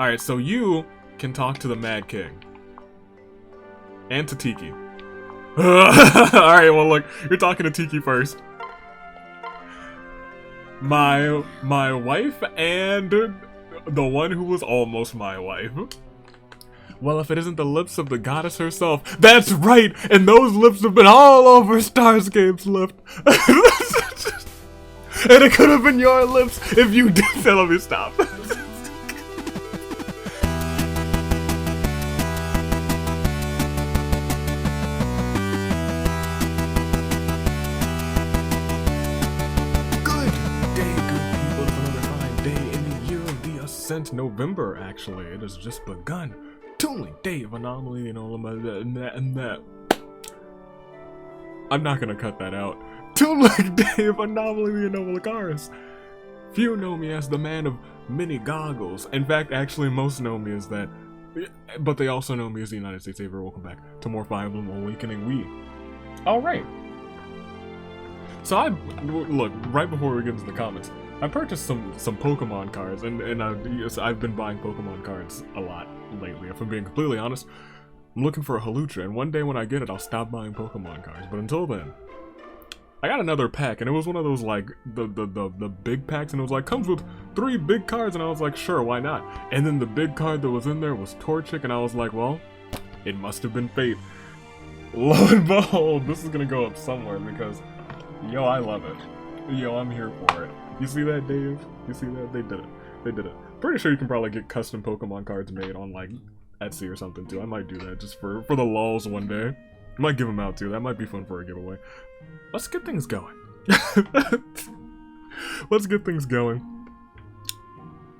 Alright, so you can talk to the Mad King. And to Tiki. Alright, well look, you're talking to Tiki first. My wife and the one who was almost my wife. Well, if it isn't the lips of the goddess herself. That's right! And those lips have been all over Starscape's lip. And it could have been your lips if you did. Let me stop. November, actually. It has just begun. Tooling day of anomaly and all of that. I'm not gonna cut that out. Tooling day of anomaly and Novelicaris. Few know me as the man of many goggles. In fact, actually, most know me as that. But they also know me as the United States Savior. Welcome back to more Fire Emblem Awakening Wii. Alright. So look, right before we get into the comments, I purchased some Pokemon cards, and I've been buying Pokemon cards a lot lately. If I'm being completely honest, I'm looking for a Halucha, and one day when I get it, I'll stop buying Pokemon cards. But until then, I got another pack, and it was one of those like the big packs, and it was like comes with 3 big cards, and I was like, sure, why not? And then the big card that was in there was Torchic, and I was like, well, it must have been fate. Lo and behold, this is gonna go up somewhere because, yo, I love it. Yo, I'm here for it. You see that, Dave? You see that? They did it. They did it. Pretty sure you can probably get custom Pokemon cards made on, like, Etsy or something, too. I might do that just for the lulz one day. I might give them out, too. That might be fun for a giveaway. Let's get things going. Let's get things going.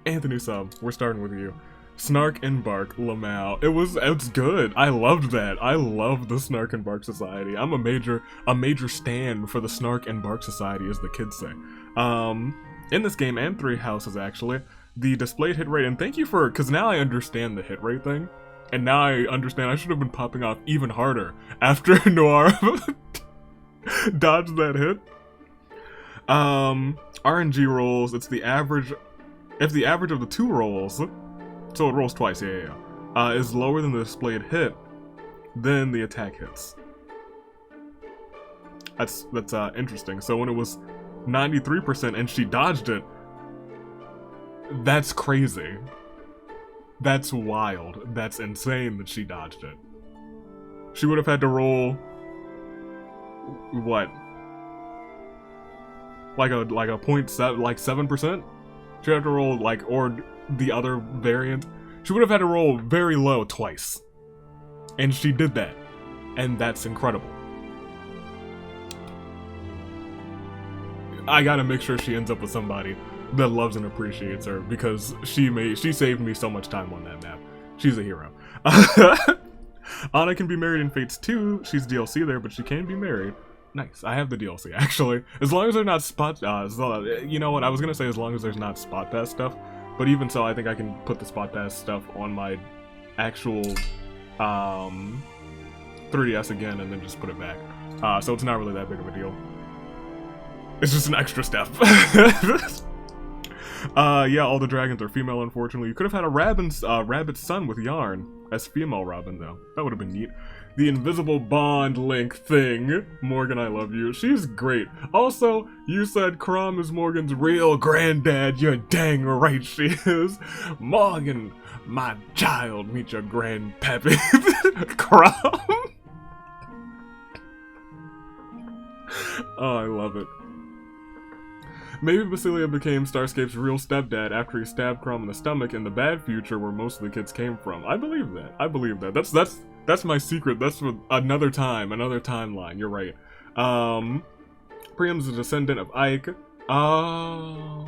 Anthony Sub, we're starting with you. Snark and Bark, Lamau. It's good. I loved that. I love the Snark and Bark Society. I'm a major stan for the Snark and Bark Society, as the kids say. In this game, and 3 houses actually, the displayed hit rate, and thank you for, because now I understand the hit rate thing, and now I understand I should have been popping off even harder after Noire dodged that hit. RNG rolls, it's the average, if the average of the 2 rolls, so it rolls twice, yeah, is lower than the displayed hit, then the attack hits. That's interesting. So when it was 93% and she dodged it, that's crazy. That's wild. That's insane that she dodged it. She would have had to roll what? Like a 0.7, like 7%? She'd have to roll like, or the other variant. She would have had to roll very low twice. And she did that. And that's incredible. I gotta make sure she ends up with somebody that loves and appreciates her, because she saved me so much time on that map. She's a hero. Anna can be married in Fates 2. She's DLC there, but she can be married. Nice. I have the DLC, actually. As long as they're not spot... you know what? I was gonna say as long as there's not spot pass stuff, but even so, I think I can put the spot pass stuff on my actual 3DS again and then just put it back. So it's not really that big of a deal. It's just an extra step. Yeah, all the dragons are female, unfortunately. You could have had a rabbit son with Yarne as female Robin, though. That would have been neat. The invisible bond link thing. Morgan, I love you. She's great. Also, you said Crom is Morgan's real granddad. You're dang right she is. Morgan, my child, meet your grandpappy. Crom. Oh, I love it. Maybe Basilia became Starscape's real stepdad after he stabbed Crom in the stomach in the bad future where most of the kids came from. I believe that. I believe that. That's my secret. That's for another time, another timeline. You're right. Priam's a descendant of Ike. Oh,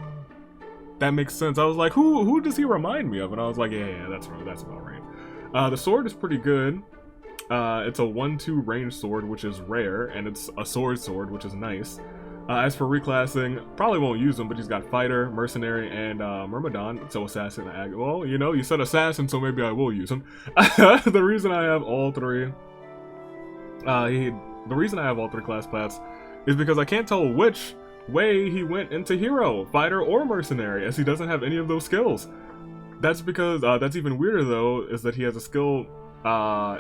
that makes sense. I was like, who does he remind me of? And I was like, yeah, that's about right. The sword is pretty good. It's a 1-2 range sword, which is rare, and it's a sword, which is nice. As for reclassing, probably won't use them, but he's got Fighter, Mercenary, and Myrmidon, so Assassin. Well, you know, you said Assassin, so maybe I will use him. The reason I have all 3... the reason I have all 3 class plats is because I can't tell which way he went into Hero, Fighter, or Mercenary, as he doesn't have any of those skills. That's because, that's even weirder though, is that he has a skill,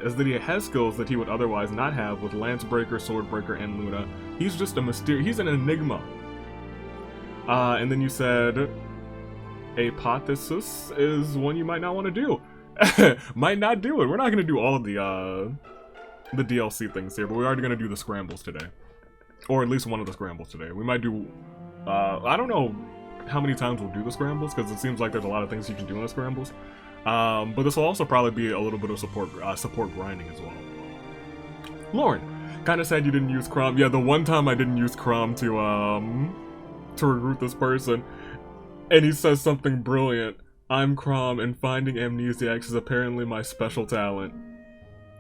is that he has skills that he would otherwise not have with Lancebreaker, Swordbreaker, and Luna. He's just he's an enigma. And then you said, Apotheosis is one you might not want to do. Might not do it. We're not gonna do all of the DLC things here, but we're already gonna do the scrambles today. Or at least one of the scrambles today. We might do, I don't know how many times we'll do the scrambles, because it seems like there's a lot of things you can do in the scrambles. But this will also probably be a little bit of support grinding as well. Laurent, kinda sad you didn't use Crom. Yeah, the one time I didn't use Crom to recruit this person, and he says something brilliant. I'm Crom, and finding amnesiacs is apparently my special talent.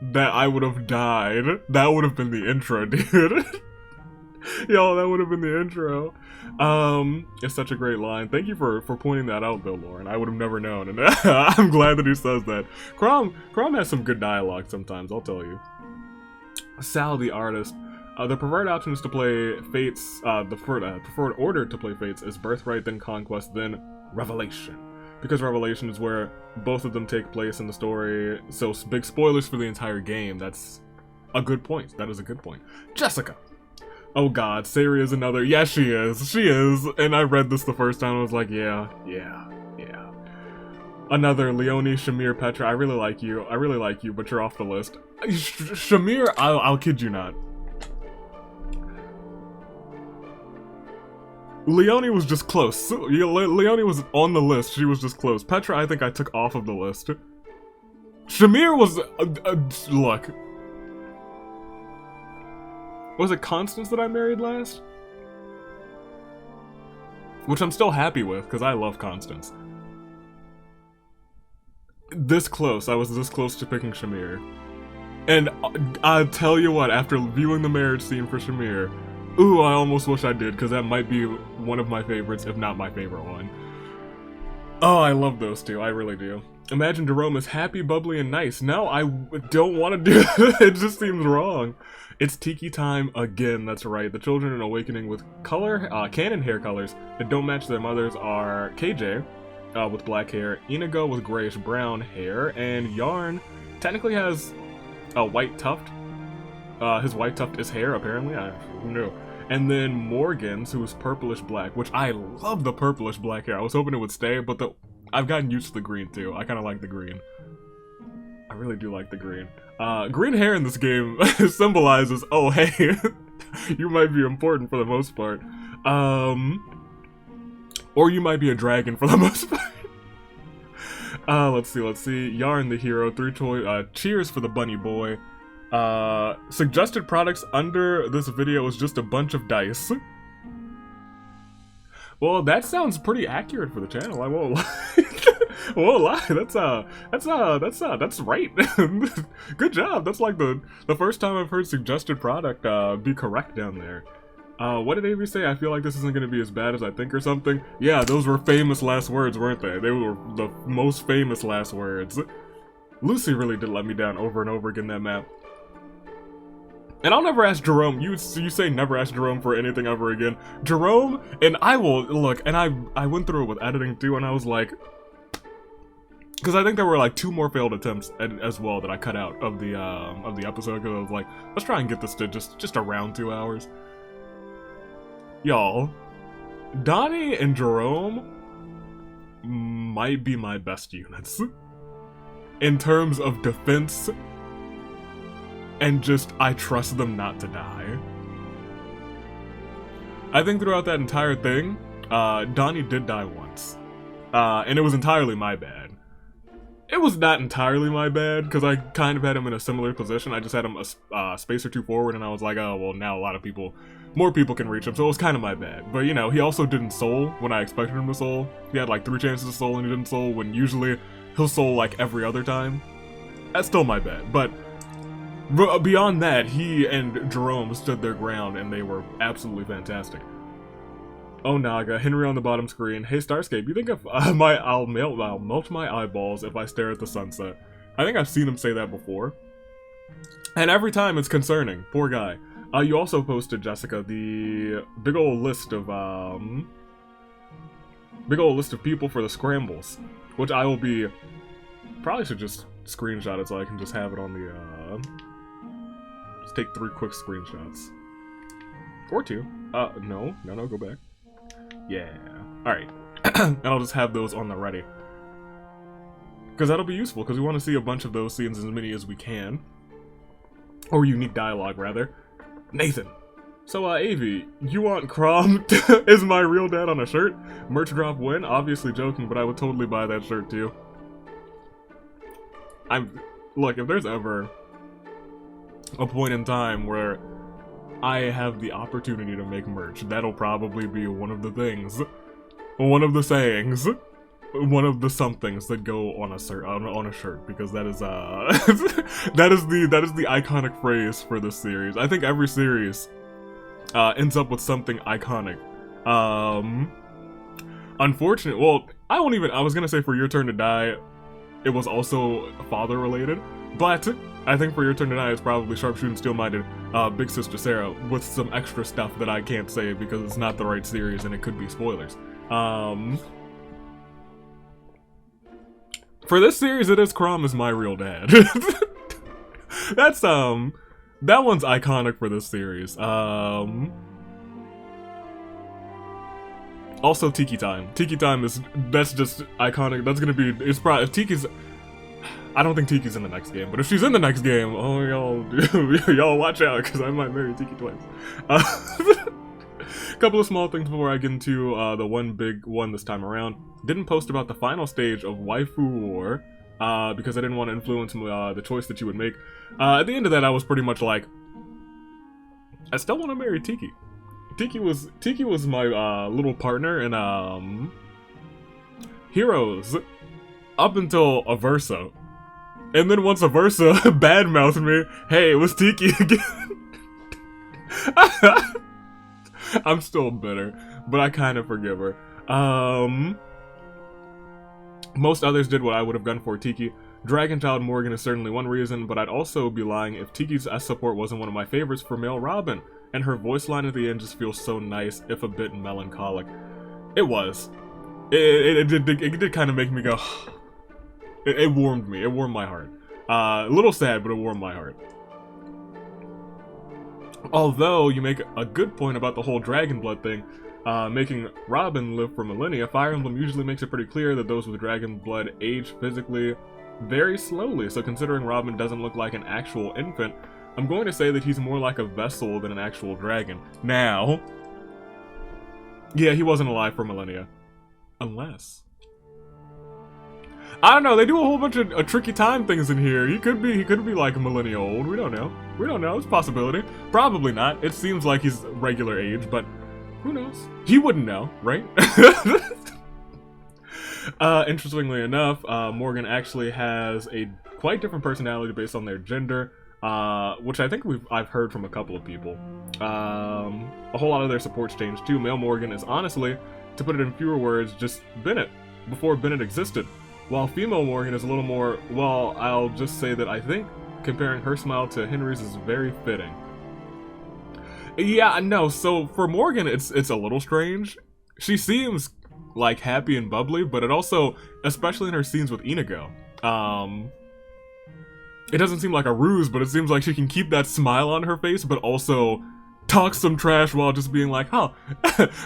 That I would have died. That would have been the intro, dude. Yo, that would have been the intro. It's such a great line. Thank you for pointing that out, though, Laurent. I would have never known, and I'm glad that he says that. Crom has some good dialogue sometimes, I'll tell you. Sal, the artist. The preferred option is to play Fates. The preferred order to play Fates is Birthright, then Conquest, then Revelation. Because Revelation is where both of them take place in the story, so big spoilers for the entire game. That's a good point. That is a good point. Jessica. Oh god, Sari is another. Yeah, she is. She is. And I read this the first time, I was like, yeah. Another Leonie, Shamir, Petra. I really like you, but you're off the list. Shamir, I'll kid you not. Leonie was just close. Leonie was on the list. She was just close. Petra, I think I took off of the list. Shamir was... look. Was it Constance that I married last? Which I'm still happy with, because I love Constance. This close. I was this close to picking Shamir. And I'll tell you what, after viewing the marriage scene for Shamir... Ooh, I almost wish I did, because that might be one of my favorites, if not my favorite one. Oh, I love those two, I really do. Imagine Gerome is happy, bubbly, and nice. No, I don't want to do it. It just seems wrong. It's Tiki time again, that's right. The children in Awakening with canon hair colors that don't match their mothers are KJ, with black hair, Inigo with grayish-brown hair, and Yarne technically has a white tuft. His white tuft is hair, apparently. Who knew? And then Morgan's, who is purplish-black, which I love the purplish-black hair. I was hoping it would stay, but I've gotten used to the green, too. I kind of like the green. I really do like the green. Green hair in this game symbolizes, oh, hey, you might be important for the most part. Or you might be a dragon for the most part. Let's see. Yarne the hero, 3 cheers for the bunny boy. Suggested products under this video is just a bunch of dice. Well, that sounds pretty accurate for the channel, I won't lie. I won't lie, that's right. Good job, that's like the first time I've heard suggested product be correct down there. What did Avery say? I feel like this isn't gonna be as bad as I think or something. Yeah, those were famous last words, weren't they? They were the most famous last words. Lucy really did let me down over and over again, that map. And I'll never ask Gerome. You say never ask Gerome for anything ever again. Gerome, and I will, look, and I went through it with editing too, and I was like, because I think there were like 2 more failed attempts as well that I cut out of the episode, because I was like, let's try and get this to just around 2 hours. Y'all, Donny and Gerome might be my best units. In terms of defense, and just, I trust them not to die. I think throughout that entire thing, Donny did die once. And it was entirely my bad. It was not entirely my bad, because I kind of had him in a similar position. I just had him a space or 2 forward, and I was like, oh, well, now more people can reach him, so it was kind of my bad. But, you know, he also didn't soul when I expected him to soul. He had like 3 chances to soul, and he didn't soul, when usually he'll soul like every other time. That's still my bad, but beyond that, he and Gerome stood their ground, and they were absolutely fantastic. Oh, Naga, Henry on the bottom screen. Hey, Starscape, you think if I'll melt my eyeballs if I stare at the sunset? I think I've seen him say that before. And every time it's concerning. Poor guy. You also posted, Jessica, the big old list of people for the scrambles. which I will be, probably should just screenshot it so I can just have it on the, just take 3 quick screenshots. Or 2. No, go back. Yeah. Alright. And I'll just have those on the ready. Because that'll be useful, because we want to see a bunch of those scenes, as many as we can. Or unique dialogue, rather. Nathan. So, Avi, you want Crom is my real dad on a shirt? Merch drop win? Obviously joking, but I would totally buy that shirt, too. Look, if there's ever a point in time where I have the opportunity to make merch, that'll probably be one of the things. One of the sayings. One of the somethings that go on a shirt, because that is that is the iconic phrase for this series. I think every series ends up with something iconic. Unfortunate. Well, I was gonna say For Your Turn to Die, it was also father related, but I think For Your Turn to Die is probably Sharpshooting Steel-Minded Big Sister Sarah with some extra stuff that I can't say because it's not the right series and it could be spoilers. For this series, it is Crom is my real dad. That's, that one's iconic for this series. Also Tiki Time. Tiki Time that's just iconic. That's gonna be, it's probably, if Tiki's, I don't think Tiki's in the next game, but if she's in the next game, oh, y'all watch out, because I might marry Tiki twice. Couple of small things before I get into the one big one this time around. Didn't post about the final stage of Waifu War because I didn't want to influence the choice that you would make. At the end of that, I was pretty much like, I still want to marry Tiki. Tiki was my little partner in Heroes up until Aversa, and then once Aversa badmouthed me, hey, it was Tiki again. I'm still bitter, but I kind of forgive her. Most others did what I would have done for Tiki. Dragon Child Morgan is certainly one reason, but I'd also be lying if Tiki's S support wasn't one of my favorites for male Robin, and her voice line at the end just feels so nice, if a bit melancholic. It was. It did kind of make me go, it warmed me, it warmed my heart. A little sad, but it warmed my heart. Although, you make a good point about the whole dragon blood thing, making Robin live for millennia. Fire Emblem usually makes it pretty clear that those with dragon blood age physically very slowly, so considering Robin doesn't look like an actual infant, I'm going to say that he's more like a vessel than an actual dragon. Now, yeah, he wasn't alive for millennia. Unless, I don't know, they do a whole bunch of tricky time things in here. He could be like a millennia old. We don't know. It's a possibility. Probably not. It seems like he's regular age, but who knows? He wouldn't know, right? Interestingly enough, Morgan actually has a quite different personality based on their gender, which I think I've heard from a couple of people. A whole lot of their supports changed too. Male Morgan is honestly, to put it in fewer words, just Bennett, before Bennett existed. While female Morgan is a little more, well, I'll just say that I think comparing her smile to Henry's is very fitting. Yeah, no, so for Morgan, it's a little strange. She seems like happy and bubbly, but it also, especially in her scenes with Inigo, it doesn't seem like a ruse, but it seems like she can keep that smile on her face, but also talk some trash while just being like, huh,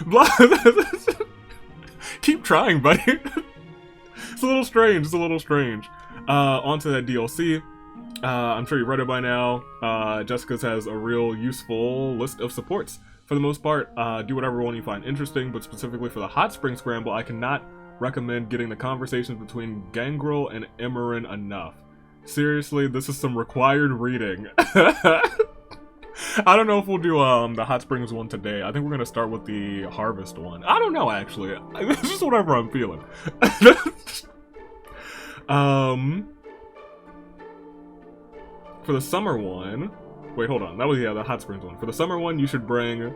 blah. Keep trying, buddy. It's a little strange. Onto that DLC. I'm sure you've read it by now. Jessica's has a real useful list of supports. For the most part, do whatever one you find interesting, but specifically for the Hot Springs Scramble, I cannot recommend getting the conversations between Gangrel and Emerin enough. Seriously, this is some required reading. I don't know if we'll do the Hot Springs one today. I think we're gonna start with the Harvest one. I don't know, actually. It's just whatever I'm feeling. For the summer one, wait, hold on. That was, yeah, the Hot Springs one. For the summer one, you should bring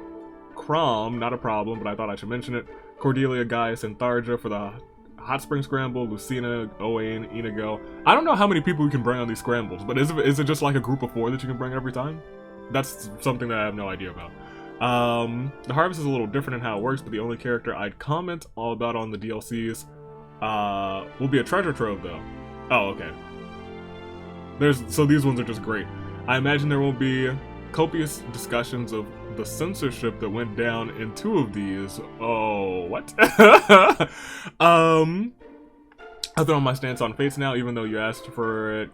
Crom, not a problem, but I thought I should mention it. Cordelia, Gaius, and Tharja. For the Hot Springs Scramble, Lucina, Owain, Inigo. I don't know how many people you can bring on these scrambles, but is it just like a group of 4 that you can bring every time? That's something that I have no idea about. The Harvest is a little different in how it works, but the only character I'd comment all about on the DLCs will be a treasure trove though. Oh, okay. So these ones are just great. I imagine there will be copious discussions of the censorship that went down in 2 of these. Oh, what? I'll throw my stance on Fates now, even though you asked for it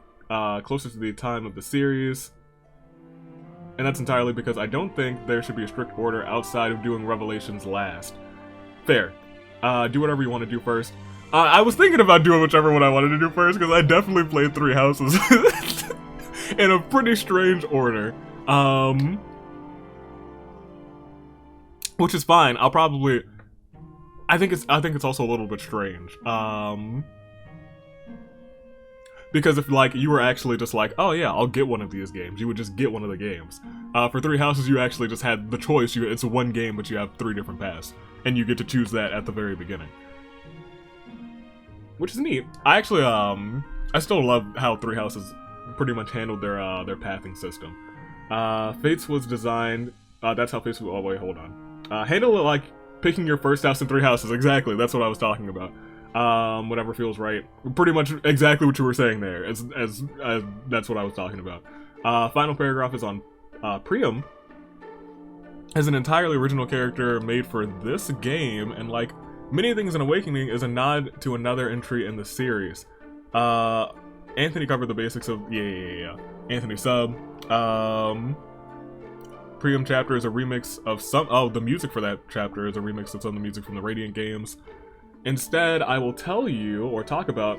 closer to the time of the series. And that's entirely because I don't think there should be a strict order outside of doing Revelations last. Fair. Do whatever you want to do first. I was thinking about doing whichever one I wanted to do first, because I definitely played 3 houses in a pretty strange order. Which is fine. I'll probably... I think it's also a little bit strange. Because if, like, you were actually just like, oh yeah, I'll get one of these games, you would just get one of the games. For 3 houses, you actually just had the choice. It's one game, but you have 3 different paths. And you get to choose that at the very beginning. Which is neat. I actually, I still love how 3 houses pretty much handled their pathing system. Fates was designed, that's how Fates was, oh wait, hold on. Handle it like picking your first house in 3 houses, exactly, that's what I was talking about. Whatever feels right. Pretty much exactly what you were saying there, as that's what I was talking about. Final paragraph is on, Priam as an entirely original character made for this game, and like many things in Awakening is a nod to another entry in the series. Anthony covered the basics of, yeah. Anthony sub. Priam chapter is a remix of the music for that chapter is a remix of some of the music from the Radiant games. Instead, I will tell you, or talk about,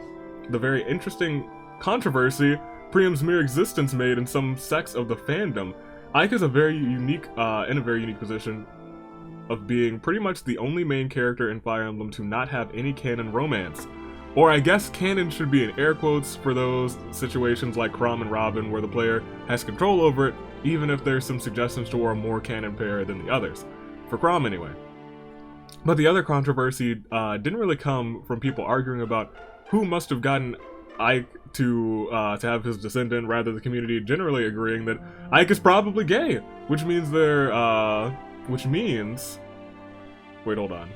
the very interesting controversy Priam's mere existence made in some sects of the fandom. Ike is in a very unique position of being pretty much the only main character in Fire Emblem to not have any canon romance. Or I guess canon should be in air quotes for those situations like Chrom and Robin where the player has control over it, even if there's some suggestions toward a more canon pair than the others. For Chrom anyway. But the other controversy didn't really come from people arguing about who must have gotten Ike to have his descendant, rather the community generally agreeing that Ike is probably gay, which means wait, hold on.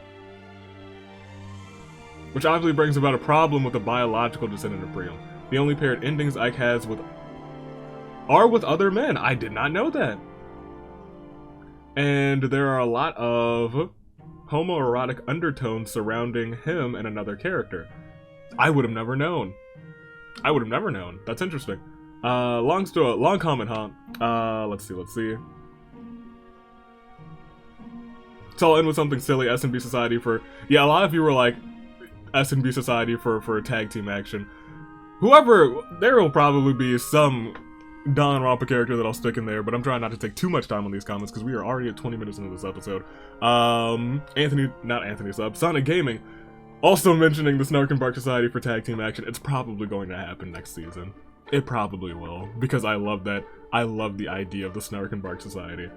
Which obviously brings about a problem with the biological descendant of Priam. The only paired endings Ike has are with other men. I did not know that. And there are a lot of homoerotic undertones surrounding him and another character. I would have never known. That's interesting. Long comment, huh? Let's see. So I'll end with something silly. S&B Society for... Yeah, a lot of you were like, S&B Society for tag team action. There will probably be some Danganronpa character that I'll stick in there, but I'm trying not to take too much time on these comments because we are already at 20 minutes into this episode. Sonic Gaming, also mentioning the Snark and Bark Society for tag team action. It's probably going to happen next season. It probably will, because I love that. I love the idea of the Snark and Bark Society.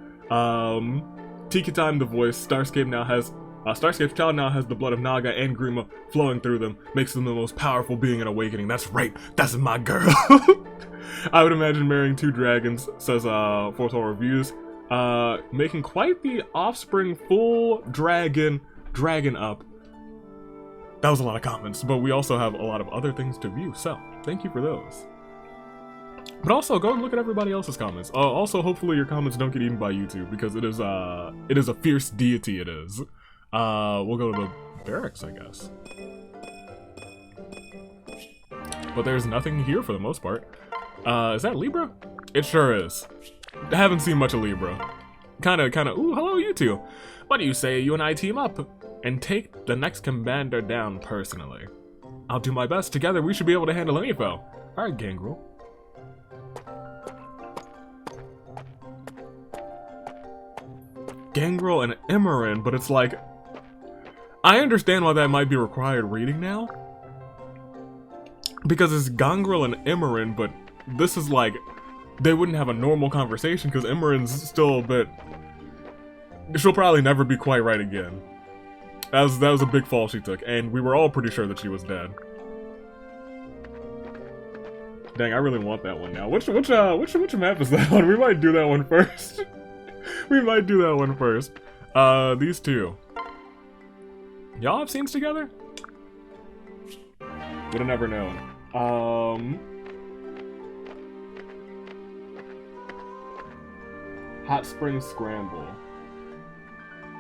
Tiki Time, the voice. Starscape's child now has the blood of Naga and Grima flowing through them, makes them the most powerful being in Awakening. That's right, that's my girl. I would imagine marrying 2 dragons, says Foretold Reviews, making quite the offspring full dragon up. That was a lot of comments, but we also have a lot of other things to view, so thank you for those. But also, go and look at everybody else's comments. Also, hopefully your comments don't get eaten by YouTube, because it is a fierce deity, it is. We'll go to the Barracks, I guess. But there's nothing here for the most part. Is that Libra? It sure is. I haven't seen much of Libra. Kinda, ooh, hello you two. What do you say you and I team up and take the next commander down personally? I'll do my best. Together we should be able to handle any foe. Alright, Gangrel. Gangrel and Emerin, but it's like... I understand why that might be required reading now. Because it's Gangrel and Emerin, but this is like... They wouldn't have a normal conversation because Emerin's still a bit... She'll probably never be quite right again. That was a big fall she took, and we were all pretty sure that she was dead. Dang, I really want that one now. Which map is that one? We might do that one first. We might do that one first. These two. Y'all have scenes together? Would have never known. Hot Springs Scramble.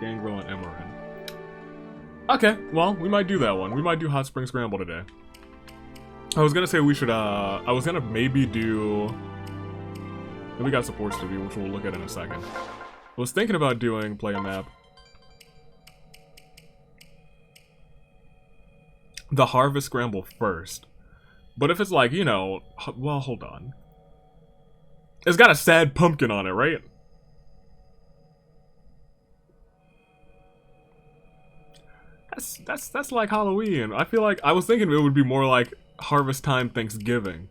Gangrel and Emerin. Okay, well, we might do that one. We might do Hot Springs Scramble today. I was gonna say we should, I was gonna maybe do... We got supports to do, which we'll look at in a second. I was thinking about doing play a map. The Harvest Scramble first. But if it's like, you know, well, hold on. It's got a sad pumpkin on it, right? That's like Halloween. I feel like I was thinking it would be more like Harvest Time Thanksgiving.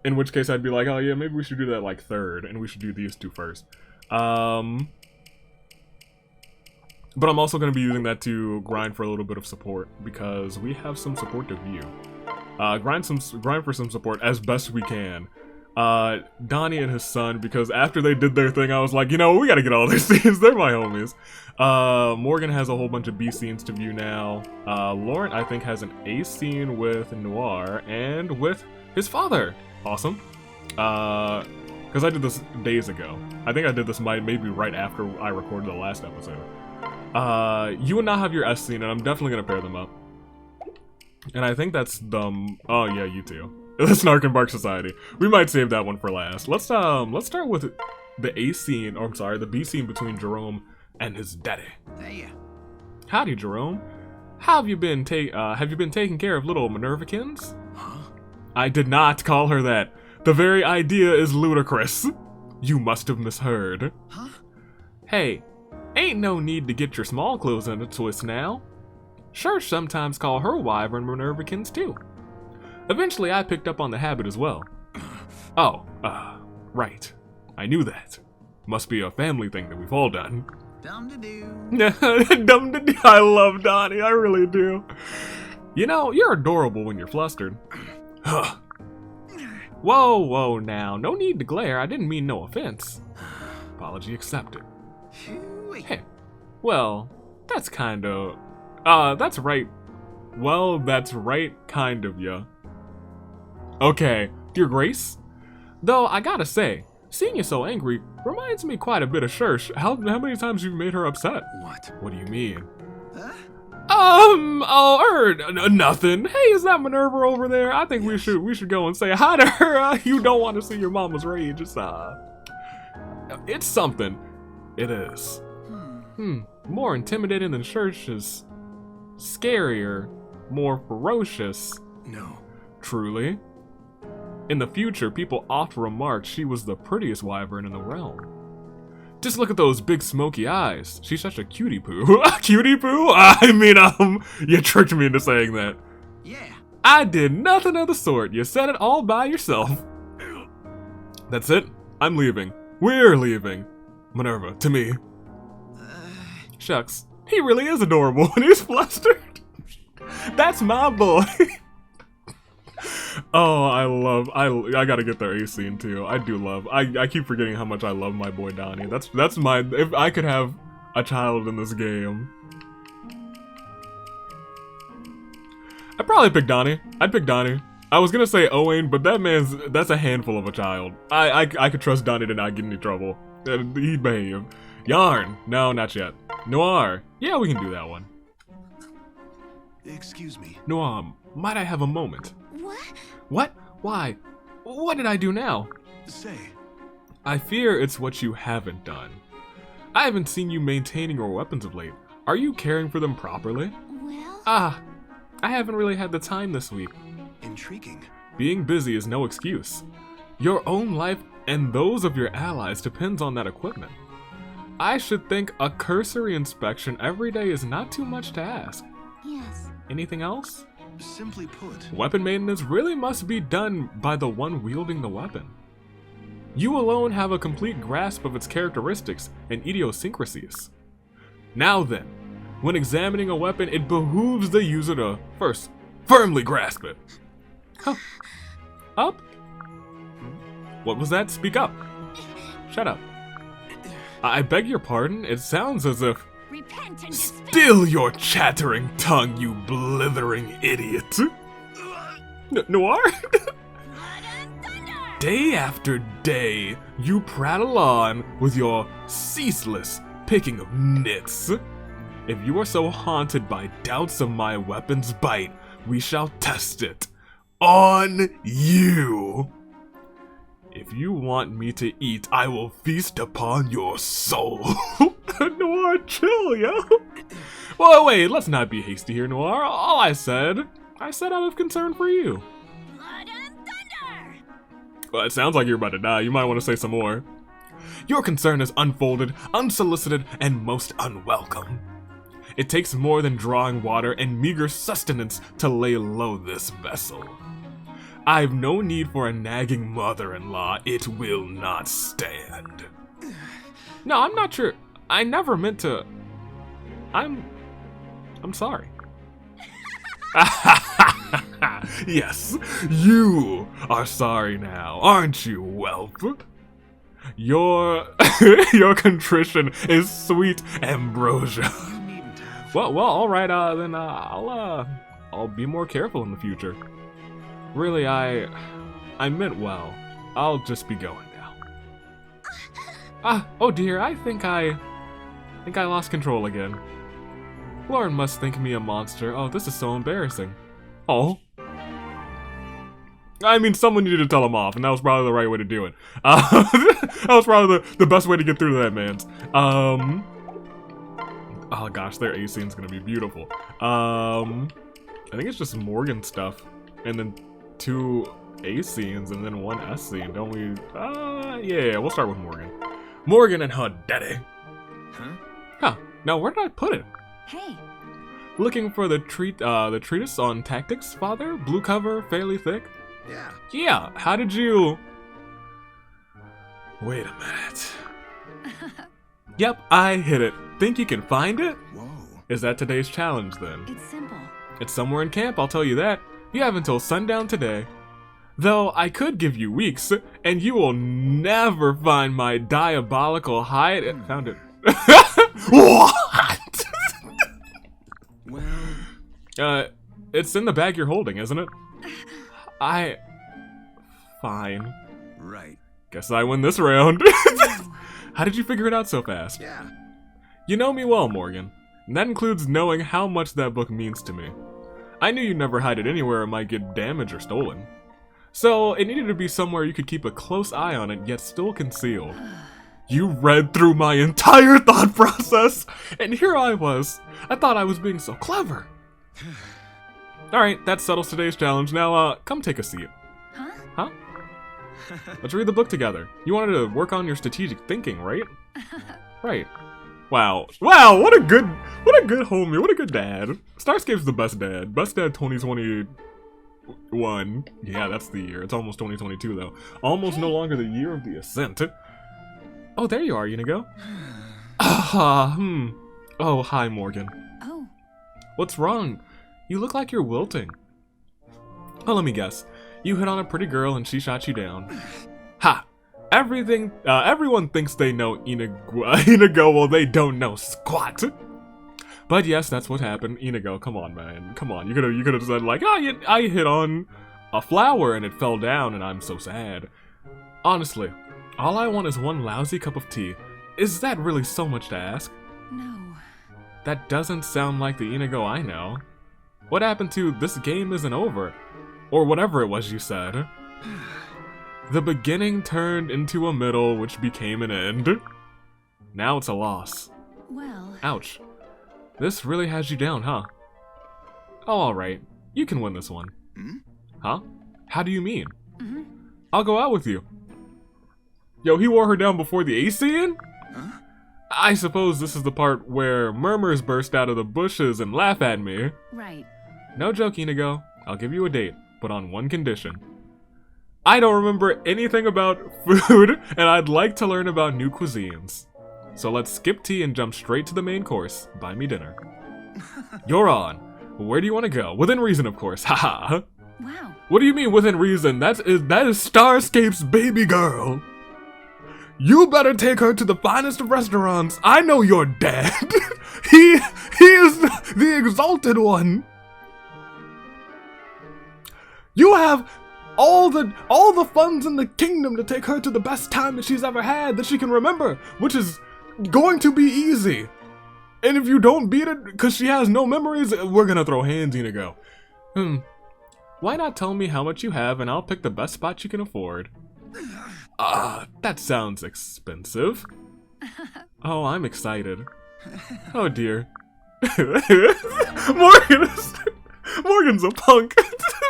In which case I'd be like, oh yeah, maybe we should do that like third, and we should do these two first. But I'm also going to be using that to grind for a little bit of support, because we have some support to view. Grind for some support as best we can. Donny and his son, because after they did their thing, I was like, you know, we gotta get all these scenes, they're my homies. Morgan has a whole bunch of B scenes to view now. Laurent, I think, has an A scene with Noire and with his father. Awesome. Because I did this days ago. I think I did this maybe right after I recorded the last episode. You would not have your S scene, and I'm definitely gonna pair them up. And I think that's oh yeah, you two. The Snark and Bark Society. We might save that one for last. Let's start with the A scene, or I'm sorry, the B scene between Gerome and his daddy. Hey. Howdy, Gerome. How have you been taking care of little Minervikins? Huh? I did not call her that. The very idea is ludicrous. You must have misheard. Huh? Hey, ain't no need to get your small clothes in a twist now. Church sometimes call her wyvern Minervikins too. Eventually, I picked up on the habit as well. Oh, right. I knew that. Must be a family thing that we've all done. Dumb to do. Dumb to do. I love Donny, I really do. You know, you're adorable when you're flustered. Whoa, now. No need to glare. I didn't mean no offense. Apology accepted. Hey, well, that's kinda... that's right. Well, that's right, kind of ya. Okay, Dear Grace? Though, I gotta say, seeing you so angry reminds me quite a bit of Shersh. How many times you've made her upset? What? What do you mean? Huh? Nothing. Hey, is that Minerva over there? I think Yes. we should go and say hi to her. You don't want to see your mama's rage. It's something. It is. More intimidating than Shersh's. Scarier. More ferocious. No. Truly. In the future, people oft remarked she was the prettiest wyvern in the realm. Just look at those big smoky eyes. She's such a cutie poo. Cutie poo? I mean, you tricked me into saying that. Yeah. I did nothing of the sort. You said it all by yourself. That's it. I'm leaving. We're leaving. Minerva, to me. Shucks. He really is adorable when he's flustered. That's my boy. Oh, I gotta get their A scene too. I do love, I keep forgetting how much I love my boy Donny. That's my, if I could have a child in this game. I'd probably pick Donny. I'd pick Donny. I was gonna say Owain, but that's a handful of a child. I could trust Donny to not get in any trouble. He'd behave. Yarne. No, not yet. Noire. Yeah, we can do that one. Excuse me. Noire, might I have a moment? What? What? Why? What did I do now? Say. I fear it's what you haven't done. I haven't seen you maintaining your weapons of late. Are you caring for them properly? Well... I haven't really had the time this week. Intriguing. Being busy is no excuse. Your own life and those of your allies depends on that equipment. I should think a cursory inspection every day is not too much to ask. Yes. Anything else? Simply put. Weapon maintenance really must be done by the one wielding the weapon. You alone have a complete grasp of its characteristics and idiosyncrasies. Now then, when examining a weapon, it behooves the user to first firmly grasp it. Huh. Up? What was that? Speak up. Shut up. I beg your pardon, it sounds as if... Repent and Still your chattering tongue, you blithering idiot. Noire? Day after day, you prattle on with your ceaseless picking of nits. If you are so haunted by doubts of my weapon's bite, we shall test it on you. If you want me to eat, I will feast upon your soul. Noire, chill, yo. Well, wait, let's not be hasty here, Noire. All I said out of concern for you. Well, it sounds like you're about to die. You might want to say some more. Your concern is unfolded, unsolicited, and most unwelcome. It takes more than drawing water and meager sustenance to lay low this vessel. I've no need for a nagging mother-in-law. It will not stand. No, I'm not sure. I never meant to. I'm sorry. Yes, you are sorry now, aren't you, whelp? Your contrition is sweet ambrosia. Well, all right. Then I'll be more careful in the future. Really, I meant well. I'll just be going now. Oh dear, I think I lost control again. Laurent must think me a monster. Oh, this is so embarrassing. Oh. I mean, someone needed to tell him off, and that was probably the right way to do it. That was probably the best way to get through to that man's. Oh gosh, their A scene's gonna be beautiful. I think it's just Morgan stuff, and then 2 A scenes, and then 1 S scene, don't we? Yeah, we'll start with Morgan. Morgan and her daddy. Huh, now where did I put it? Hey. Looking for the treatise on tactics, father? Blue cover, fairly thick? Yeah, how did you... Wait a minute. Yep, I hit it. Think you can find it? Whoa. Is that today's challenge then? It's simple. It's somewhere in camp, I'll tell you that. You have until sundown today. Though I could give you weeks, and you will never find my diabolical hide... Found it. What? Well... It's in the bag you're holding, isn't it? Fine. Right. Guess I win this round. How did you figure it out so fast? Yeah. You know me well, Morgan. And that includes knowing how much that book means to me. I knew you'd never hide it anywhere it might get damaged or stolen. So, it needed to be somewhere you could keep a close eye on it, yet still concealed. You read through my entire thought process, and here I was. I thought I was being so clever. Alright, that settles today's challenge. Now, come take a seat. Huh? Let's read the book together. You wanted to work on your strategic thinking, right? Right. Wow, what a good homie, what a good dad. Starscape's the best dad. Best dad 2021. Yeah, that's the year. It's almost 2022 though. Almost no longer the year of the ascent. Oh, there you are, Inigo. Oh, hi, Morgan. Oh. What's wrong? You look like you're wilting. Oh, let me guess. You hit on a pretty girl and she shot you down. Ha! Everyone thinks they know Inigo, well, they don't know squat. But yes, that's what happened. Inigo, come on, man. Come on. You could have said, like, I hit on a flower and it fell down and I'm so sad. Honestly, all I want is one lousy cup of tea. Is that really so much to ask? No. That doesn't sound like the Inigo I know. What happened to this game isn't over? Or whatever it was you said. The beginning turned into a middle, which became an end. Now it's a loss. Well... Ouch. This really has you down, huh? Oh, alright. You can win this one. Huh? How do you mean? I'll go out with you. Yo, he wore her down before the AC in? Huh? I suppose this is the part where murmurs burst out of the bushes and laugh at me. Right. No joke, Inigo. I'll give you a date, but on one condition. I don't remember anything about food, and I'd like to learn about new cuisines. So let's skip tea and jump straight to the main course. Buy me dinner. You're on. Where do you want to go? Within reason, of course. Haha. Wow. What do you mean within reason? That is Starscape's baby girl. You better take her to the finest of restaurants. I know your dad. He is the exalted one. You have all the funds in the kingdom to take her to the best time that she's ever had that she can remember, which is going to be easy. And if you don't beat it because she has no memories, we're gonna throw hands in and go, why not tell me how much you have and I'll pick the best spot you can afford? That sounds expensive. Oh, I'm excited. Oh dear. Morgan's a punk,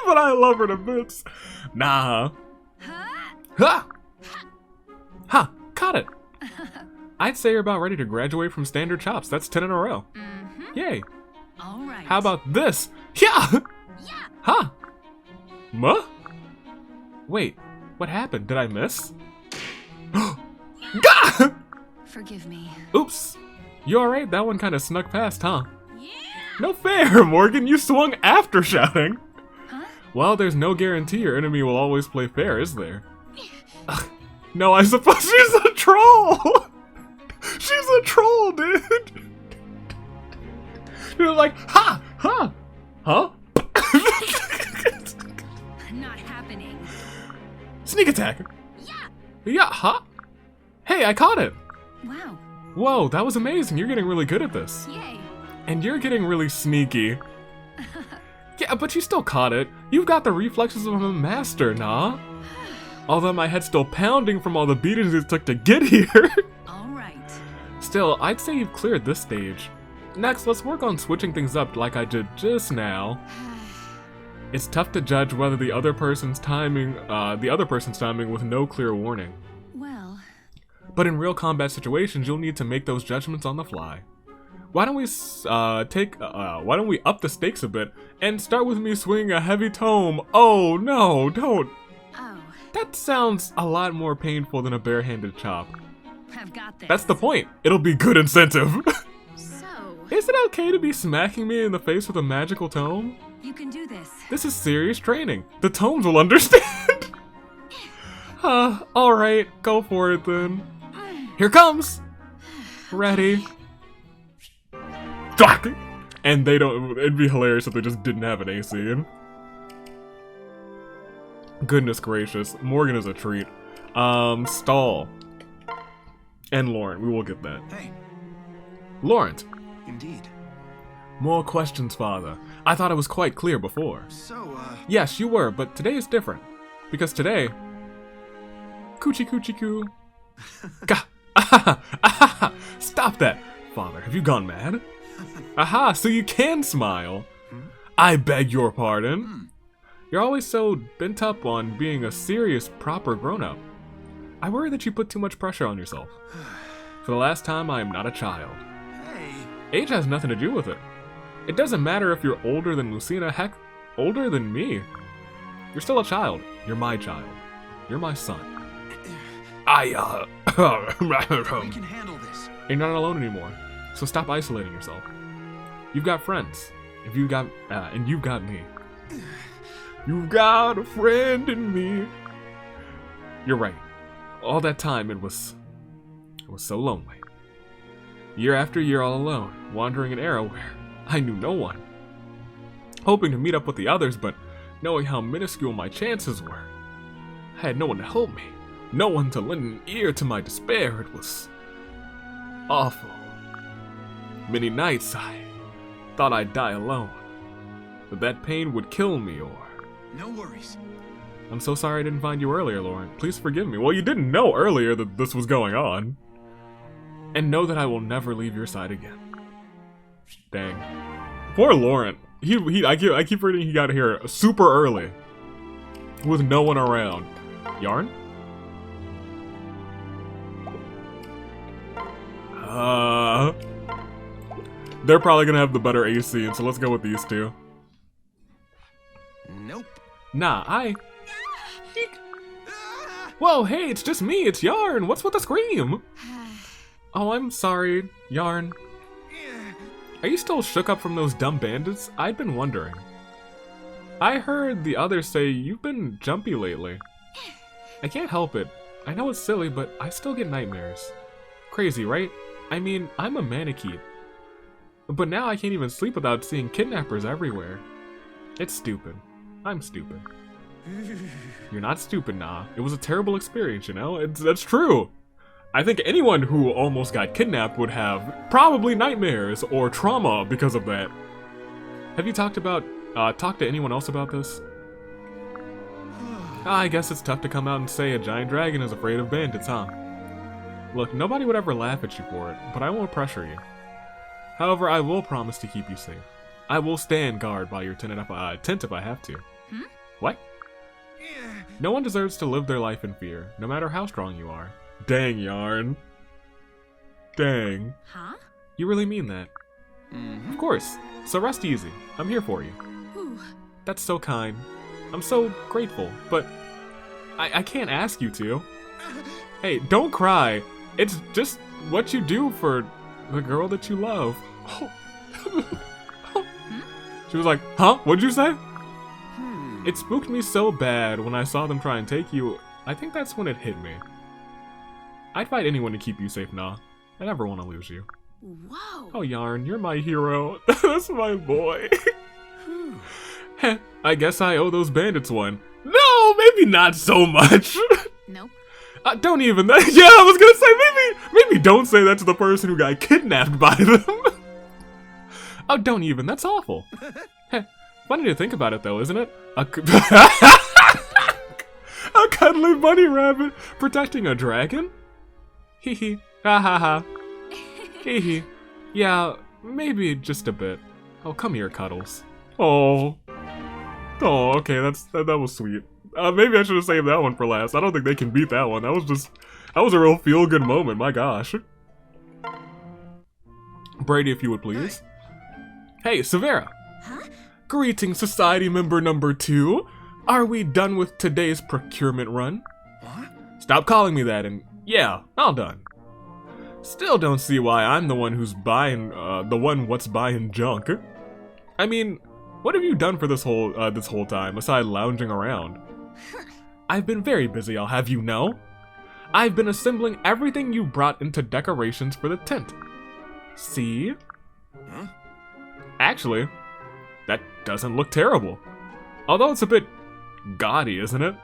but I love her to bits. Nah. Ha! Ha! Caught it! I'd say you're about ready to graduate from standard chops. That's 10 in a row. Yay. All right. How about this? Yeah! Yeah. Huh? Muh? Wait, what happened? Did I miss? Gah! Forgive me. Oops. You alright? That one kind of snuck past, huh? Yeah. No fair, Morgan. You swung after shouting. Huh? Well, there's no guarantee your enemy will always play fair, is there? Ugh. No, I suppose she's a troll. She's a troll, dude. You're like, ha, ha, huh? Not happening. Sneak attack. Yeah. Yeah, huh? Hey, I caught it. Wow. Whoa, that was amazing. You're getting really good at this. Yay. And you're getting really sneaky. Yeah, but you still caught it. You've got the reflexes of a master, nah? Although my head's still pounding from all the beatings it took to get here. All right. Still, I'd say you've cleared this stage. Next, let's work on switching things up like I did just now. It's tough to judge whether the other person's timing with no clear warning. Well. But in real combat situations, you'll need to make those judgments on the fly. Why don't we up the stakes a bit and start with me swinging a heavy tome? Oh no, don't. Oh. That sounds a lot more painful than a barehanded chop. I've got this. That's the point. It'll be good incentive. So. Is it okay to be smacking me in the face with a magical tome? You can do this. This is serious training. The tomes will understand. Alright, go for it then. Here comes! Ready. And they don't, it'd be hilarious if they just didn't have an AC in. Goodness gracious, Morgan is a treat. Stahl. And Laurent, we will get that. Hey, Laurent. indeed. More questions, father. I thought I was quite clear before. So, Yes, you were, but today is different. Because today... Coochie coochie coo. Gah! Ahaha! Ahaha! Stop that! Father, have you gone mad? Aha, so you can smile. I beg your pardon. You're always so bent up on being a serious, proper grown-up. I worry that you put too much pressure on yourself. For the last time, I am not a child. hey. Age has nothing to do with it. It doesn't matter if you're older than Lucina, heck, older than me. You're still a child. You're my child. You're my son. We can handle this. You're not alone anymore, so stop isolating yourself. You've got friends. And you've got me. You've got a friend in me. You're right. All that time it was so lonely. Year after year all alone, wandering an era where I knew no one. Hoping to meet up with the others, but knowing how minuscule my chances were. I had no one to help me. No one to lend an ear to my despair. It was awful. Many nights I thought I'd die alone. But that pain would kill me or... No worries. I'm so sorry I didn't find you earlier, Laurent. Please forgive me. Well, you didn't know earlier that this was going on. And know that I will never leave your side again. Dang. Poor Laurent. I keep reading he got here super early. With no one around. Yarne? They're probably gonna have the better AC, and so let's go with these two. Nope. Nah, Whoa, hey, it's just me, it's Yarne! What's with the scream? Oh, I'm sorry, Yarne. Are you still shook up from those dumb bandits? I'd been wondering. I heard the others say you've been jumpy lately. I can't help it. I know it's silly, but I still get nightmares. Crazy, right? I mean, I'm a mannequin. But now I can't even sleep without seeing kidnappers everywhere. It's stupid. I'm stupid. You're not stupid, nah. It was a terrible experience, you know? That's true. I think anyone who almost got kidnapped would have probably nightmares or trauma because of that. Have you talked to anyone else about this? I guess it's tough to come out and say a giant dragon is afraid of bandits, huh? Look, nobody would ever laugh at you for it, but I won't pressure you. However, I will promise to keep you safe. I will stand guard by your tent if I have to. Hmm? What? No one deserves to live their life in fear, no matter how strong you are. Dang, Yarne. Dang. Huh? You really mean that? Of course. So rest easy. I'm here for you. Ooh. That's so kind. I'm so grateful, but I can't ask you to. Hey, don't cry. It's just what you do for the girl that you love. She was like, huh? What'd you say? It spooked me so bad when I saw them try and take you. I think that's when it hit me. I'd fight anyone to keep you safe, nah. I never want to lose you. Whoa. Oh, Yarne, you're my hero. That's my boy. Heh, I guess I owe those bandits one. No, maybe not so much. Nope. Don't even. Yeah, I was gonna say maybe don't say that to the person who got kidnapped by them. Oh, don't even. That's awful. Heh, funny to think about it though, isn't it? A cuddly bunny rabbit protecting a dragon? Hee hee. Ha ha ha. Hee hee. Yeah, maybe just a bit. Oh, come here, Cuddles. Oh. Oh, okay, that was sweet. Maybe I should have saved that one for last. I don't think they can beat that one. That was a real feel-good moment, my gosh. Brady, if you would please. Hey, Severa. Huh? Greetings, Society member number 2. Are we done with today's procurement run? What? Stop calling me that and yeah, all done. Still don't see why I'm the one who's buying, what's buying junk. I mean, what have you done for this whole time, aside lounging around? I've been very busy, I'll have you know. I've been assembling everything you brought into decorations for the tent. See? Huh? Actually, that doesn't look terrible. Although it's a bit gaudy, isn't it?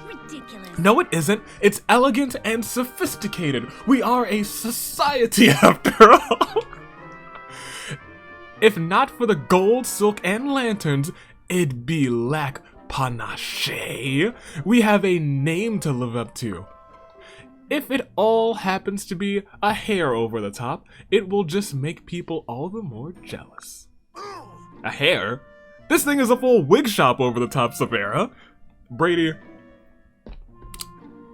Ridiculous. No, it isn't. It's elegant and sophisticated. We are a society after all. If not for the gold, silk, and lanterns, it'd be lac panache. We have a name to live up to. If it all happens to be a hair over the top, it will just make people all the more jealous. A hair? This thing is a full wig shop over the top, Severa. Brady,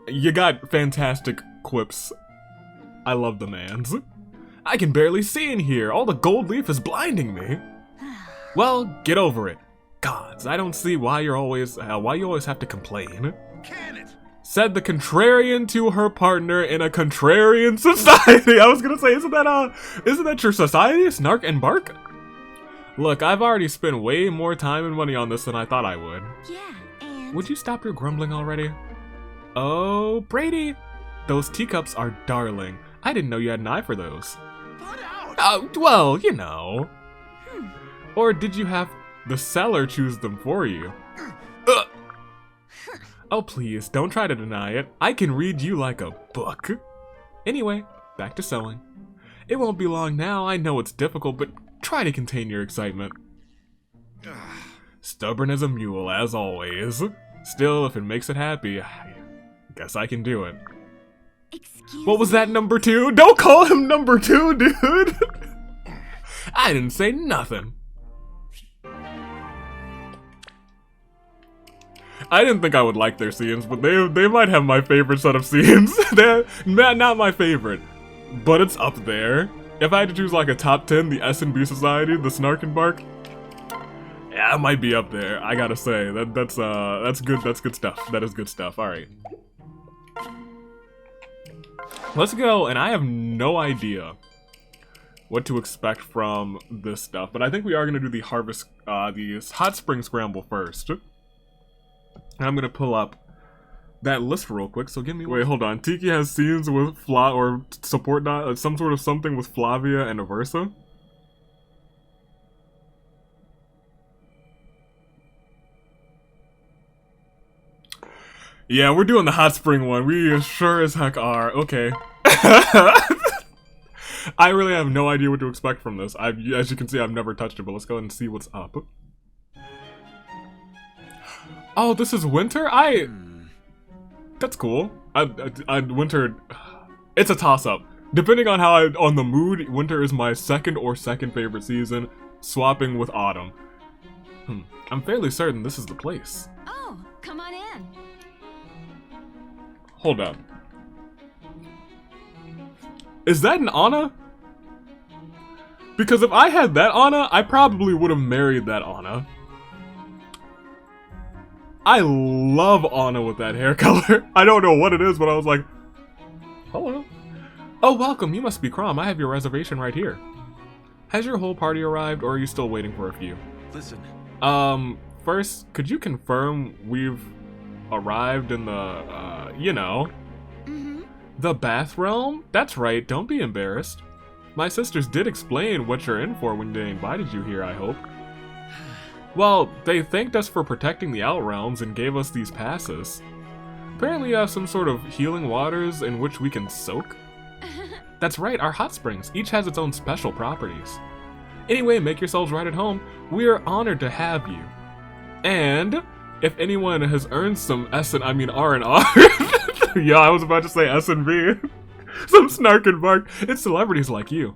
you got fantastic quips. I love the mans. I can barely see in here. All the gold leaf is blinding me. Well, get over it. Gods, I don't see why you always have to complain. Can it? Said the contrarian to her partner in a contrarian society. I was gonna say, isn't that your society? Snark and bark? Look, I've already spent way more time and money on this than I thought I would. Yeah, and... Would you stop your grumbling already? Oh, Brady! Those teacups are darling. I didn't know you had an eye for those. Put out! Oh, well, you know. Or did you have the seller choose them for you? Oh, please, don't try to deny it. I can read you like a book. Anyway, back to sewing. It won't be long now, I know it's difficult, but try to contain your excitement. Stubborn as a mule, as always. Still, if it makes it happy, I guess I can do it. Excuse What was that, number 2? Don't call him number 2, dude! I didn't say nothing. I didn't think I would like their scenes, but they might have my favorite set of scenes. They're not my favorite, but it's up there. If I had to choose like a top 10, the S&B Society, the Snark and Bark, yeah, it might be up there. I gotta say that's good. That's good stuff. That is good stuff. All right, let's go. And I have no idea what to expect from this stuff, but I think we are gonna do the the Hot Springs Scramble first. And I'm gonna pull up that list real quick, so give me... Wait, hold on. Tiki has scenes with some sort of something with Flavia and Aversa. Yeah, we're doing the hot spring one. We sure as heck are. Okay. I really have no idea what to expect from this. As you can see, I've never touched it, but let's go ahead and see what's up. Oh, this is winter? That's cool. Winter... It's a toss-up. Depending on on the mood, winter is my second favorite season, swapping with autumn. I'm fairly certain this is the place. Oh, come on in. Hold up. Is that an Anna? Because if I had that Anna, I probably would have married that Anna. I love Anna with that hair color. I don't know what it is, but I was like, hello. Oh, welcome. You must be Crom. I have your reservation right here. Has your whole party arrived, or are you still waiting for a few? Listen. First, could you confirm we've arrived in the, you know, the bath realm? That's right, don't be embarrassed. My sisters did explain what you're in for when they invited you here, I hope. Well, they thanked us for protecting the Outrealms and gave us these passes. Apparently you have some sort of healing waters in which we can soak. That's right, our hot springs. Each has its own special properties. Anyway, make yourselves right at home. We are honored to have you. And if anyone has earned some R&R, yeah, I was about to say S and B. Some snark and bark. It's celebrities like you.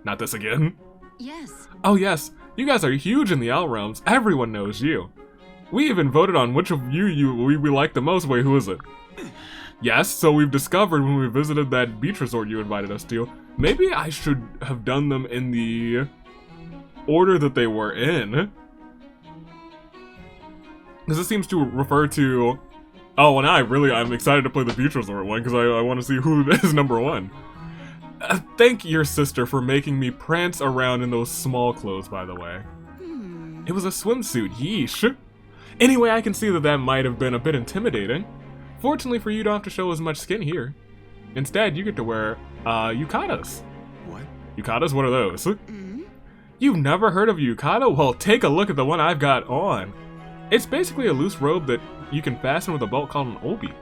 Not this again. Yes. Oh yes, you guys are huge in the Outrealms. Everyone knows you. We even voted on which of we like the most. Wait, who is it? Yes, so we've discovered when we visited that beach resort you invited us to. Maybe I should have done them in the order that they were in. Because this seems to refer to... Oh, and I'm excited to play the beach resort one because I want to see who is number one. Thank your sister for making me prance around in those small clothes, by the way. It was a swimsuit, yeesh. Anyway, I can see that might have been a bit intimidating. Fortunately for you, you don't have to show as much skin here. Instead, you get to wear, yukatas. What? Yukatas? What are those? You've never heard of a yukata? Well, take a look at the one I've got on. It's basically a loose robe that you can fasten with a belt called an obi.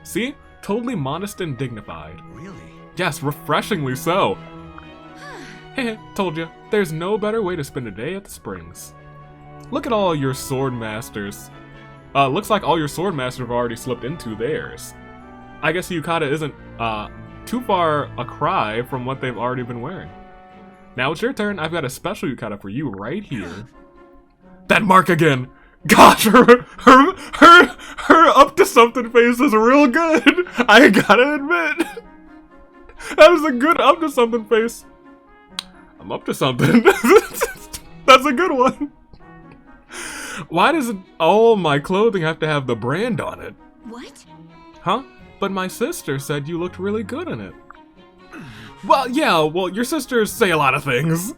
See? Totally modest and dignified. Really? Yes, refreshingly so. Heh, told you. There's no better way to spend a day at the Springs. Look at all your sword masters. Looks like all your sword masters have already slipped into theirs. I guess the yukata isn't too far a cry from what they've already been wearing. Now it's your turn. I've got a special yukata for you right here. That mark again! Gosh, her up to something face is real good. I gotta admit, that is a good up to something face. I'm up to something. That's a good one. Why does all my clothing have to have the brand on it? What? Huh? But my sister said you looked really good in it. Well, yeah. Well, your sisters say a lot of things.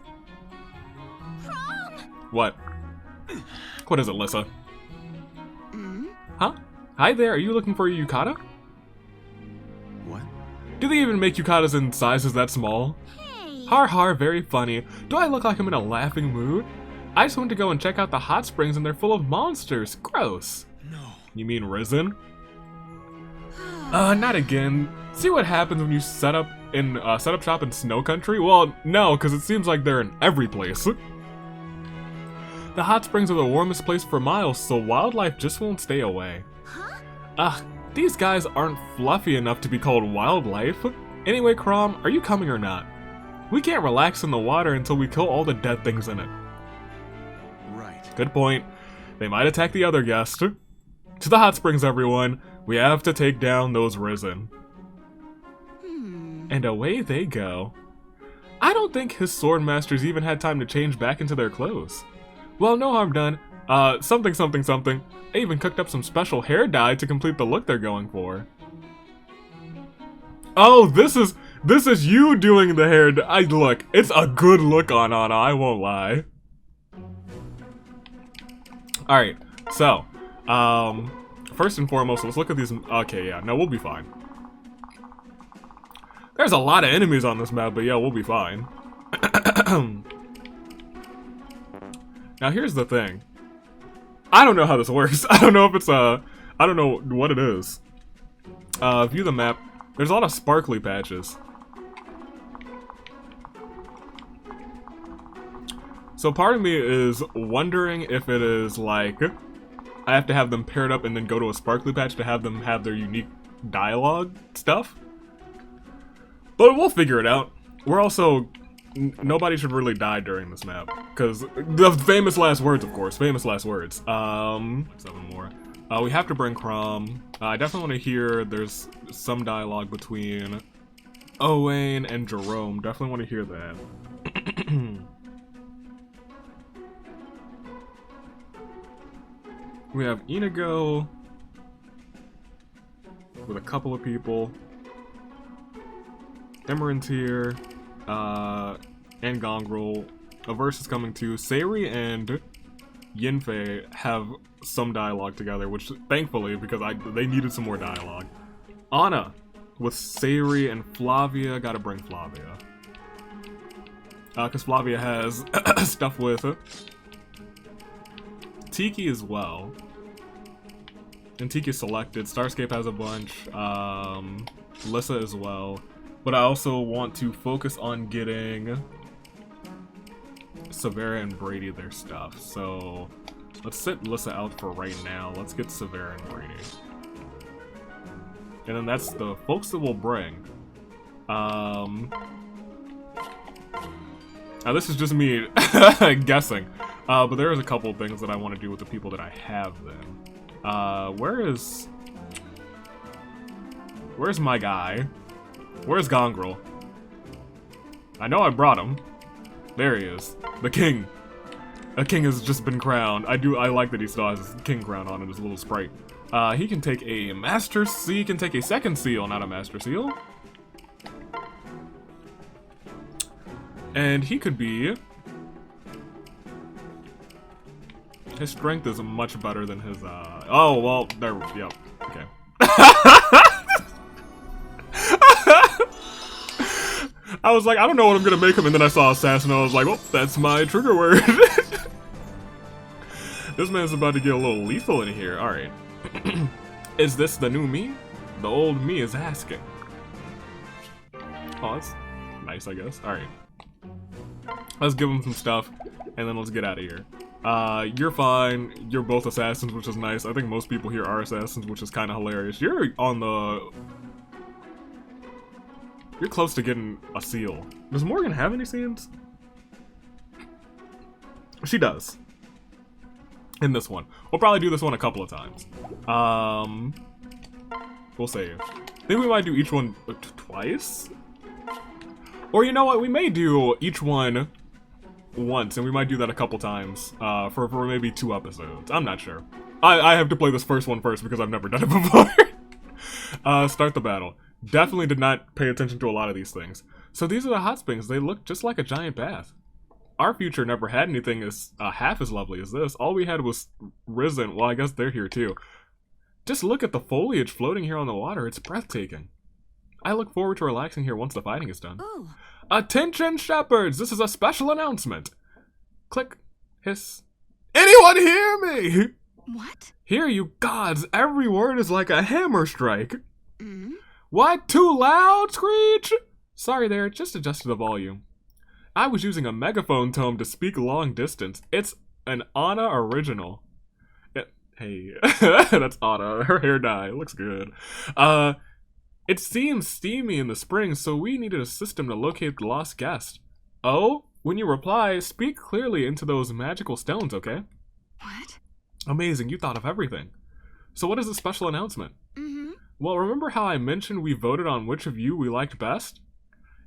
What? What is it, Lissa? Huh? Hi there, are you looking for a yukata? What? Do they even make yukatas in sizes that small? Hey. Har har, very funny. Do I look like I'm in a laughing mood? I just went to go and check out the hot springs and they're full of monsters. Gross. No. You mean risen? Not again. See what happens when you set up shop in Snow Country? Well, no, because it seems like they're in every place. The hot springs are the warmest place for miles, so wildlife just won't stay away. Huh? Ugh, these guys aren't fluffy enough to be called wildlife. Anyway, Crom, are you coming or not? We can't relax in the water until we kill all the dead things in it. Right. Good point. They might attack the other guest. To the hot springs, everyone. We have to take down those risen. And away they go. I don't think his sword masters even had time to change back into their clothes. Well, no harm done. Something. I even cooked up some special hair dye to complete the look they're going for. Oh, this is you doing the hair dye. Look, it's a good look on Anna, I won't lie. Alright, so, first and foremost, let's look at these. Okay, yeah, no, we'll be fine. There's a lot of enemies on this map, but yeah, we'll be fine. Now here's the thing. I don't know how this works. I don't know if it's a I don't know what it is. View the map. There's a lot of sparkly patches. So part of me is wondering if it is like I have to have them paired up and then go to a sparkly patch to have them have their unique dialogue stuff. But we'll figure it out. We're also... Nobody should really die during this map. Because the famous last words, of course. Famous last words. 7 more. We have to bring Crom. I definitely want to hear there's some dialogue between Owain and Gerome. Definitely want to hear that. We have Inigo with a couple of people. Emeren's here. And Gongrel. A verse is coming too. Sayri and Yinfei have some dialogue together, which thankfully, because they needed some more dialogue. Anna with Sayri and Flavia. Gotta bring Flavia. Because Flavia has stuff with Tiki as well. And Tiki selected. Starscape has a bunch. Lissa as well. But I also want to focus on getting Severa and Brady their stuff. So let's sit Lissa out for right now. Let's get Severa and Brady. And then that's the folks that we'll bring. Now this is just me guessing. But there is a couple of things that I want to do with the people that I have then. Where's my guy? Where's Gongrel? I know I brought him. There he is. The king. A king has just been crowned. I like that he still has his king crown on and his little sprite. He can take a master seal. He can take a second seal, not a master seal. And he could be... His strength is much better than his, Oh, well, there, yep, okay. I was like, I don't know what I'm gonna make him, and then I saw Assassin, and I was like, well, that's my trigger word. This man's about to get a little lethal in here, alright. Is this the new me? The old me is asking. Oh, that's nice, I guess. Alright. Let's give him some stuff, and then let's get out of here. You're fine. You're both assassins, which is nice. I think most people here are assassins, which is kind of hilarious. You're on the... You're close to getting a seal. Does Morgan have any scenes? She does. In this one. We'll probably do this one a couple of times. We'll save. I think we might do each one twice? Or you know what? We may do each one once, and we might do that a couple times for maybe 2 episodes. I'm not sure. I have to play this first one first because I've never done it before. Start the battle. Definitely did not pay attention to a lot of these things. So these are the hot springs. They look just like a giant bath. Our future never had anything as half as lovely as this. All we had was risen. Well, I guess they're here too. Just look at the foliage floating here on the water. It's breathtaking. I look forward to relaxing here once the fighting is done. Ooh. Attention, shepherds! This is a special announcement. Click. Hiss. Anyone hear me? What? Hear you gods. Every word is like a hammer strike. Mm? What? Too loud, Screech? Sorry there, just adjusted the volume. I was using a megaphone tone to speak long distance. It's an Anna original. Hey, that's Anna. Her hair dye. Looks good. It seems steamy in the spring, so we needed a system to locate the lost guest. Oh, when you reply, speak clearly into those magical stones, okay? What? Amazing, you thought of everything. So what is the special announcement? Mm-hmm. Well, remember how I mentioned we voted on which of you we liked best?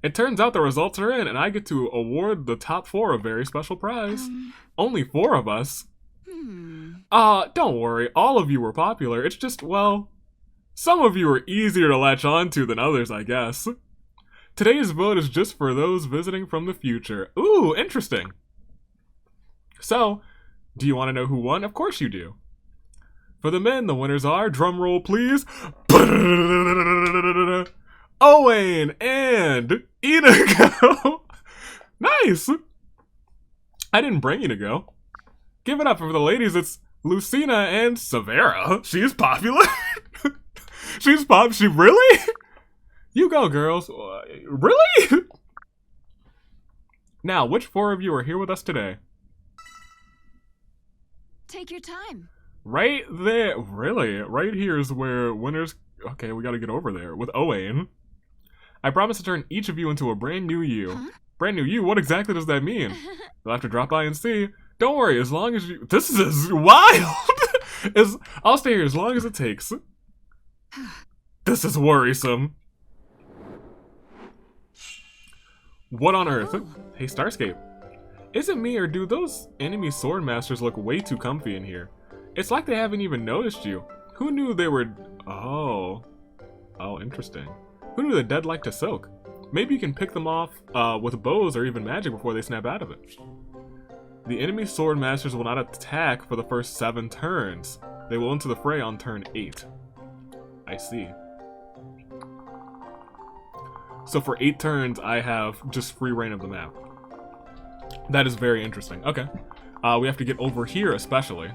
It turns out the results are in, and I get to award the top 4 a very special prize. Only 4 of us. Don't worry, all of you were popular. It's just, well, some of you are easier to latch on to than others, I guess. Today's vote is just for those visiting from the future. Ooh, interesting. So, do you want to know who won? Of course you do. For the men, the winners are, drumroll please, Owain and Inigo. Nice. I didn't bring Inigo. Give it up for the ladies. It's Lucina and Severa. She's popular. She really? You go, girls. Really? Now, which four of you are here with us today? Take your time. Right there. Really? Right here is where winners... Okay, we gotta get over there. With Owain. I promise to turn each of you into a brand new you. Huh? Brand new you? What exactly does that mean? You'll have to drop by and see. Don't worry, as long as you... This is wild! I'll stay here as long as it takes. This is worrisome. What on earth? Oh. Hey, Starscape. Is it me, or do those enemy sword masters look way too comfy in here? It's like they haven't even noticed you. Who knew they were... Oh, interesting. Who knew the dead like to soak? Maybe you can pick them off with bows or even magic before they snap out of it. The enemy sword masters will not attack for the first 7 turns. They will enter the fray on turn 8. I see. So for 8 turns, I have just free reign of the map. That is very interesting. Okay. We have to get over here especially.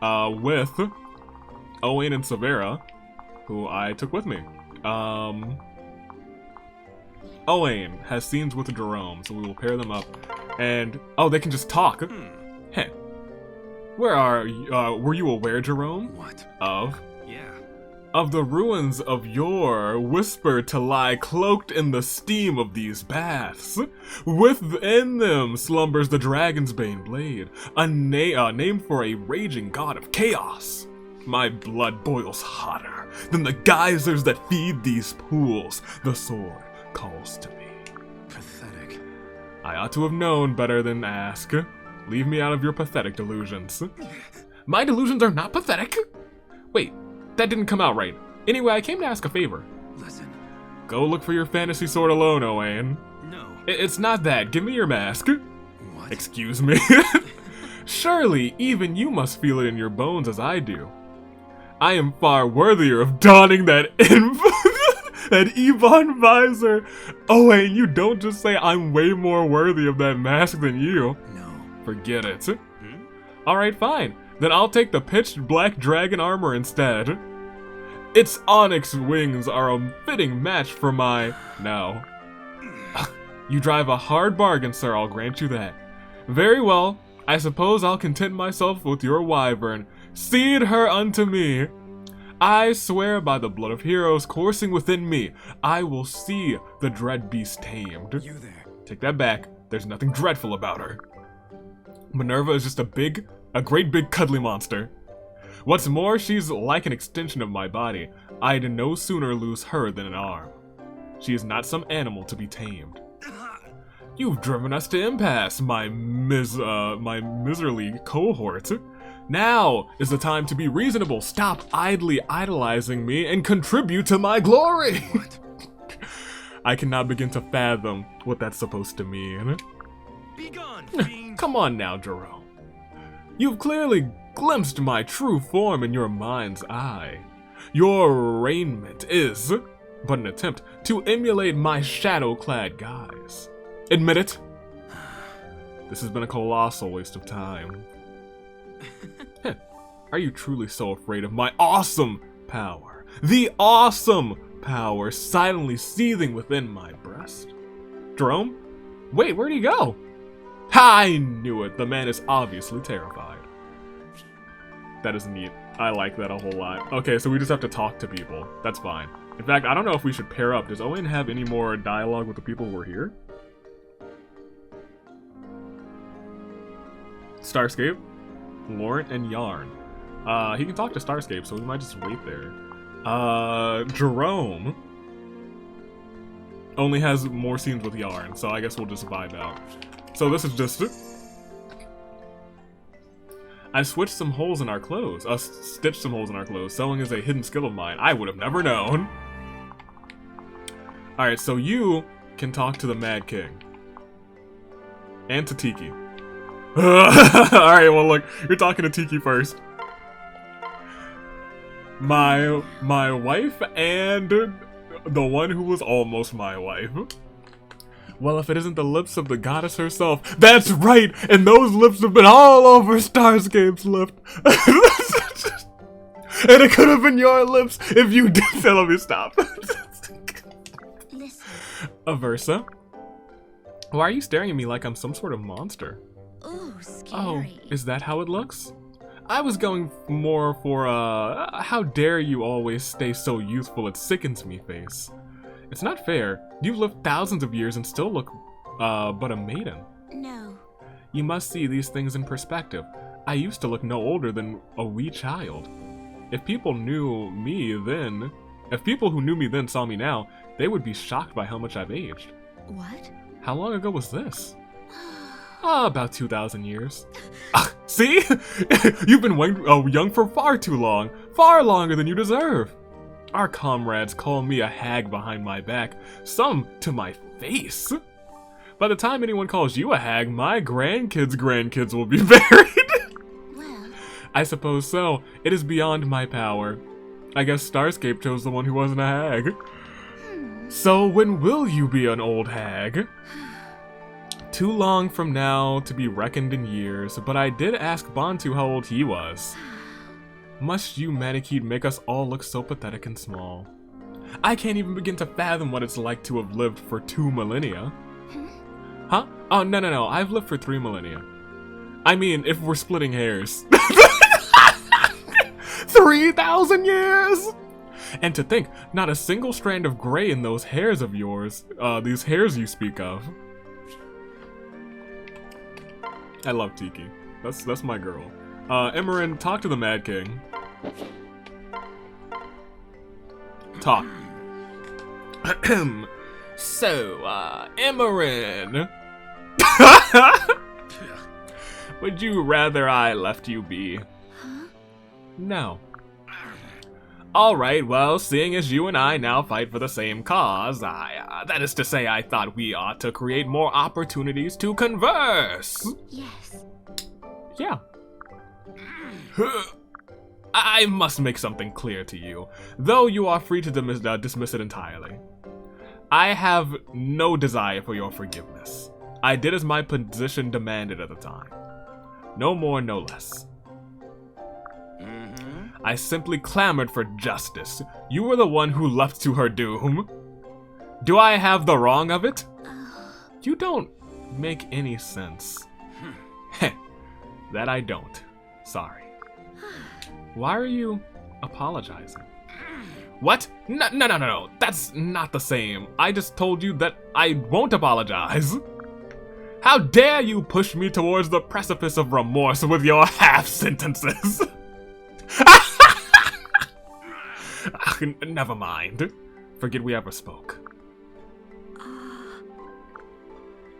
With Owain and Severa, who I took with me. Owain has scenes with Gerome, so we will pair them up. And, oh, they can just talk. Heh. Where are you, were you aware, Gerome? What? Of? Yeah. Of the ruins of yore, whispered to lie cloaked in the steam of these baths. Within them slumbers the Dragon's Bane blade, a name for a raging god of chaos. My blood boils hotter than the geysers that feed these pools. The sword calls to me. Pathetic. I ought to have known better than ask. Leave me out of your pathetic delusions. My delusions are not pathetic. Wait, that didn't come out right. Anyway, I came to ask a favor. Listen. Go look for your fantasy sword alone, Owain. No. It's not that. Give me your mask. What? Excuse me. Surely, even you must feel it in your bones as I do. I am far worthier of donning that that Ebon visor. Owain, you don't just say I'm way more worthy of that mask than you. No. Forget it. Alright, fine. Then I'll take the pitched black dragon armor instead. Its onyx wings are a fitting match for my... No. You drive a hard bargain, sir, I'll grant you that. Very well. I suppose I'll content myself with your wyvern. Cede her unto me. I swear by the blood of heroes coursing within me, I will see the dread beast tamed. You there. Take that back. There's nothing dreadful about her. Minerva is just a great big cuddly monster. What's more, she's like an extension of my body. I'd no sooner lose her than an arm. She is not some animal to be tamed. You've driven us to impasse, my miserly cohort. Now is the time to be reasonable. Stop idly idolizing me and contribute to my glory. What? I cannot begin to fathom what that's supposed to mean. Be gone, fiend. Come on now, Gerome. You've clearly glimpsed my true form in your mind's eye. Your raiment is but an attempt to emulate my shadow-clad guise. Admit it. This has been a colossal waste of time. Are you truly so afraid of my awesome power? The awesome power silently seething within my breast? Gerome? Wait, where'd he go? I knew it. The man is obviously terrified. That is neat. I like that a whole lot. Okay, so we just have to talk to people. That's fine. In fact, I don't know if we should pair up. Does Owain have any more dialogue with the people who are here? Starscape, Laurent, and Yarne. He can talk to Starscape, so we might just wait there. Gerome only has more scenes with Yarne, so I guess we'll just vibe out. So this is just... I switched some holes in our clothes. Stitched some holes in our clothes. Sewing is a hidden skill of mine. I would have never known. Alright, so you can talk to the Mad King. And to Tiki. Alright, well look, you're talking to Tiki first. My wife and the one who was almost my wife. Well, if it isn't the lips of the goddess herself. That's right! And those lips have been all over Starscape's lip. And it could have been your lips if you did. Let me stop. Listen. Aversa? Why are you staring at me like I'm some sort of monster? Ooh, Oh, scary. is that how it looks? I was going more for how dare you always stay so youthful it sickens me face. It's not fair. You've lived thousands of years and still look but a maiden. No. You must see these things in perspective. I used to look no older than a wee child. If people who knew me then saw me now, they would be shocked by how much I've aged. What? How long ago was this? About 2,000 years. See? You've been young for far too long. Far longer than you deserve. Our comrades call me a hag behind my back, some to my face. By the time anyone calls you a hag, my grandkids will be buried. Well. I suppose so. It is beyond my power. I guess Starscape chose the one who wasn't a hag. So when will you be an old hag? Too long from now to be reckoned in years, but I did ask Bantu how old he was. Must you Manakid make us all look so pathetic and small? I can't even begin to fathom what it's like to have lived for 2 millennia. Huh? Oh, no, I've lived for 3 millennia. I mean, if we're splitting hairs. 3,000 years! And to think, not a single strand of gray in those hairs of yours, these hairs you speak of. I love Tiki. That's my girl. Emerin, talk to the Mad King. Talk. So, Emerin. Would you rather I left you be? Huh? No. Alright, well, seeing as you and I now fight for the same cause, that is to say, I thought we ought to create more opportunities to converse. Yes. Yeah. I must make something clear to you, though you are free to dismiss it entirely. I have no desire for your forgiveness. I did as my position demanded at the time. No more, no less. I simply clamored for justice. You were the one who left to her doom. Do I have the wrong of it? You don't make any sense. Heh, that I don't. Sorry. Why are you apologizing? What? No. That's not the same. I just told you that I won't apologize. How dare you push me towards the precipice of remorse with your half sentences? Never mind. Forget we ever spoke.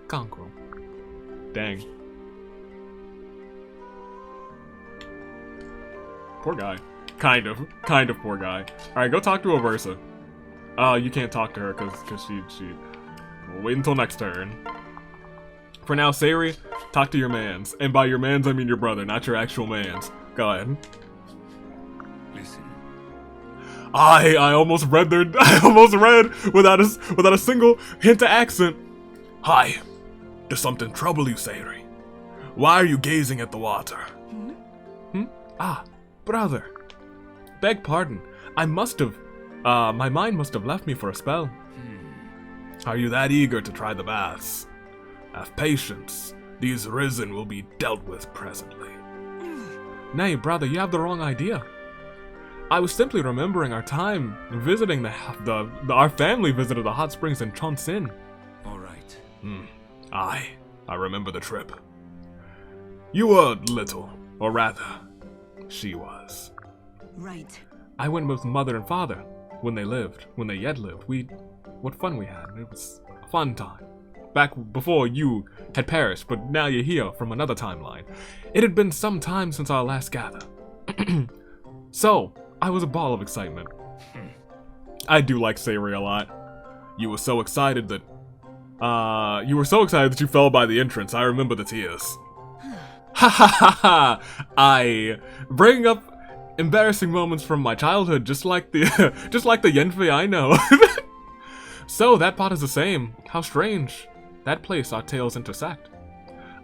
Conqueror. Dang. Poor guy. Kind of poor guy. Alright, go talk to Aversa. You can't talk to her because she we'll wait until next turn. For now, Sayri, talk to your mans. And by your mans, I mean your brother, not your actual mans. Go ahead. Listen. I almost read without a single hint of accent. Hi. Does something trouble you, Sayri? Why are you gazing at the water? Ah, brother. Beg pardon. I must have my mind must have left me for a spell. Are you that eager to try the baths? Have patience. These risen will be dealt with presently. Nay, brother, you have the wrong idea. I was simply remembering our time visiting our family visited the hot springs in Chonsin. All right. I remember the trip. You were little, or rather, she was. Right. I went with mother and father when they yet lived. What fun we had. It was a fun time. Back before you had perished, but now you're here from another timeline. It had been some time since our last gather. So, I was a ball of excitement. I do like Sayri a lot. You were so excited that you fell by the entrance. I remember the tears. Ha ha ha ha! I bring up embarrassing moments from my childhood, just like the Yenfei I know. So that pot is the same. How strange. that place our tales intersect.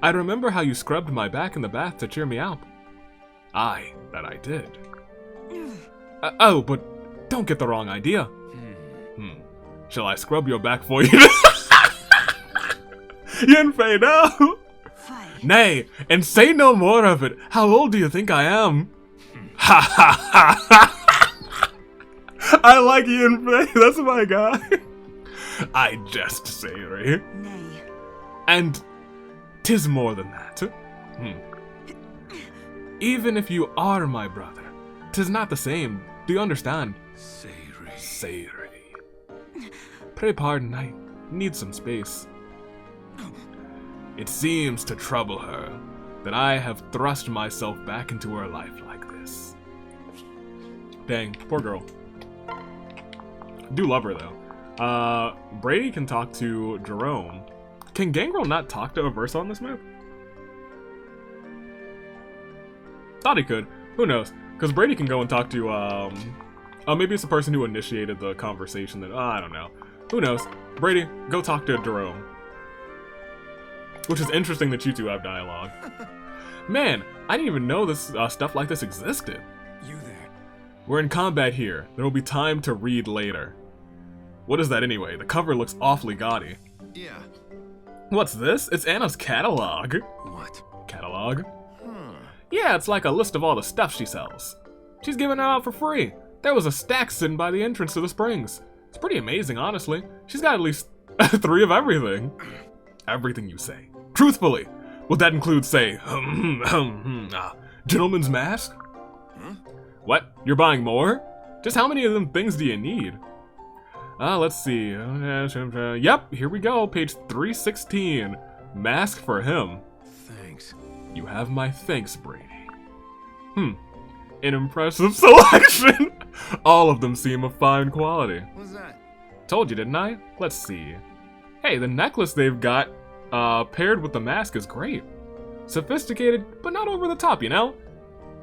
I remember how you scrubbed my back in the bath to cheer me up. Aye, that I did. Oh, but don't get the wrong idea. Shall I scrub your back for you? Yunfei, no! Fine. Nay, and say no more of it. How old do you think I am? Ha ha ha ha! I like Yunfei, that's my guy. I jest, Sayori. Nay. And 'tis more than that. Even if you are my brother, 'tis not the same. Do you understand? Sayori. Pray pardon, I need some space. It seems to trouble her that I have thrust myself back into her life like this. Dang, poor girl. Do love her though. Brady can talk to Gerome. Can Gangrel not talk to Aversa on this map? Thought he could. Who knows? Because Brady can go and talk to, maybe it's the person who initiated the conversation that, I don't know. Who knows? Brady, go talk to Gerome. Which is interesting that you two have dialogue. Man, I didn't even know this stuff like this existed. You there? We're in combat here. There will be time to read later. What is that anyway? The cover looks awfully gaudy. Yeah. What's this? It's Anna's catalog. What? Catalog? Yeah, it's like a list of all the stuff she sells. She's giving it out for free. There was a stack sitting by the entrance to the Springs. It's pretty amazing, honestly. She's got at least 3 of everything. Everything you say. Truthfully, would that include, say, gentleman's mask? What? You're buying more? Just how many of them things do you need? Let's see. Yep, here we go. Page 316. Mask for him. Thanks. You have my thanks, Brady. An impressive selection. All of them seem of fine quality. What's that? Told you, didn't I? Let's see. Hey, the necklace they've got paired with the mask is great. Sophisticated, but not over the top, you know?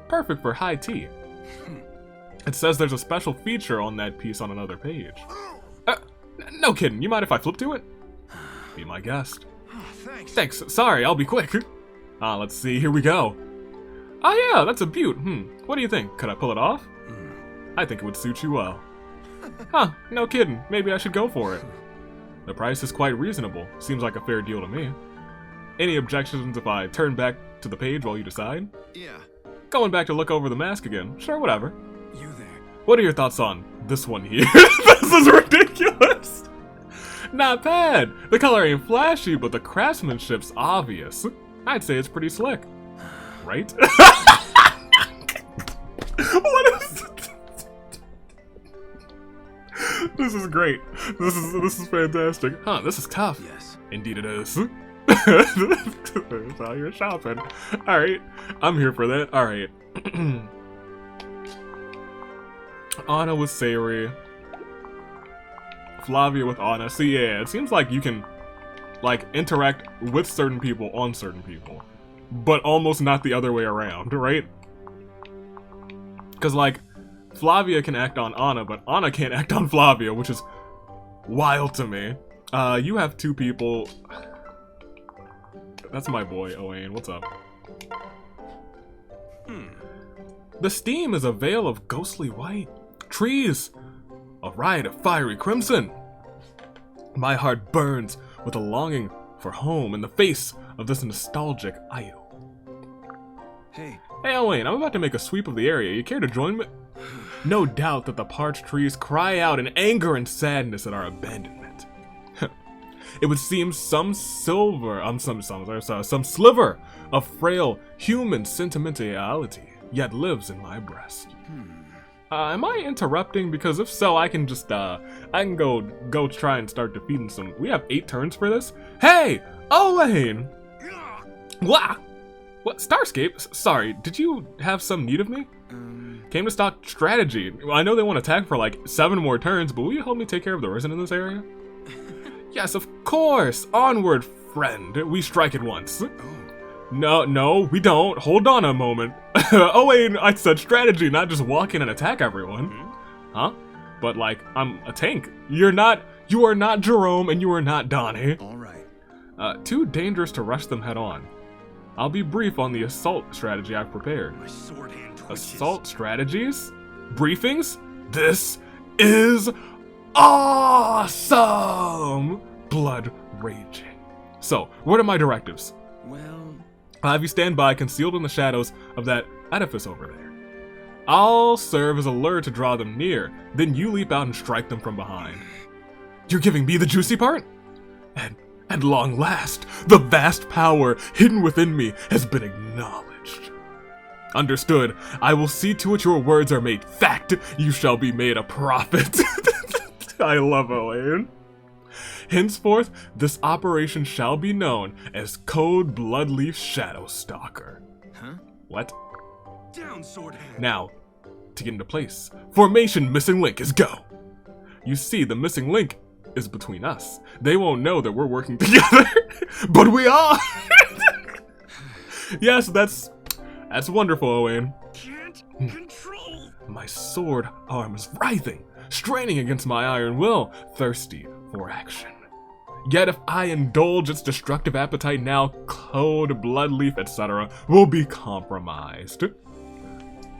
Perfect for high tea. It says there's a special feature on that piece on another page. No kidding, you mind if I flip to it? Be my guest. Thanks. Thanks, sorry, I'll be quick. Let's see, here we go. Oh yeah, that's a beaut. What do you think? Could I pull it off? I think it would suit you well. Huh, no kidding, maybe I should go for it. The price is quite reasonable. Seems like a fair deal to me. Any objections if I turn back to the page while you decide? Yeah. Going back to look over the mask again. Sure, whatever. You there? What are your thoughts on this one here? This is ridiculous! Not bad! The color ain't flashy, but the craftsmanship's obvious. I'd say it's pretty slick. Right? What is this is great. This is fantastic. Huh, this is tough. Yes. Indeed it is. That's how you're shopping. Alright, I'm here for that. Alright. Anna with Sayori. Flavia with Anna. So yeah, it seems like you can like interact with certain people on certain people. But almost not the other way around, right? Because like Flavia can act on Anna, but Anna can't act on Flavia, which is wild to me. You have 2 people. That's my boy, Owain. What's up? The steam is a veil of ghostly white. Trees, a riot of fiery crimson. My heart burns with a longing for home in the face of this nostalgic idol. Hey. Hey, Owain, I'm about to make a sweep of the area. You care to join me? No doubt that the parched trees cry out in anger and sadness at our abandonment. It would seem some sliver of frail human sentimentality yet lives in my breast. Am I interrupting? Because if so, I can just I can go try and start defeating some. We have 8 turns for this. Hey, Owain! Wah! What? Starscape? Sorry, did you have some need of me? Came to stock strategy. I know they want to attack for like 7 more turns, but will you help me take care of the risen in this area? Yes, of course. Onward, friend. We strike at once. No, we don't. Hold on a moment. Oh wait, I said strategy, not just walk in and attack everyone. Huh? But like, I'm a tank. You are not Gerome and you are not Donny. All right. Too dangerous to rush them head on. I'll be brief on the assault strategy I've prepared. My sword hand twitches. Assault strategies? Briefings? This is awesome! Blood raging. So, what are my directives? Well, I'll have you stand by, concealed in the shadows of that edifice over there. I'll serve as a lure to draw them near, then you leap out and strike them from behind. You're giving me the juicy part? And long last, the vast power hidden within me has been acknowledged. Understood. I will see to it your words are made fact. You shall be made a prophet. I love Owain. Henceforth, this operation shall be known as Code Bloodleaf Shadowstalker. huh? What? Down, sword hand. Now, to get into place, formation missing link is go. You see, the missing link is between us. They won't know that we're working together, but we are. Yes, that's wonderful, Owain. Can't control. My sword arm is writhing, straining against my iron will, thirsty for action. Yet if I indulge its destructive appetite now, Code, Bloodleaf, etc. will be compromised.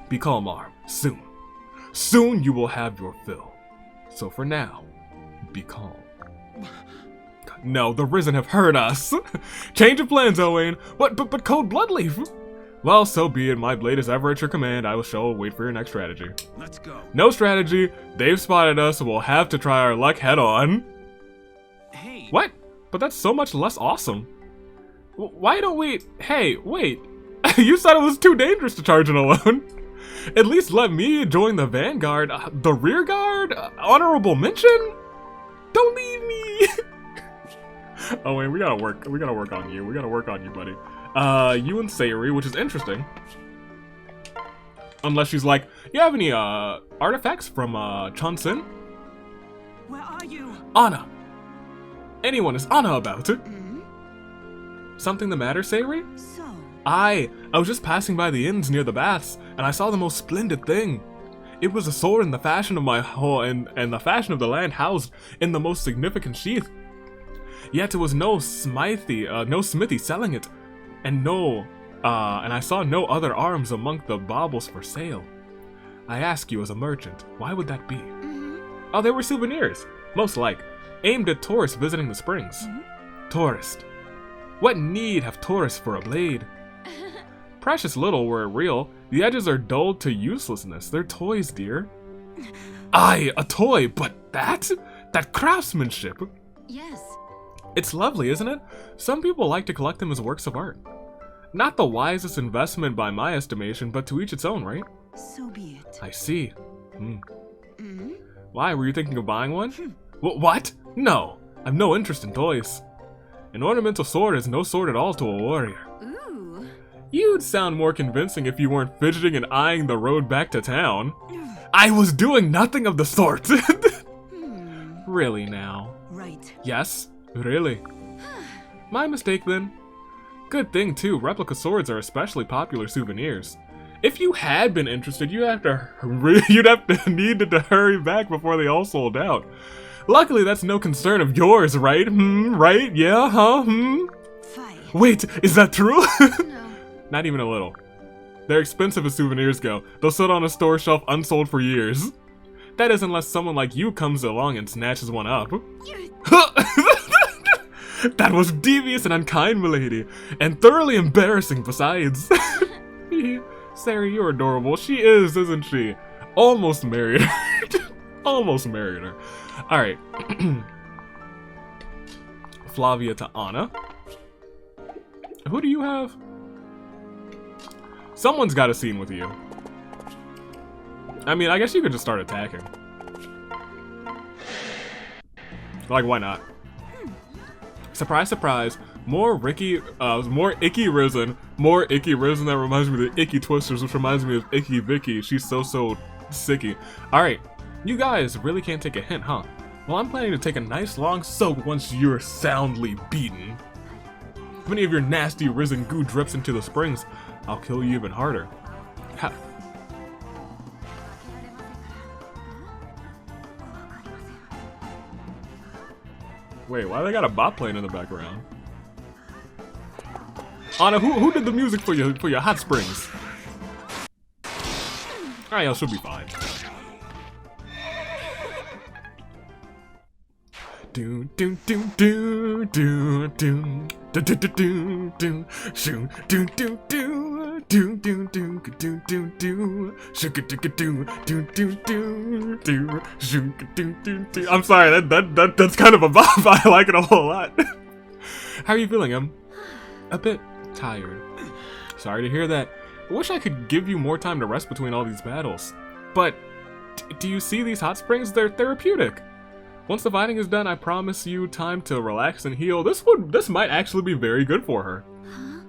Be calm, arm. Soon. Soon you will have your fill. So for now, be calm. No, the Risen have heard us. Change of plans, Owain. What? But Code Bloodleaf? Well, so be it. My blade is ever at your command. I shall wait for your next strategy. Let's go. No strategy. They've spotted us, so we'll have to try our luck head on. Hey. What? But that's so much less awesome. Why don't we... Hey, wait. You said it was too dangerous to charge it alone. At least let me join the vanguard. The rear guard? Honorable mention? Don't leave me. Oh wait, we gotta work on you. We gotta work on you, buddy. You and Sayuri, which is interesting. Unless she's like, you have any artifacts from Chonsin? Where are you? Anna. Anyone is Anna about it? Something the matter, Sayuri? So, I was just passing by the inns near the baths, and I saw the most splendid thing. It was a sword in the fashion of my whole and the fashion of the land housed in the most significant sheath. Yet it was no smithy selling it, and I saw no other arms among the baubles for sale. I ask you as a merchant, why would that be? Oh, they were souvenirs, most like, aimed at tourists visiting the springs. Tourist. What need have tourists for a blade? Precious little were it real. The edges are dulled to uselessness. They're toys, dear. Aye, a toy, but that craftsmanship. yes. It's lovely, isn't it? Some people like to collect them as works of art. Not the wisest investment by my estimation, but to each its own, right? So be it. I see. Why, were you thinking of buying one? What? No, I've no interest in toys. An ornamental sword is no sword at all to a warrior. Ooh. You'd sound more convincing if you weren't fidgeting and eyeing the road back to town. I was doing nothing of the sort. Really now? Right. Yes, really. My mistake then. Good thing too, replica swords are especially popular souvenirs. If you had been interested, you'd have needed to hurry back before they all sold out. Luckily, that's no concern of yours, right? Right? Yeah, huh? Fine. Wait, is that true? No. Not even a little. They're expensive as souvenirs go. They'll sit on a store shelf unsold for years. That is unless someone like you comes along and snatches one up. That was devious and unkind, milady, and thoroughly embarrassing besides. Sarah, you're adorable. She is, isn't she? Almost married her. Almost married her. Alright. Flavia to Anna. Who do you have? Someone's got a scene with you. I mean, I guess you could just start attacking. Like, why not? Surprise, surprise. More icky Risen. More icky Risen. That reminds me of the Icky Twisters, which reminds me of Icky Vicky. She's so sicky. Alright. You guys really can't take a hint, huh? Well, I'm planning to take a nice long soak once you're soundly beaten. If any of your nasty Risen goo drips into the springs, I'll kill you even harder. Wait, why they got a bot playing in the background? Anna, who did the music for your hot springs? Alright, y'all should be fine. Do do do do do do do do do do do shoo do do do do do do do do do shoo do do do do do do shoo do do do. I'm sorry, that's kind of a bop. I like it a whole lot. How are you feeling, Em? A bit tired. Sorry to hear that. I wish I could give you more time to rest between all these battles. But do you see these hot springs? They're therapeutic. Once the fighting is done, I promise you time to relax and heal. This might actually be very good for her. Huh?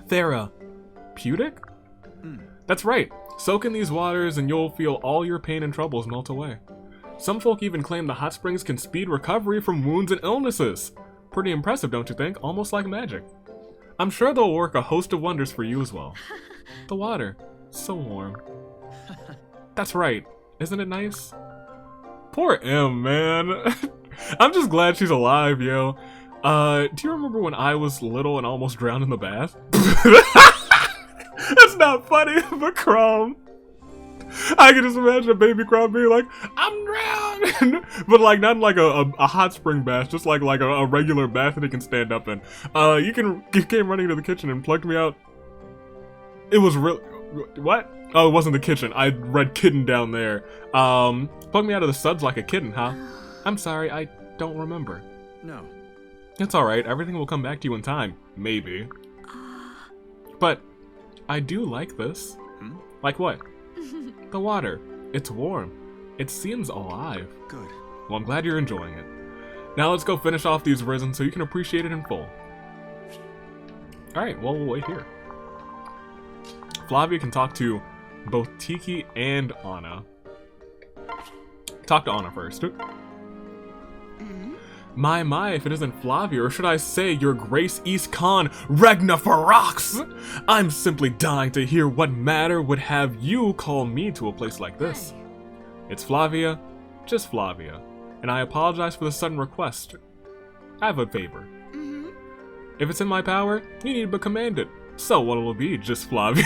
Therapeutic? That's right. Soak in these waters and you'll feel all your pain and troubles melt away. Some folk even claim the hot springs can speed recovery from wounds and illnesses. Pretty impressive, don't you think? Almost like magic. I'm sure they'll work a host of wonders for you as well. The water, so warm. That's right. Isn't it nice? Poor M, man. I'm just glad she's alive, yo. Do you remember when I was little and almost drowned in the bath? That's not funny, but Crom. I can just imagine a baby Crom being like, I'm drowning! But like, not in like a hot spring bath, just like a regular bath that he can stand up in. You came running to the kitchen and plugged me out. It was real. What? Oh, it wasn't the kitchen. I read kitten down there. Plugged me out of the suds like a kitten, huh? I'm sorry, I don't remember. No. It's alright, everything will come back to you in time. Maybe. But I do like this. Like what? The water. It's warm. It seems alive. Good. Well, I'm glad you're enjoying it. Now let's go finish off these risen so you can appreciate it in full. Alright, well, we'll wait here. Flavia can talk to both Tiki and Anna. Talk to Anna first. My, if it isn't Flavia, or should I say your Grace East Con Regna Barracks! I'm simply dying to hear what matter would have you call me to a place like this. It's Flavia, just Flavia, and I apologize for the sudden request. I have a favor. If it's in my power, you need but command it. So what'll it be, just Flavia?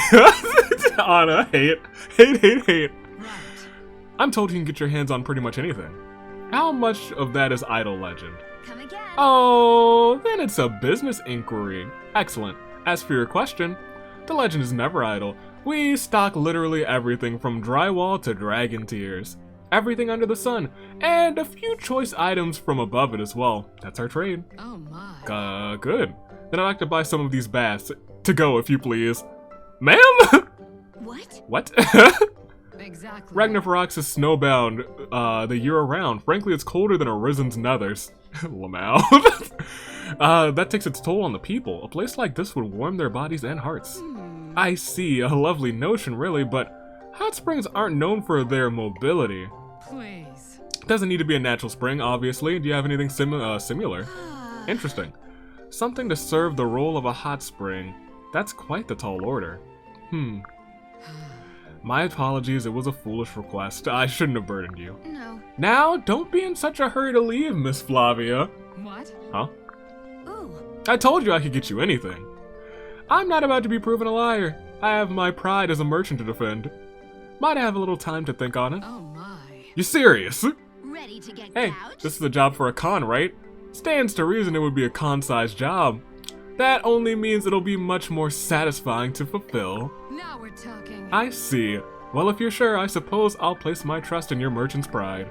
Anna, hate. Right. I'm told you can get your hands on pretty much anything. How much of that is idle legend? Come again. Oh, then it's a business inquiry. Excellent. As for your question, the legend is never idle. We stock literally everything from drywall to dragon tears. Everything under the sun, and a few choice items from above it as well. That's our trade. Oh my. Good. Then I'd like to buy some of these baths. To go, if you please. Ma'am? What? What? Exactly. Ragnarok's is snowbound the year around. Frankly, it's colder than Arisen's nethers. Lamau. That takes its toll on the people. A place like this would warm their bodies and hearts. I see, a lovely notion really, but hot springs aren't known for their mobility. Please. Doesn't need to be a natural spring, obviously. Do you have anything similar? Interesting. Something to serve the role of a hot spring. That's quite the tall order. My apologies, it was a foolish request. I shouldn't have burdened you. No. Now, don't be in such a hurry to leave, Miss Flavia. What? Huh? Ooh. I told you I could get you anything. I'm not about to be proven a liar. I have my pride as a merchant to defend. Might I have a little time to think on it? Oh my. You serious? Ready to get Hey, gouged? this is a job for a con, right? Stands to reason it would be a con-sized job. That only means it'll be much more satisfying to fulfill. Now we're talking. I see. Well, if you're sure, I suppose I'll place my trust in your merchant's pride.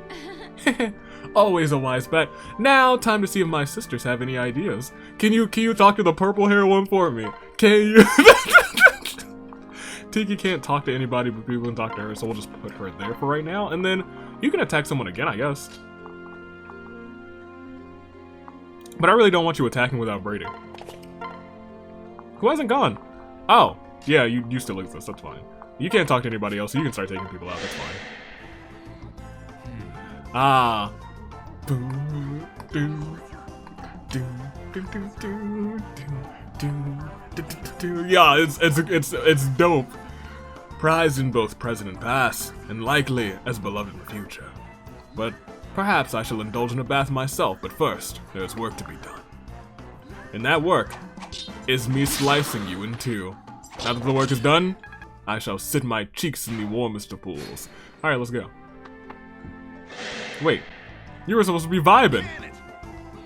Always a wise bet. Now, time to see if my sisters have any ideas. Can you talk to the purple hair one for me? Can you? Tiki can't talk to anybody, but people can talk to her, so we'll just put her there for right now, and then you can attack someone again, I guess. But I really don't want you attacking without Brady. Who hasn't gone? Oh, yeah, you still exist, that's fine. You can't talk to anybody else, so you can start taking people out, that's fine. Ah. Yeah, it's dope. Prized in both present and past, and likely as beloved in the future. But perhaps I shall indulge in a bath myself, but first, there's work to be done. And that work is me slicing you in two. Now that the work is done, I shall sit my cheeks in the warmest of pools. Alright, let's go. Wait, you were supposed to be vibing.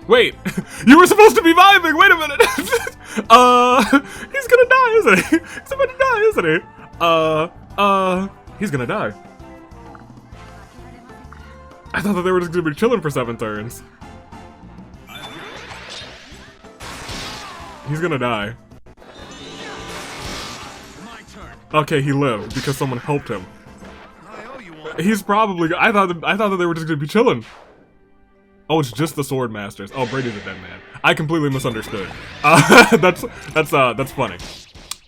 Wait, you were supposed to be vibing! Wait a minute! He's gonna die, isn't he? He's about to die, isn't he? He's gonna die. I thought that they were just gonna be chilling for 7 turns. He's gonna die. Okay, he lived because someone helped him. He's probably. I thought that they were just gonna be chilling. Oh, it's just the sword masters. Oh, Brady's a dead man. I completely misunderstood. That's funny.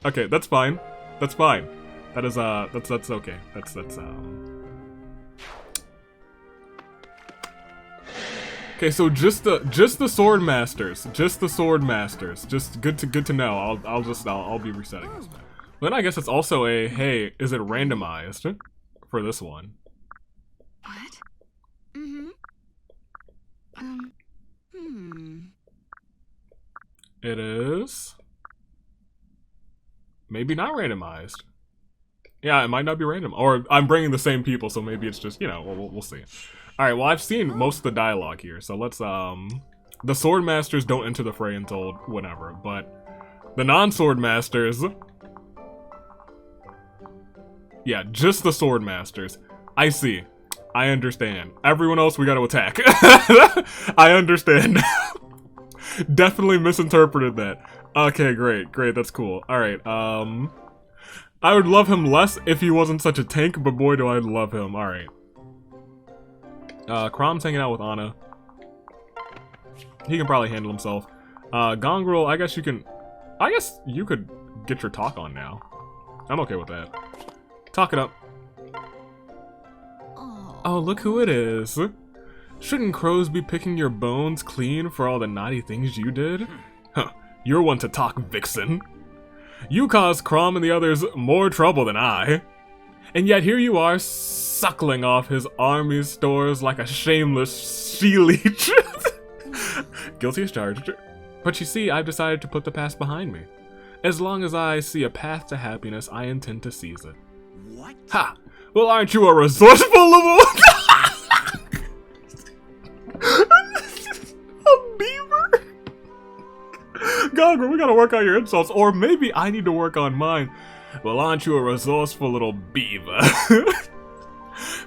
Okay, that's fine. That's fine. That is that's okay. That's Okay, so just the sword masters. Just the sword masters. Just good to know. I'll be resetting this. Then I guess it's also a, hey, is it randomized for this one? What? It is maybe not randomized. Yeah, it might not be random. Or I'm bringing the same people, so maybe it's just, you know, we'll see. Alright, well, I've seen most of the dialogue here, so let's, the sword masters don't enter the fray until whenever, but the non-sword masters... Yeah, just the sword masters. I see. I understand. Everyone else, we gotta attack. I understand. Definitely misinterpreted that. Okay, great, that's cool. Alright, I would love him less if he wasn't such a tank, but boy do I love him. Alright. Crom's hanging out with Anna. He can probably handle himself. Gongrel, I guess you could get your talk on now. I'm okay with that. Talk it up. Oh, look who it is. Shouldn't crows be picking your bones clean for all the naughty things you did? Huh, you're one to talk, vixen. You caused Crom and the others more trouble than I. And yet here you are, suckling off his army's stores like a shameless she-leech. Guilty as charged. But you see, I've decided to put the past behind me. As long as I see a path to happiness, I intend to seize it. What? Ha! Well, aren't you a resourceful little... A beaver? Gogger, we gotta work on your insults, or maybe I need to work on mine. Well, aren't you a resourceful little beaver?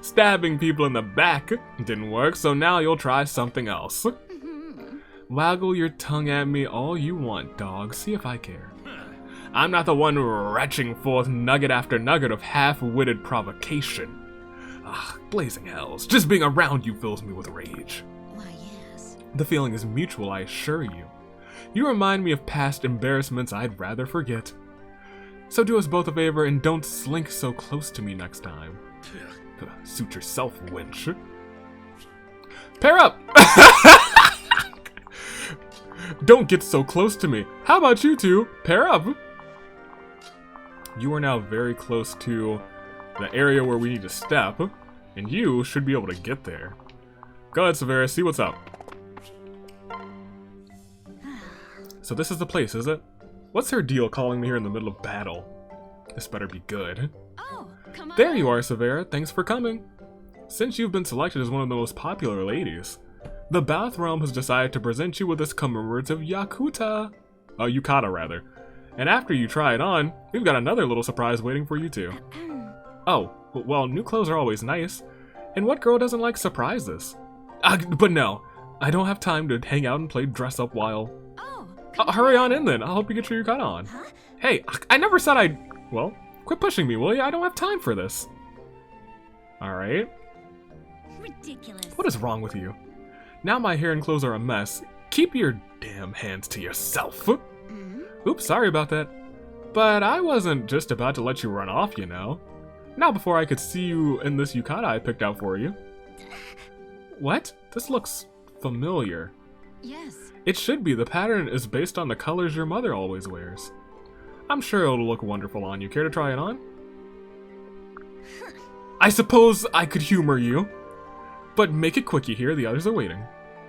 Stabbing people in the back didn't work, so now you'll try something else. Waggle your tongue at me all you want, dog. See if I care. I'm not the one retching forth nugget after nugget of half-witted provocation. Ah, blazing hells. Just being around you fills me with rage. Why, yes. The feeling is mutual, I assure you. You remind me of past embarrassments I'd rather forget. So do us both a favor and don't slink so close to me next time. Suit yourself, wench. Pair up! Don't get so close to me. How about you two? Pair up! You are now very close to the area where we need to step, and you should be able to get there. Go ahead, Severa, see what's up. So this is the place, is it? What's her deal calling me here in the middle of battle? This better be good. Oh, come on. There you are, Severa. Thanks for coming. Since you've been selected as one of the most popular ladies, the Bath Realm has decided to present you with this commemorative Yukata, rather. And after you try it on, we've got another little surprise waiting for you too. Oh, well, new clothes are always nice. And what girl doesn't like surprises? But no, I don't have time to hang out and play dress up while... hurry on in then, I'll help you get your yukata on. Huh? Hey, I never said I'd... Well, quit pushing me, will you? I don't have time for this. Alright. Ridiculous. What is wrong with you? Now my hair and clothes are a mess. Keep your damn hands to yourself. Oops, sorry about that. But I wasn't just about to let you run off, you know. Not before I could see you in this yukata I picked out for you. What? This looks familiar. Yes. It should be. The pattern is based on the colors your mother always wears. I'm sure it'll look wonderful on you. Care to try it on? I suppose I could humor you. But make it quickie here, the others are waiting.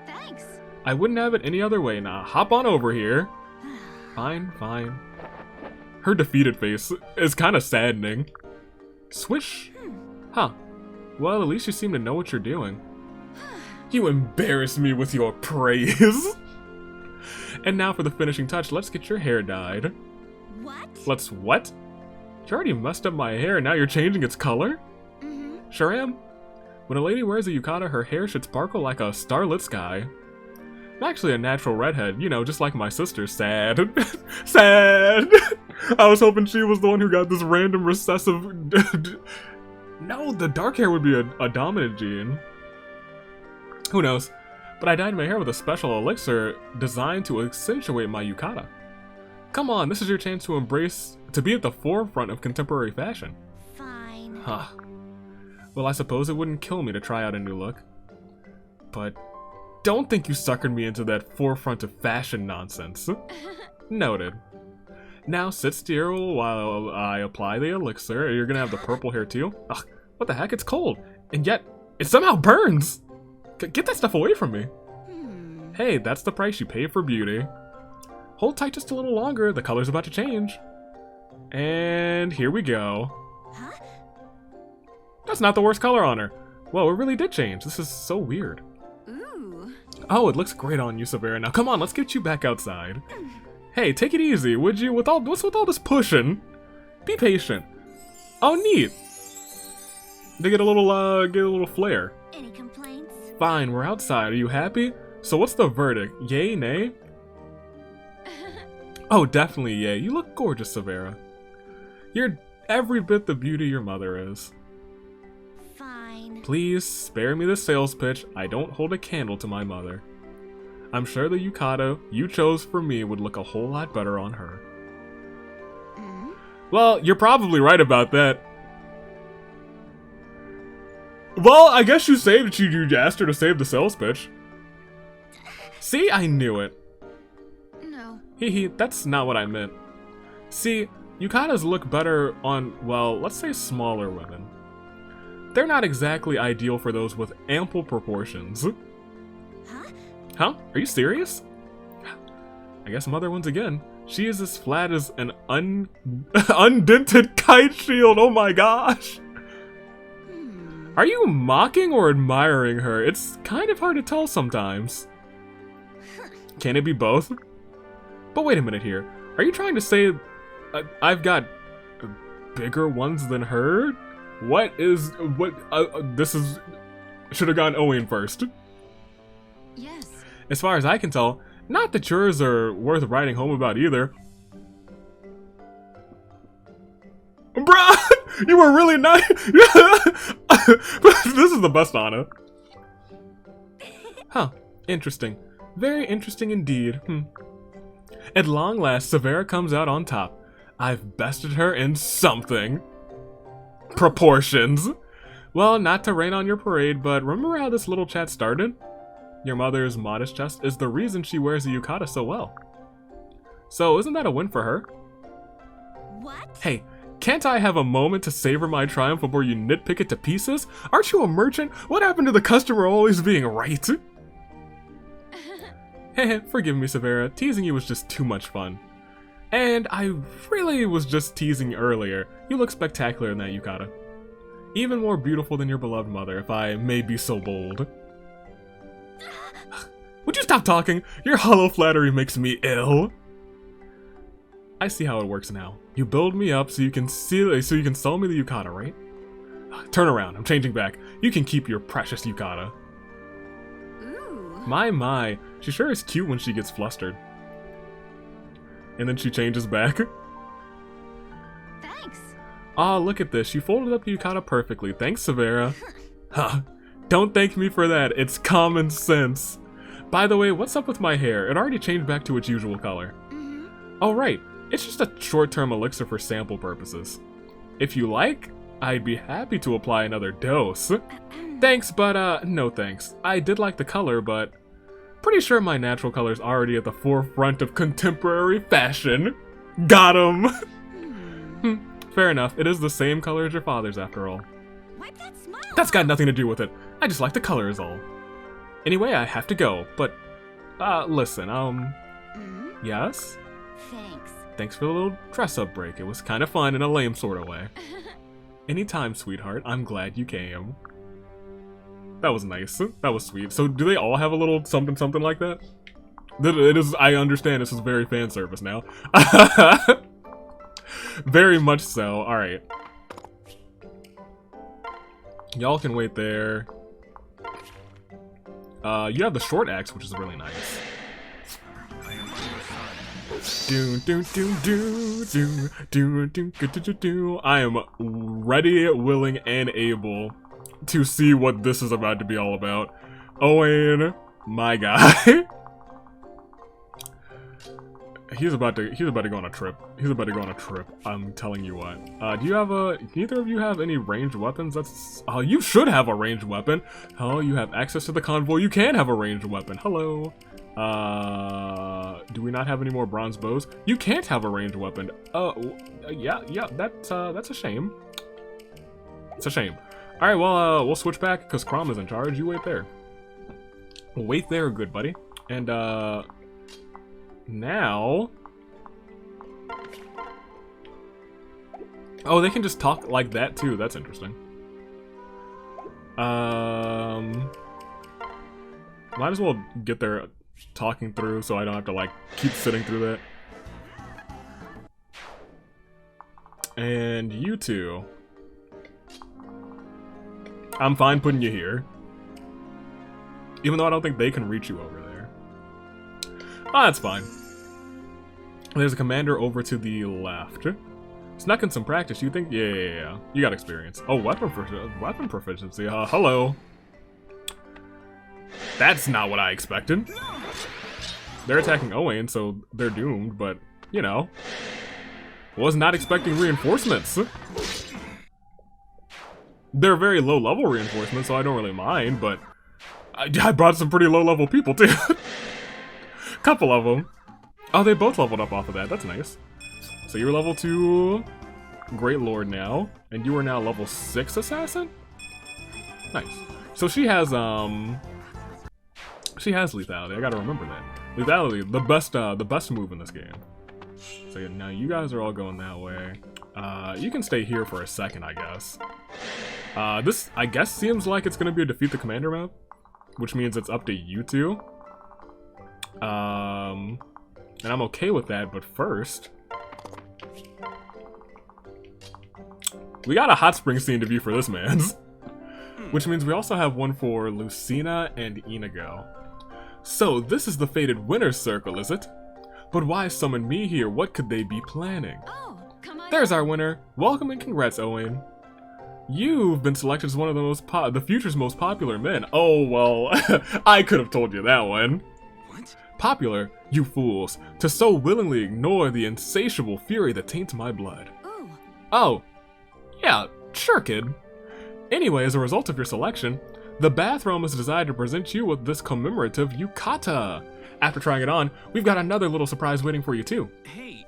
Thanks. I wouldn't have it any other way. Now hop on over here. Fine, fine. Her defeated face is kind of saddening. Swish? Huh. Well, at least you seem to know what you're doing. You embarrass me with your praise. And now for the finishing touch, let's get your hair dyed. What? Let's what? You already messed up my hair and now you're changing its color? Sure am. When a lady wears a yukata, her hair should sparkle like a starlit sky. I'm actually a natural redhead, you know, just like my sister. Sad. Sad! I was hoping she was the one who got this random recessive... No, the dark hair would be a dominant gene. Who knows? But I dyed my hair with a special elixir designed to accentuate my yukata. Come on, this is your chance to be at the forefront of contemporary fashion. Fine. Huh. Well, I suppose it wouldn't kill me to try out a new look. But don't think you suckered me into that forefront of fashion nonsense. Noted. Now sit still while I apply the elixir. You're gonna have the purple hair too? Ugh, what the heck? It's cold. And yet, it somehow burns! Get that stuff away from me. Hey, that's the price you pay for beauty. Hold tight just a little longer. The color's about to change. And here we go. Huh? That's not the worst color on her. Whoa, it really did change. This is so weird. Ooh. Oh, it looks great on you, Severa. Now come on, let's get you back outside. Hey, take it easy, would you? What's with all this pushing? Be patient. Oh, neat. They get a little flare. Any complaints? Fine, we're outside. Are you happy? So what's the verdict? Yay, nay? Oh, definitely yay. You look gorgeous, Severa. You're every bit the beauty your mother is. Fine. Please, spare me the sales pitch. I don't hold a candle to my mother. I'm sure the yukata you chose for me would look a whole lot better on her. Well, you're probably right about that. Well, I guess you asked her to save the sales pitch. See, I knew it. No. Hee, that's not what I meant. See, yukatas look better on, well, let's say smaller women. They're not exactly ideal for those with ample proportions. Huh? Huh? Are you serious? I guess mother wins again. She is as flat as an undented kite shield, oh my gosh! Are you mocking or admiring her? It's kind of hard to tell sometimes. Can it be both? But wait a minute here. Are you trying to say I've got bigger ones than her? This is... Should have gone Owain first. Yes. As far as I can tell, not that yours are worth writing home about either. Bruh! You were really nice! This is the best Anna. Huh. Interesting. Very interesting indeed. At long last, Severa comes out on top. I've bested her in something. Proportions. Well, not to rain on your parade, but remember how this little chat started? Your mother's modest chest is the reason she wears the yukata so well. So isn't that a win for her? What? Hey, can't I have a moment to savor my triumph before you nitpick it to pieces? Aren't you a merchant? What happened to the customer always being right? Heh, forgive me, Severa. Teasing you was just too much fun. And I really was just teasing earlier. You look spectacular in that yukata. Even more beautiful than your beloved mother, if I may be so bold. Would you stop talking? Your hollow flattery makes me ill. I see how it works now. You build me up so you can sell me the yukata, right? Turn around, I'm changing back. You can keep your precious yukata. Ooh. My, she sure is cute when she gets flustered. And then she changes back. Thanks. Ah, look at this. You folded up the yukata perfectly. Thanks, Severa. Huh. Don't thank me for that. It's common sense. By the way, what's up with my hair? It already changed back to its usual color. Oh, right. It's just a short-term elixir for sample purposes. If you like, I'd be happy to apply another dose. Thanks, but no thanks. I did like the color, but pretty sure my natural color's already at the forefront of contemporary fashion. Got him! Fair enough. It is the same color as your father's, after all. Wipe that smile. That's got nothing to do with it. I just like the color is all. Anyway, I have to go, but, listen, yes? Thanks. Thanks for the little dress-up break. It was kind of fun in a lame sort of way. Anytime, sweetheart. I'm glad you came. That was nice. That was sweet. So do they all have a little something like that? It is. I understand this is very fan service now. Very much so. Alright. Y'all can wait there. You have the short axe, which is really nice. I am ready, willing, and able to see what this is about to be all about. Owain, my guy. He's about to go on a trip. He's about to go on a trip. I'm telling you what. Do you have neither of you have any ranged weapons? That's, you should have a ranged weapon. Oh, you have access to the convoy. You can have a ranged weapon. Hello. Do we not have any more bronze bows? You can't have a ranged weapon. Yeah, that's a shame. It's a shame. All right, well, we'll switch back because Crom is in charge. You wait there. Wait there, good buddy. And, now... Oh, they can just talk like that, too. That's interesting. Might as well get their talking through so I don't have to, like, keep sitting through that. And you two. I'm fine putting you here. Even though I don't think they can reach you over there. Ah, that's fine. There's a commander over to the left. Snuck in some practice, you think? Yeah. You got experience. Oh, weapon proficiency. Hello. That's not what I expected. They're attacking Owain, so they're doomed, but, you know. Was not expecting reinforcements. They're very low-level reinforcements, so I don't really mind, but I brought some pretty low-level people, too. Couple of them. Oh, they both leveled up off of that. That's nice. So you're level 2 Great Lord now, and you are now level 6 Assassin? Nice. So she has lethality. I gotta remember that. Lethality, the best move in this game. So yeah, now you guys are all going that way. You can stay here for a second, I guess. This, I guess, seems like it's gonna be a defeat the commander map, which means it's up to you two. And I'm okay with that, but first... We got a hot spring scene to view for this man's. Which means we also have one for Lucina and Inigo. So, this is the fated winner's circle, is it? But why summon me here? What could they be planning? Oh, come on. There's our winner. Welcome and congrats, Owain. You've been selected as one of the future's most popular men. Oh, well, I could have told you that one. What? Popular, you fools, to so willingly ignore the insatiable fury that taints my blood. Ooh. Oh, yeah, sure, kid. Anyway, as a result of your selection, the bathroom is designed to present you with this commemorative yukata. After trying it on, we've got another little surprise waiting for you too. Hey.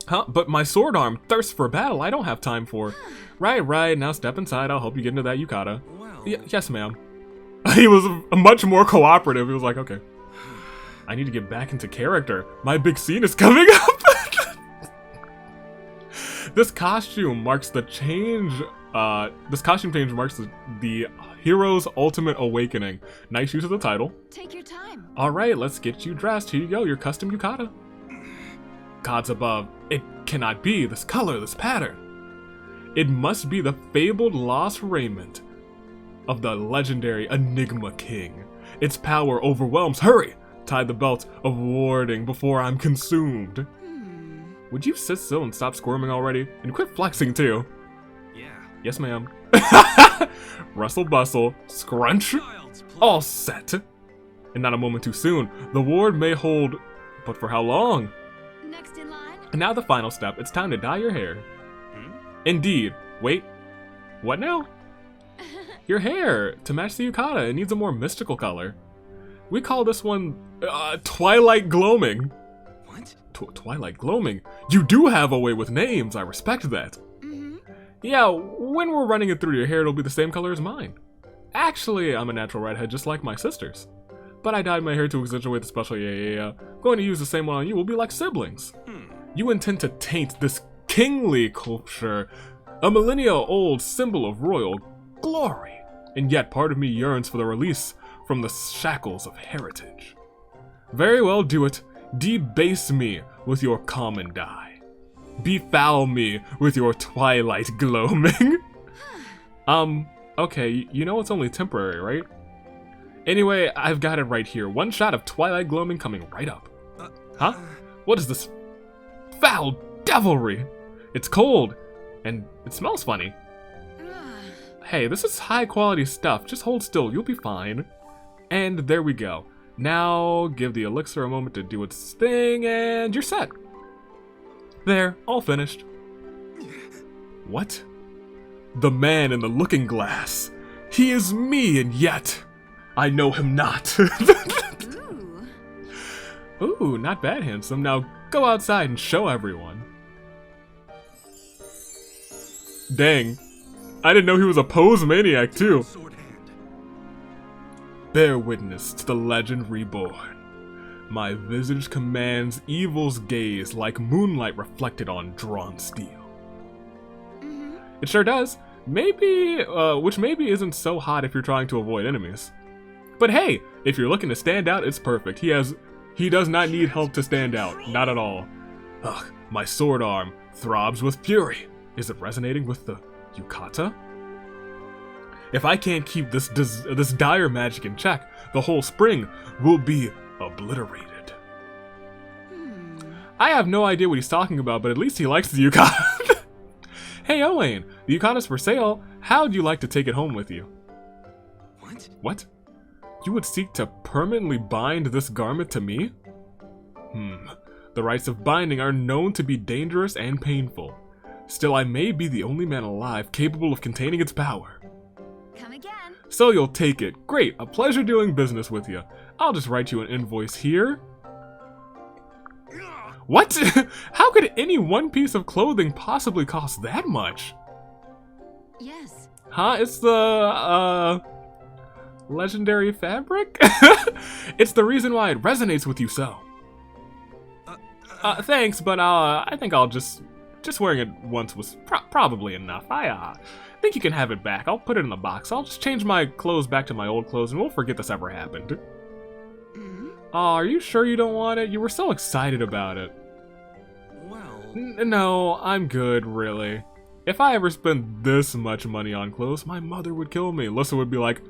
Huh? But my sword arm thirsts for battle. I don't have time for. Right. Now step inside. I'll help you get into that yukata. Well. Yes, ma'am. He was much more cooperative. He was like, okay. I need to get back into character. My big scene is coming up. This costume marks the change. This costume change marks the hero's ultimate awakening. Nice use of the title. Take your time. All right, let's get you dressed. Here you go, your custom yukata. Gods above, it cannot be. This color, this pattern. It must be the fabled lost raiment of the legendary Enigma King. Its power overwhelms. Hurry! Tie the belt of warding before I'm consumed. Would you sit still and stop squirming already? And quit flexing too. Yeah. Yes, ma'am. Rustle bustle, scrunch, Child's play. all set. And not a moment too soon. The ward may hold, but for how long? Next in line. And now the final step. It's time to dye your hair. Hmm? Indeed. Wait. What now? Your hair, to match the yukata, it needs a more mystical color. We call this one, Twilight Gloaming. What? Twilight Gloaming? You do have a way with names, I respect that. Mm-hmm. Yeah, when we're running it through your hair, it'll be the same color as mine. Actually, I'm a natural redhead just like my sisters. But I dyed my hair to accentuate the special, yeah. Going to use the same one on you, we'll be like siblings. You intend to taint this kingly culture, a millennia-old symbol of royal glory, and yet part of me yearns for the release from the shackles of heritage. Very well, do it. Debase me with your common dye. Befoul me with your twilight gloaming. Okay, you know it's only temporary, right? Anyway, I've got it right here. One shot of twilight gloaming coming right up. Huh? What is this foul devilry? It's cold, and it smells funny. Hey, this is high quality stuff. Just hold still, you'll be fine. And there we go. Now, give the elixir a moment to do its thing, and you're set. There, all finished. What? The man in the looking glass. He is me, and yet I know him not. Ooh, not bad, handsome. Now go outside and show everyone. Dang. I didn't know he was a pose maniac, too. Bear witness to the legend reborn. My visage commands evil's gaze like moonlight reflected on drawn steel. It sure does. Maybe, which maybe isn't so hot if you're trying to avoid enemies. But hey, if you're looking to stand out, it's perfect. He does not need help to stand out. Not at all. Ugh, my sword arm throbs with fury. Is it resonating with the yukata? If I can't keep this dire magic in check, the whole spring will be obliterated. I have no idea what he's talking about, but at least he likes the yukata. Hey, Owain, the yukata's for sale. How'd you like to take it home with you? What? What? You would seek to permanently bind this garment to me? The rites of binding are known to be dangerous and painful. Still, I may be the only man alive capable of containing its power. Come again. So you'll take it. Great, a pleasure doing business with you. I'll just write you an invoice here. What? How could any one piece of clothing possibly cost that much? Yes. Huh? It's the, legendary fabric? It's the reason why it resonates with you so. Thanks, but, I think I'll just wearing it once was probably enough. I think you can have it back. I'll put it in the box. I'll just change my clothes back to my old clothes and we'll forget this ever happened. Are you sure you don't want it? You were so excited about it. Well... No, I'm good, really. If I ever spent this much money on clothes, my mother would kill me. Alyssa would be like,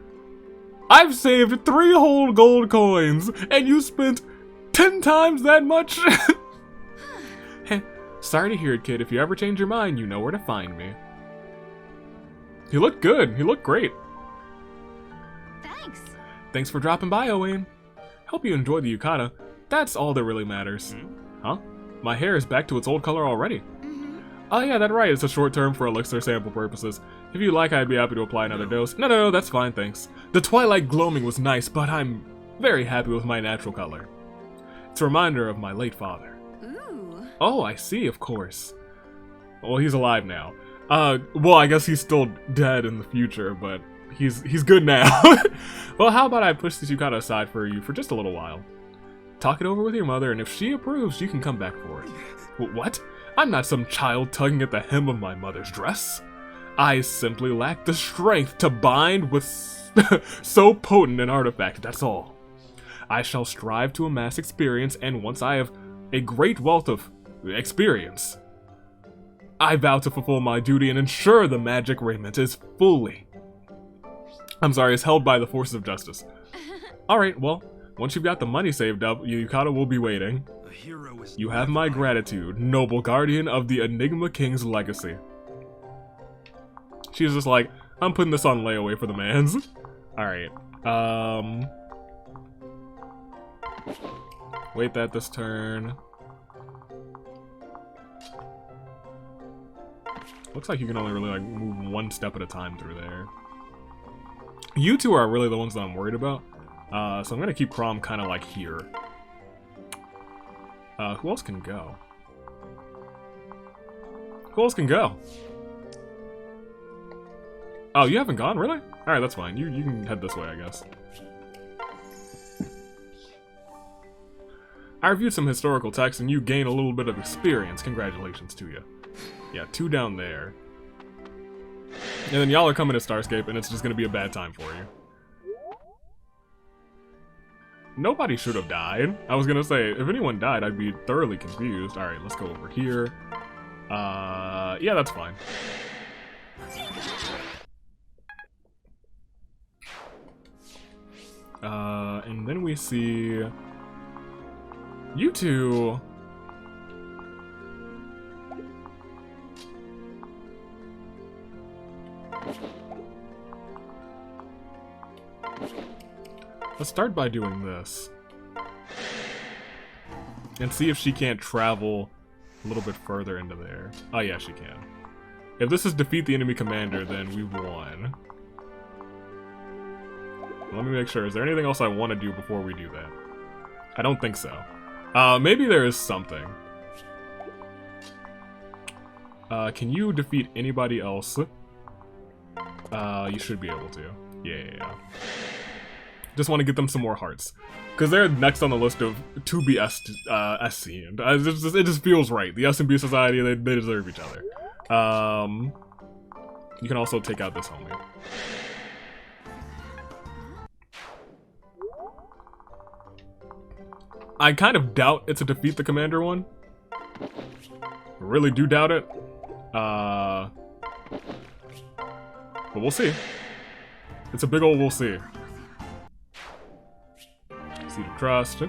I've saved 3 whole gold coins, and you spent 10 times that much? Sorry to hear it, kid. If you ever change your mind, you know where to find me. He looked good. He looked great. Thanks. Thanks for dropping by, Owain. Hope you enjoyed the yukata. That's all that really matters. Huh? My hair is back to its old color already. Oh yeah, that's right. It's a short term for elixir sample purposes. If you like, I'd be happy to apply another dose. No, that's fine, thanks. The twilight gloaming was nice, but I'm very happy with my natural color. It's a reminder of my late father. Oh, I see, of course. Well, he's alive now. Well, I guess he's still dead in the future, but he's good now. Well, how about I push this yukata aside for you for just a little while? Talk it over with your mother, and if she approves, you can come back for it. What? I'm not some child tugging at the hem of my mother's dress. I simply lack the strength to bind with so potent an artifact, that's all. I shall strive to amass experience, and once I have a great wealth of experience, I vow to fulfill my duty and ensure the magic raiment is held by the forces of justice. Alright, well, once you've got the money saved up, yukata will be waiting. You have my gratitude, noble guardian of the Enigma King's legacy. She's just like, I'm putting this on layaway for the mans. Alright, wait that this turn. Looks like you can only really like move one step at a time through there. You two are really the ones that I'm worried about. So I'm gonna keep Crom kind of like here. Who else can go? Who else can go? Oh, you haven't gone, really? Alright, that's fine. You can head this way, I guess. I reviewed some historical texts and you gain a little bit of experience. Congratulations to you. Yeah, 2 down there. And then y'all are coming to Starscape and it's just gonna be a bad time for you. Nobody should have died. I was gonna say, if anyone died, I'd be thoroughly confused. Alright, let's go over here. Yeah, that's fine. And then we see you two. Let's start by doing this. And see if she can't travel a little bit further into there. Oh yeah, she can. If this is defeat the enemy commander, then we've won. Let me make sure. Is there anything else I want to do before we do that? I don't think so. Maybe there is something. Can you defeat anybody else? You should be able to. Yeah. Just want to get them some more hearts. Because they're next on the list of to be SC'd. It just feels right. The S&B Society, they deserve each other. You can also take out this homie. I kind of doubt it's a defeat the commander one. Really do doubt it. But we'll see. It's a big old we'll see. Seed of Trust.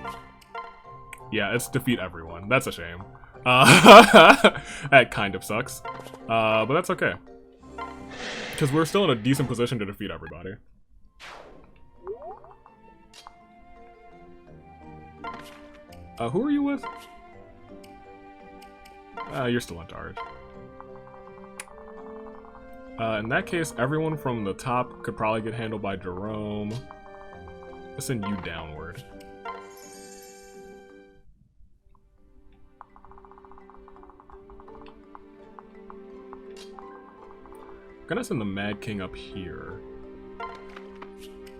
Yeah, it's defeat everyone. That's a shame. That kind of sucks. But that's okay. Because we're still in a decent position to defeat everybody. Who are you with? You're still in charge. In that case, everyone from the top could probably get handled by Gerome. Let's send you downward. I'm gonna send the Mad King up here.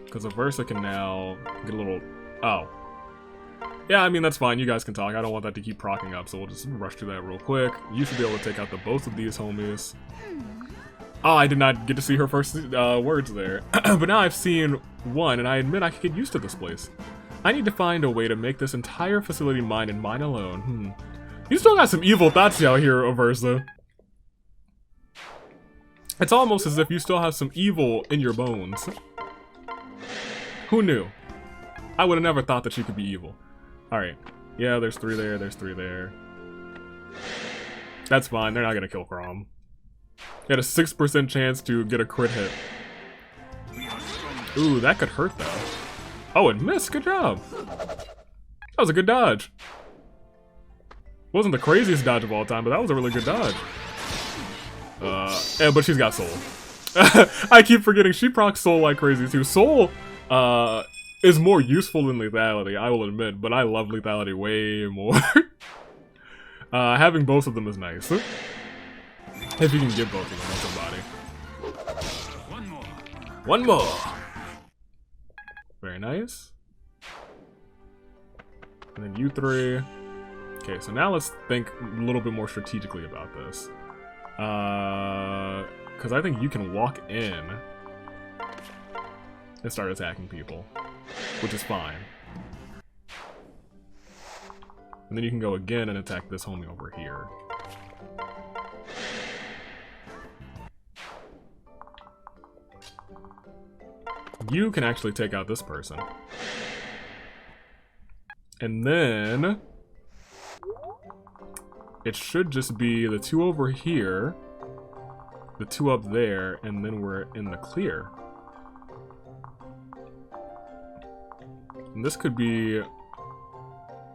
Because Aversa can now get a little... Oh. Yeah, I mean, that's fine. You guys can talk. I don't want that to keep procking up, so we'll just rush through that real quick. You should be able to take out both of these homies. Oh, I did not get to see her first words there. But now I've seen one, and I admit I could get used to this place. I need to find a way to make this entire facility mine and mine alone. You still got some evil thoughts out here, Aversa. It's almost as if you still have some evil in your bones. Who knew? I would have never thought that you could be evil. Alright. Yeah, there's 3 there, there's 3 there. That's fine, they're not gonna kill Crom. You had a 6% chance to get a crit hit. Ooh, that could hurt though. Oh, it missed, good job! That was a good dodge. Wasn't the craziest dodge of all time, but that was a really good dodge. Yeah, but she's got soul. I keep forgetting she procs soul like crazy too. Soul, is more useful than lethality, I will admit, but I love lethality way more. Having both of them is nice. If you can get both of them on somebody. One more! Very nice. And then you 3. Okay, so now let's think a little bit more strategically about this. Because I think you can walk in and start attacking people, which is fine. And then you can go again and attack this homie over here. You can actually take out this person. And then it should just be the 2 over here, the 2 up there, and then we're in the clear. And this could be...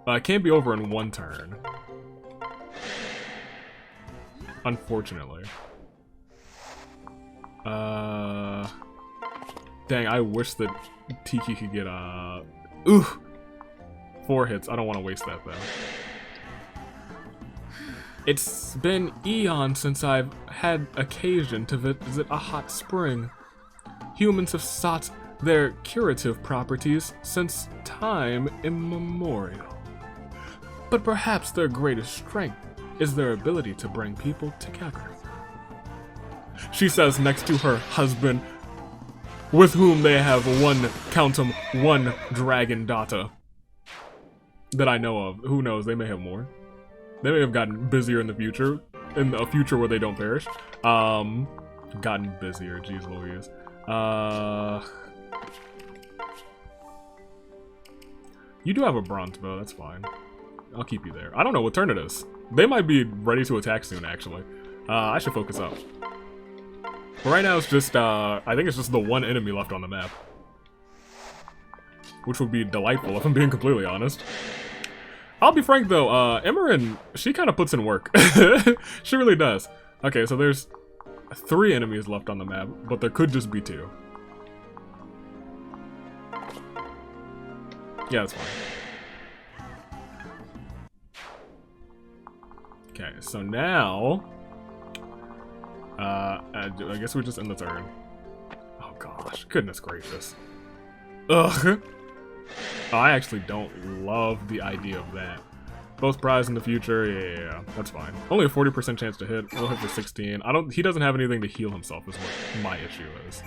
it can't be over in 1 turn. Unfortunately. Dang, I wish that Tiki could get, ooh! 4 hits. I don't want to waste that, though. It's been eons since I've had occasion to visit a hot spring. Humans have sought their curative properties since time immemorial. but perhaps their greatest strength is their ability to bring people together. She says next to her husband, with whom they have one dragon daughter. That I know of. Who knows, they may have more. They may have gotten busier in the future. In a future where they don't perish. Gotten busier, jeez Louise. You do have a bronze bow, that's fine. I'll keep you there. I don't know what turn it is. They might be ready to attack soon, actually. I should focus up. But right now it's just, I think it's just the one enemy left on the map. Which would be delightful, if I'm being completely honest. I'll be frank though, Emerin, she kind of puts in work. She really does. Okay, so there's 3 enemies left on the map, but there could just be 2. Yeah, that's fine. Okay, so now... I guess we just end the turn. Oh gosh, goodness gracious. Ugh! I actually don't love the idea of that. Both prize in the future, yeah, that's fine. Only a 40% chance to hit. We'll hit for 16. He doesn't have anything to heal himself is what my issue is.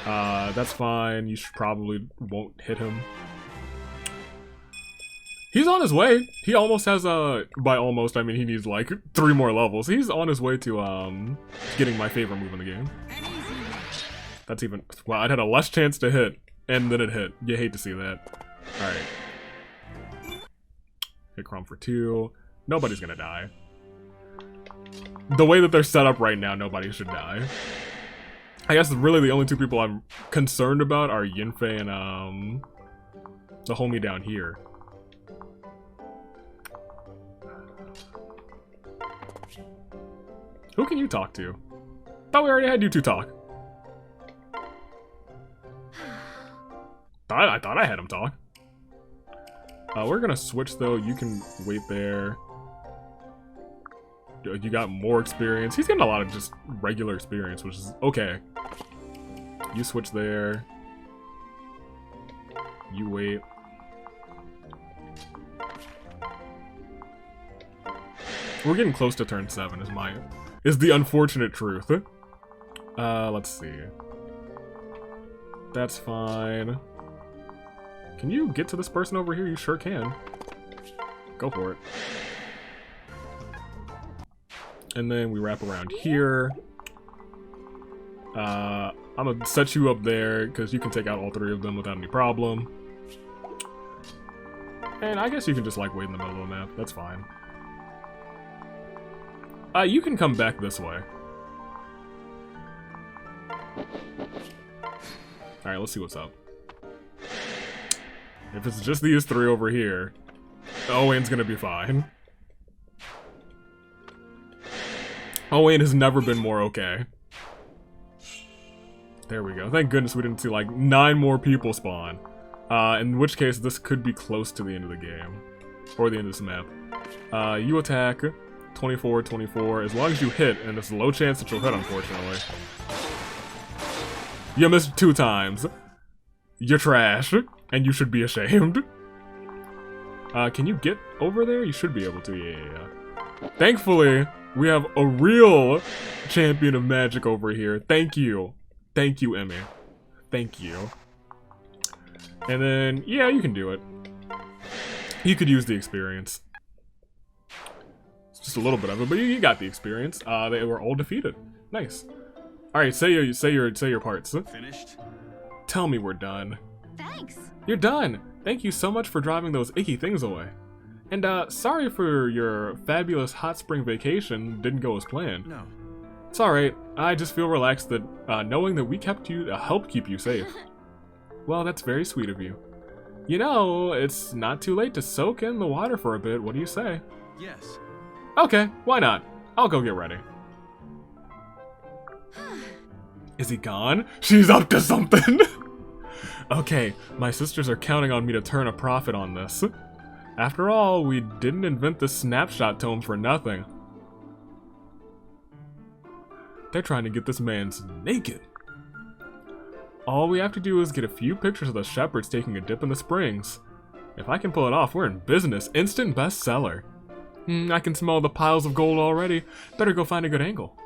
That's fine. You probably won't hit him. He's on his way. He almost has by almost I mean he needs like 3 more levels. He's on his way to getting my favorite move in the game. That's even, well, I'd had a less chance to hit, and then it hit. You hate to see that. Alright. Hit Chrome for 2. Nobody's gonna die. The way that they're set up right now, nobody should die. I guess really the only 2 people I'm concerned about are Yinfei and the homie down here. Who can you talk to? Thought we already had you 2 talk. I thought I had him talk. We're gonna switch though. You can wait there. You got more experience. He's getting a lot of just regular experience, which is okay. You switch there. You wait. We're getting close to turn 7 is the unfortunate truth. Let's see. That's fine. Can you get to this person over here? You sure can. Go for it. And then we wrap around here. I'm gonna set you up there because you can take out all 3 of them without any problem. And I guess you can just like wait in the middle of the map. That's fine. You can come back this way. Alright, let's see what's up. If it's just these 3 over here, Owain's gonna be fine. Owain has never been more okay. There we go. Thank goodness we didn't see like 9 more people spawn. In which case this could be close to the end of the game. Or the end of this map. You attack. 24, 24. As long as you hit, and it's a low chance that you'll hit, unfortunately. You missed 2 times. You're trash, and you should be ashamed. Can you get over there? You should be able to, yeah. Thankfully, we have a real champion of magic over here. Thank you. Thank you, Emmy. Thank you. And then, yeah, you can do it. You could use the experience. Just a little bit of it, but you got the experience. They were all defeated. Nice. All right, say your parts. Finished? Tell me we're done. Thanks. You're done. Thank you so much for driving those icky things away. And sorry for your fabulous hot spring vacation didn't go as planned. No. It's all right. I just feel relaxed that knowing that we helped keep you safe. Well, that's very sweet of you. You know, it's not too late to soak in the water for a bit. What do you say? Yes. Okay, why not? I'll go get ready. Is he gone? She's up to something! Okay, my sisters are counting on me to turn a profit on this. After all, we didn't invent the snapshot tome for nothing. They're trying to get this man naked. All we have to do is get a few pictures of the shepherds taking a dip in the springs. If I can pull it off, we're in business. Instant bestseller. I can smell the piles of gold already. Better go find a good angle.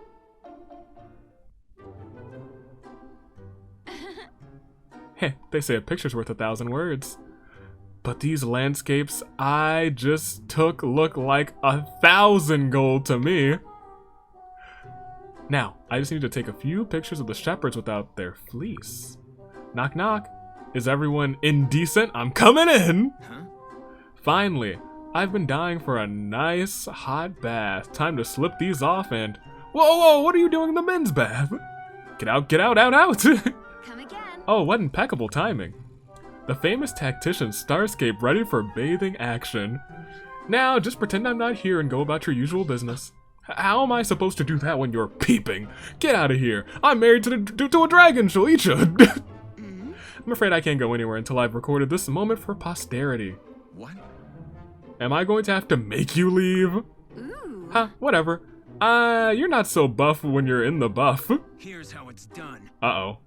Heh, they say a picture's worth 1,000 words. But these landscapes I just took look like 1,000 gold to me. Now, I just need to take a few pictures of the shepherds without their fleece. Knock knock. Is everyone indecent? I'm coming in! Huh? Finally, I've been dying for a nice hot bath. Time to slip these off and... Whoa, what are you doing in the men's bath? Get out, out! Come again. Oh, what impeccable timing. The famous tactician Starscape ready for bathing action. Now, just pretend I'm not here and go about your usual business. How am I supposed to do that when you're peeping? Get out of here. I'm married to a dragon, she'll eat you. I'm afraid I can't go anywhere until I've recorded this moment for posterity. What? Am I going to have to make you leave? Ooh. Huh, whatever. You're not so buff when you're in the buff. Here's how it's done. Uh-oh.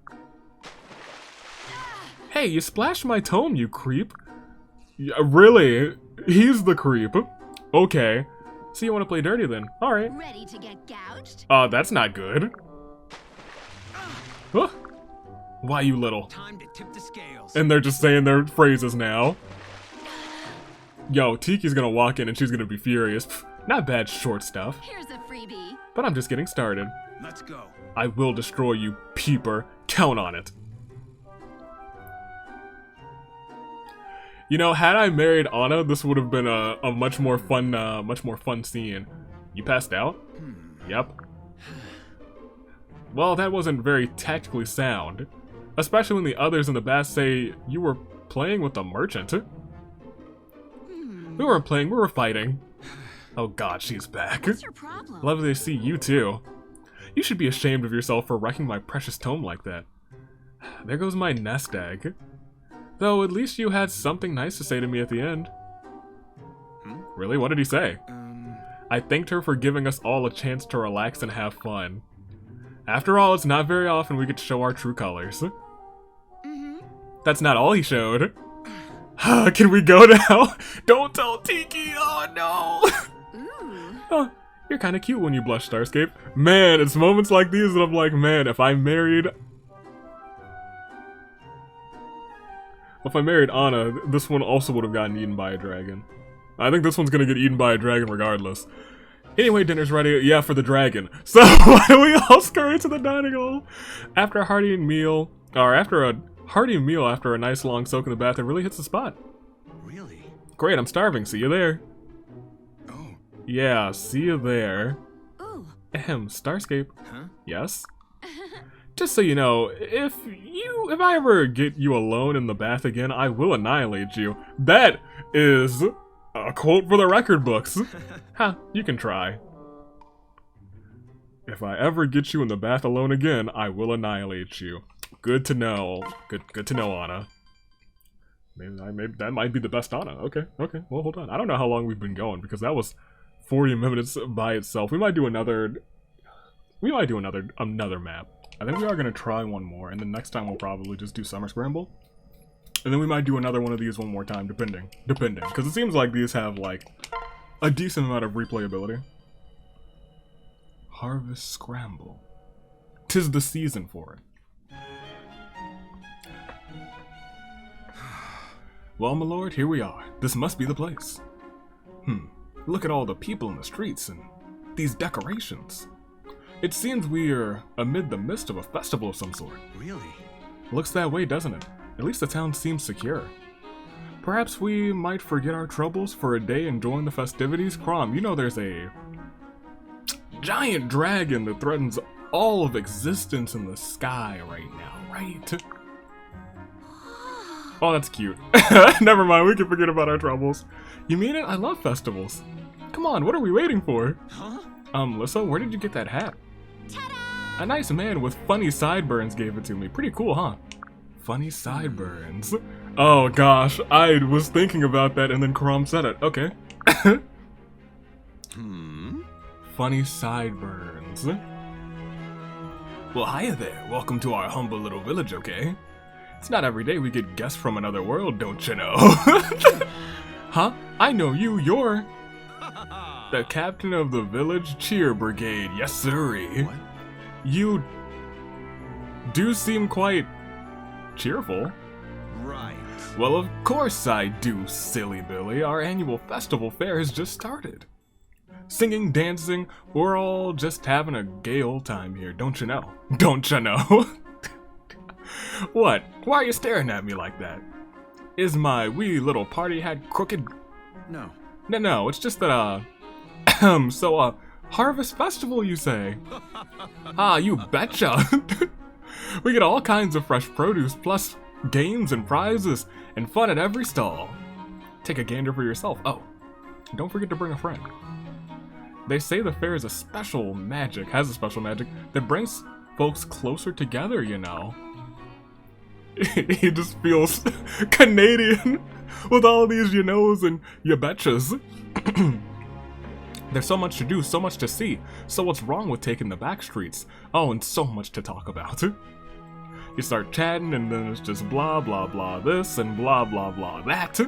Hey, you splashed my tome, you creep. Yeah, really? He's the creep. Okay. So you want to play dirty then? Alright. Ready to get gouged? That's not good. Huh? Why, you little? Time to tip the scales. And they're just saying their phrases now. Yo, Tiki's gonna walk in and she's gonna be furious. Pff, not bad short stuff. Here's a freebie. But I'm just getting started. Let's go. I will destroy you, peeper. Count on it. You know, had I married Anna, this would have been a much more fun scene. You passed out? Yep. Well, that wasn't very tactically sound. Especially when the others in the bath say you were playing with the merchant. We weren't playing, we were fighting. Oh god, she's back. What's your problem? Lovely to see you too. You should be ashamed of yourself for wrecking my precious tome like that. There goes my nest egg. Though at least you had something nice to say to me at the end. Really? What did he say? I thanked her for giving us all a chance to relax and have fun. After all, it's not very often we get to show our true colors. That's not all he showed. Can we go now? Don't tell Tiki! Oh no! Ooh. Oh, you're kinda cute when you blush, Starscape. Man, it's moments like these that I'm like, man, if I married Anna, this one also would have gotten eaten by a dragon. I think this one's gonna get eaten by a dragon regardless. Anyway, dinner's ready. Yeah, for the dragon. So, why don't we all scurry to the dining hall? After a hearty meal after a nice long soak in the bath, it really hits the spot. Really? Great, I'm starving. See you there. Oh. Yeah, see you there. Ooh. Ahem, Starscape. Huh? Yes? Just so you know, if I ever get you alone in the bath again, I will annihilate you. That is a quote for the record books. Ha, you can try. If I ever get you in the bath alone again, I will annihilate you. Good to know. Good to know, Anna. Maybe that might be the best Anna. Okay. Well, hold on. I don't know how long we've been going because that was 40 minutes by itself. We might do another map. I think we are gonna try one more, and then next time we'll probably just do Summer Scramble. And then we might do another one of these one more time, depending. Because it seems like these have, like, a decent amount of replayability. Harvest Scramble. 'Tis the season for it. Well, my lord, here we are. This must be the place. Look at all the people in the streets and these decorations. It seems we're amid the midst of a festival of some sort. Really? Looks that way, doesn't it? At least the town seems secure. Perhaps we might forget our troubles for a day and join the festivities. Crom, you know there's a giant dragon that threatens all of existence in the sky right now, right? Oh, that's cute. Never mind, we can forget about our troubles. You mean it? I love festivals. Come on, what are we waiting for? Huh? Lissa, where did you get that hat? Ta-da! A nice man with funny sideburns gave it to me. Pretty cool, huh? Funny sideburns. Oh gosh, I was thinking about that and then Crom said it. Okay. Funny sideburns. Well, hiya there. Welcome to our humble little village, okay? It's not every day we get guests from another world, don't you know? Huh? I know you, you're the captain of the village cheer brigade, yes sirree. What? You do seem quite cheerful. Right. Well, of course I do, silly Billy. Our annual festival fair has just started. Singing, dancing, we're all just having a gay old time here, don't you know? Don't you know? What? Why are you staring at me like that? Is my wee little party hat crooked? No. No, it's just that, so, Harvest Festival, you say? Ah, you betcha! We get all kinds of fresh produce, plus games and prizes, and fun at every stall. Take a gander for yourself. Oh, don't forget to bring a friend. They say the fair is has a special magic that brings folks closer together, you know. He just feels Canadian with all these you knows and you betchas. There's so much to do, so much to see. So what's wrong with taking the back streets? Oh, and so much to talk about. You start chatting and then it's just blah blah blah this and blah blah blah that.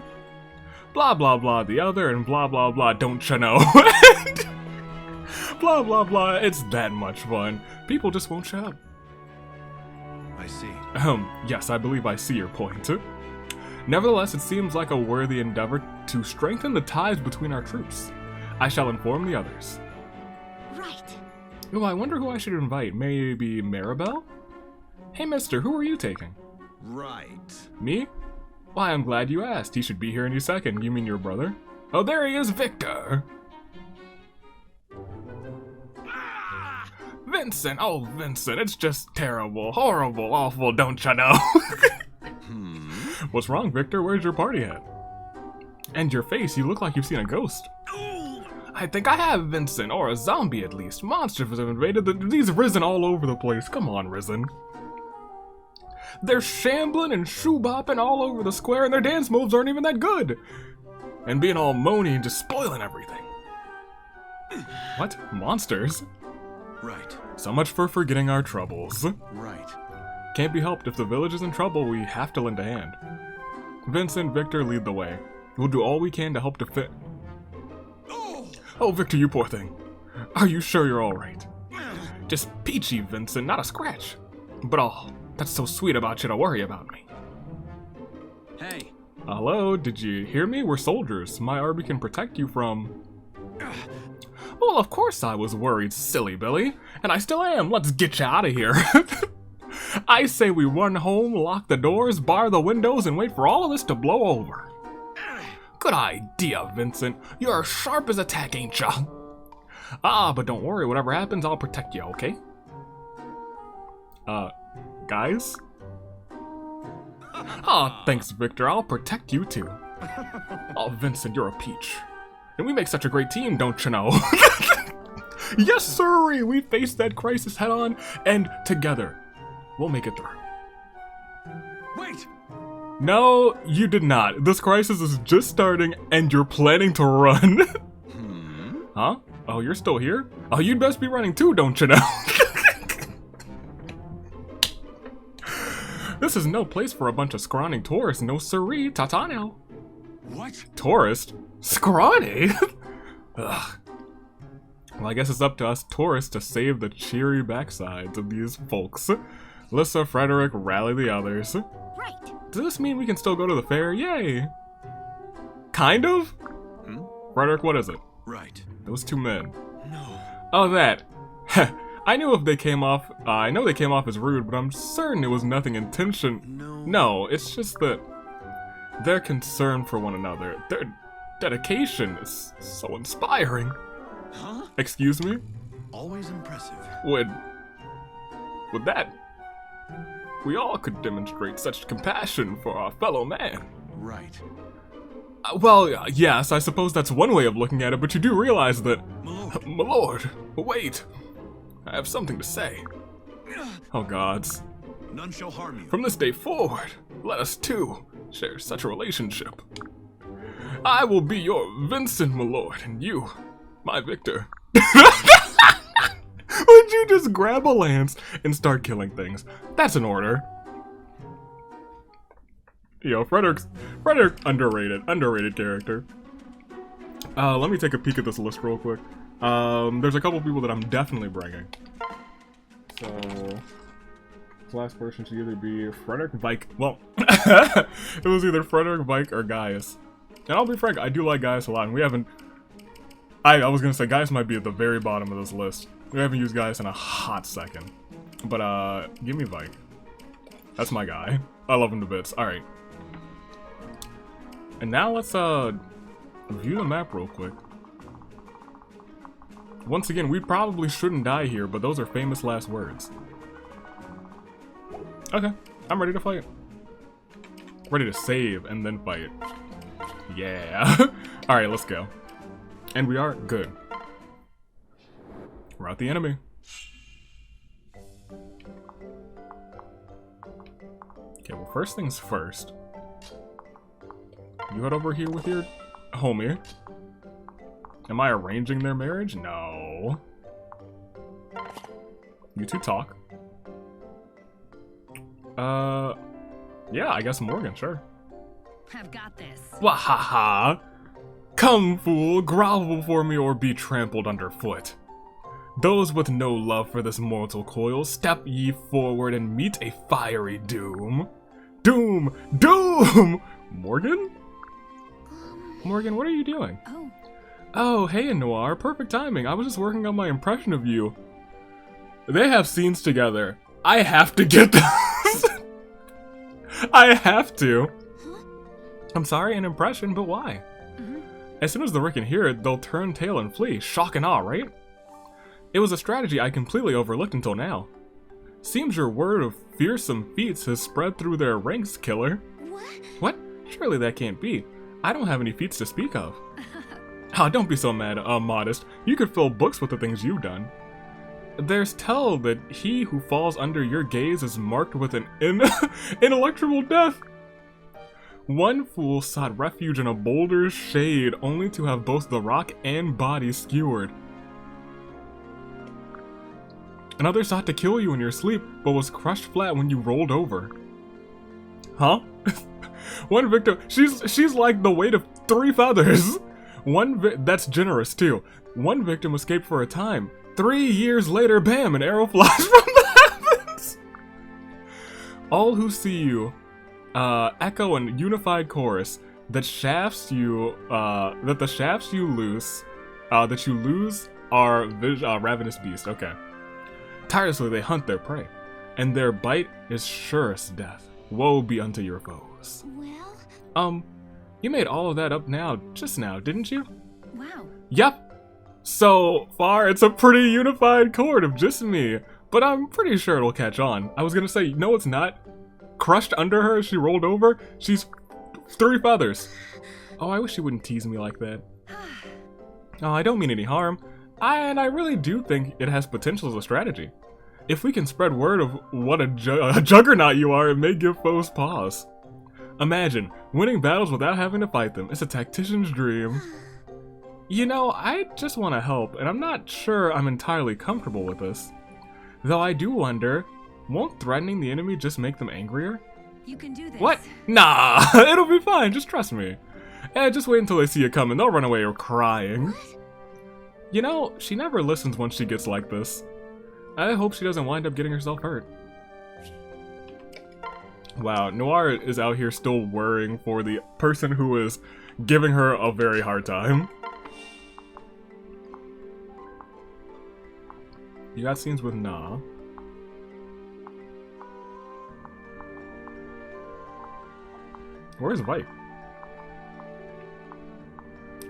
Blah blah blah the other and blah blah blah don't you know. Blah blah blah, it's that much fun. People just won't shut up. I see. Yes, I believe I see your point. Nevertheless, it seems like a worthy endeavor to strengthen the ties between our troops. I shall inform the others. Right. Oh, I wonder who I should invite. Maybe Maribel? Hey, mister, who are you taking? Right. Me? Why, I'm glad you asked. He should be here any second. You mean your brother? Oh, there he is, Victor! Vincent! Oh, Vincent, it's just terrible, horrible, awful, don't you know? What's wrong, Victor? Where's your party hat? And your face, you look like you've seen a ghost. I think I have, Vincent, or a zombie at least. Monsters have invaded these risen all over the place. Come on, Risen. They're shambling and shoe-bopping all over the square, and their dance moves aren't even that good. And being all moany and just spoiling everything. What? Monsters? Right. So much for forgetting our troubles. Right. Can't be helped. If the village is in trouble, we have to lend a hand. Vincent, Victor, lead the way. We'll do all we can to help defend. Oh, Victor, you poor thing. Are you sure you're alright? Just peachy, Vincent, not a scratch. But oh, that's so sweet about you to worry about me. Hey. Hello, did you hear me? We're soldiers. My army can protect you from... Well, of course I was worried, silly Billy. And I still am. Let's get you out of here. I say we run home, lock the doors, bar the windows, and wait for all of this to blow over. Good idea, Vincent. You're as sharp as a tack, ain't ya? Ah, but don't worry. Whatever happens, I'll protect you, okay? Guys? Ah, thanks, Victor. I'll protect you, too. Oh, Vincent, you're a peach. And we make such a great team, don't you know? Yes, sirree! We faced that crisis head on, and together, we'll make it through. Wait! No, you did not. This crisis is just starting, and you're planning to run. Huh? Oh, you're still here? Oh, you'd best be running too, don't you know? This is no place for a bunch of scrawny tourists. No siree, ta-ta now. What? Tourist? Scrawny? Ugh. Well, I guess it's up to us tourists to save the cheery backsides of these folks. Lissa, Frederick, rally the others. Right. Does this mean we can still go to the fair? Yay! Kind of? Frederick, what is it? Right. Those two men. No. Oh, that. I knew if they came off, I know they came off as rude, but I'm certain it was nothing intention. No, it's just that their concern for one another, their dedication is so inspiring. Huh? Excuse me? Always impressive. With that, we all could demonstrate such compassion for our fellow man. Right. Well, yes, I suppose that's one way of looking at it, but you do realize that... My lord, wait. I have something to say. Oh, gods. None shall harm you. From this day forward, let us two share such a relationship. I will be your Vincent, my lord, and you, my Victor. Would you just grab a lance and start killing things? That's an order. Yo, Frederick, underrated character. Let me take a peek at this list real quick. There's a couple people that I'm definitely bringing. So, this last person should either be Frederick Vike. Well, it was either Frederick Vike or Gaius. And I'll be frank, I do like Gaius a lot, and we haven't... I was gonna say Gaius might be at the very bottom of this list. We haven't used Gaius in a hot second. But, give me Vike. That's my guy. I love him to bits. Alright. And now let's, view the map real quick. Once again, we probably shouldn't die here, but those are famous last words. Okay, I'm ready to fight. Ready to save and then fight. Yeah. Alright, let's go. And we are good. We're out the enemy. Okay, well, first things first. You head over here with your homie. Am I arranging their marriage? No. You two talk. Yeah, I guess Morgan, sure. I've got this. Wahaha! Come, fool, grovel for me or be trampled underfoot. Those with no love for this mortal coil, step ye forward and meet a fiery doom. Doom! Doom! Morgan? Morgan, what are you doing? Oh. Oh, hey, Noire, perfect timing. I was just working on my impression of you. They have scenes together. I have to get this. I have to. Huh? I'm sorry, an impression, but why? As soon as the Rick can hear it, they'll turn tail and flee. Shock and awe, right? It was a strategy I completely overlooked until now. Seems your word of fearsome feats has spread through their ranks, killer. What? What? Surely that can't be. I don't have any feats to speak of. Oh, don't be so modest. You could fill books with the things you've done. There's tell that he who falls under your gaze is marked with an intellectual death. One fool sought refuge in a boulder's shade only to have both the rock and body skewered. Another sought to kill you in your sleep, but was crushed flat when you rolled over. Huh? One victim, she's like the weight of 3 feathers. That's generous too. One victim escaped for a time. 3 years later, bam, an arrow flies from the heavens. All who see you echo in unified chorus that the shafts you lose are ravenous beasts. Okay. Tirelessly they hunt their prey, and their bite is surest death. Woe be unto your foes. Well? You made all of that up just now, didn't you? Wow. Yep. So far, it's a pretty unified chord of just me, but I'm pretty sure it'll catch on. I was gonna say, no, it's not. Crushed under her as she rolled over, she's 3 feathers. Oh, I wish you wouldn't tease me like that. Oh, I don't mean any harm. And I really do think it has potential as a strategy. If we can spread word of what a juggernaut you are, it may give foes pause. Imagine, winning battles without having to fight them. It's a tactician's dream. You know, I just want to help, and I'm not sure I'm entirely comfortable with this. Though I do wonder, won't threatening the enemy just make them angrier? You can do this. What? Nah, it'll be fine, just trust me. And just wait until they see you coming, they'll run away or crying. What? You know, she never listens once she gets like this. I hope she doesn't wind up getting herself hurt. Wow, Noire is out here still worrying for the person who is giving her a very hard time. You got scenes with Nah. Where's Vike?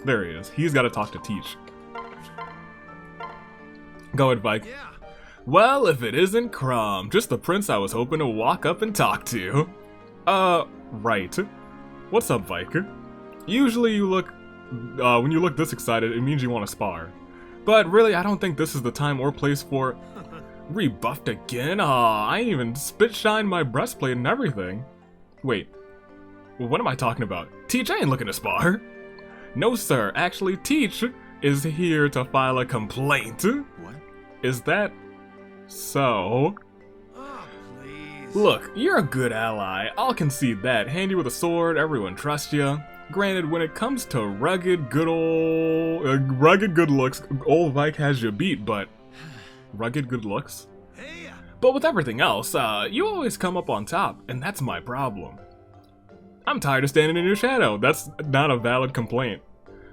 There he is. He's got to talk to Teach. Go ahead, Vike. Yeah. Well, if it isn't Crom, just the prince I was hoping to walk up and talk to. Right. What's up, Vike? Usually you look, when you look this excited, it means you want to spar. But really, I don't think this is the time or place for... Rebuffed again? Aw, I ain't even spit-shined my breastplate and everything. Wait. What am I talking about? Teach, I ain't looking to spar. No, sir. Actually, Teach is here to file a complaint. What? Is that so? Oh, please. Look, you're a good ally. I'll concede that. Handy with a sword, everyone trusts you. Granted, when it comes to rugged good looks, old Vike has you beat, but rugged good looks? Hey, But with everything else, you always come up on top, and that's my problem. I'm tired of standing in your shadow. That's not a valid complaint.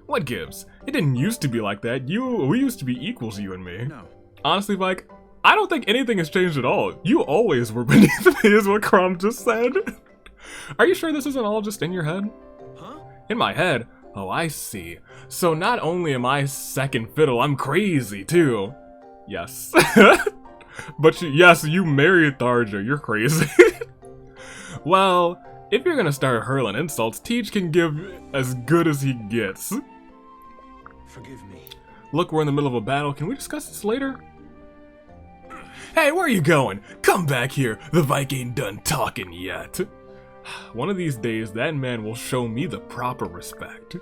What gives? It didn't used to be like that. We used to be equals, you and me. no. Honestly, Vike, I don't think anything has changed at all. You always were beneath me, is what Crom just said. Are you sure this isn't all just in your head? Huh? In my head? Oh, I see. So not only am I second fiddle, I'm crazy too. Yes. But yes, you married Tharja. You're crazy. Well, if you're gonna start hurling insults, Teach can give as good as he gets. Forgive me. Look, we're in the middle of a battle. Can we discuss this later? Hey, where are you going? Come back here. The Vike ain't done talking yet. One of these days, that man will show me the proper respect.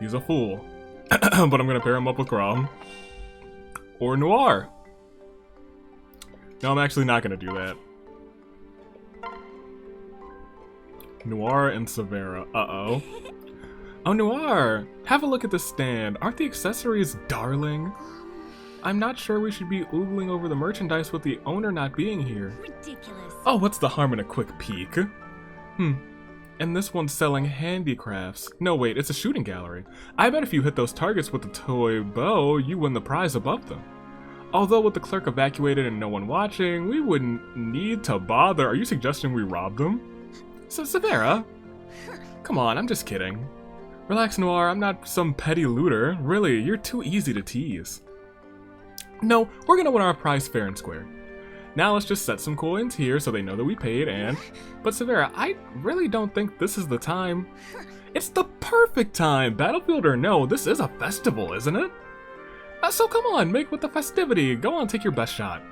He's a fool. But I'm gonna pair him up with Crom. Or Noire. No, I'm actually not gonna do that. Noire and Severa. Uh-oh. Oh, Noire! Have a look at the stand. Aren't the accessories darling? I'm not sure we should be oogling over the merchandise with the owner not being here. Ridiculous. Oh, what's the harm in a quick peek? And this one's selling handicrafts. No, wait, it's a shooting gallery. I bet if you hit those targets with the toy bow, you win the prize above them. Although with the clerk evacuated and no one watching, we wouldn't need to bother. Are you suggesting we rob them? So, Severa? Come on, I'm just kidding. Relax, Noire, I'm not some petty looter. Really, you're too easy to tease. No, we're gonna win our prize fair and square. Now let's just set some coins here so they know that we paid and... But Severa, I really don't think this is the time. It's the perfect time! Battlefield or no, this is a festival, isn't it? So come on, make with the festivity. Go on, take your best shot.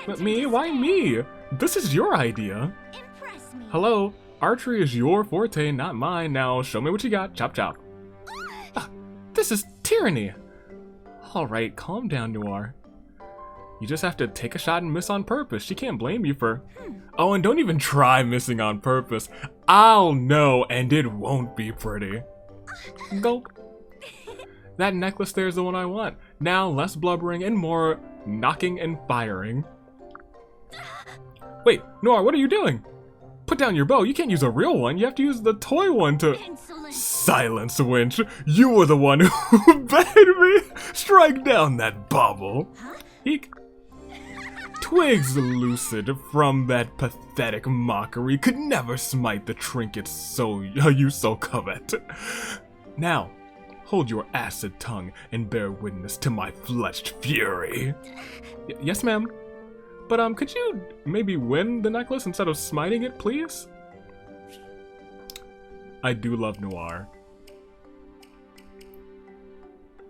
But me? Why me? This is your idea. Impress me. Hello, archery is your forte, not mine. Now show me what you got. Chop chop. This is tyranny. Alright, calm down, Noire. You just have to take a shot and miss on purpose. She can't blame you for... Oh, and don't even try missing on purpose. I'll know, and it won't be pretty. Gulp. That necklace there is the one I want. Now, less blubbering and more knocking and firing. Wait, Noire, what are you doing? Put down your bow. You can't use a real one. You have to use the toy one to... Insolent. Silence, wench. You were the one who bade me strike down that bauble. Huh? Eek. Twigs lucid from that pathetic mockery could never smite the trinkets you so covet. Now, hold your acid tongue and bear witness to my fletched fury. Yes, ma'am. But could you maybe win the necklace instead of smiting it, please? I do love Noire.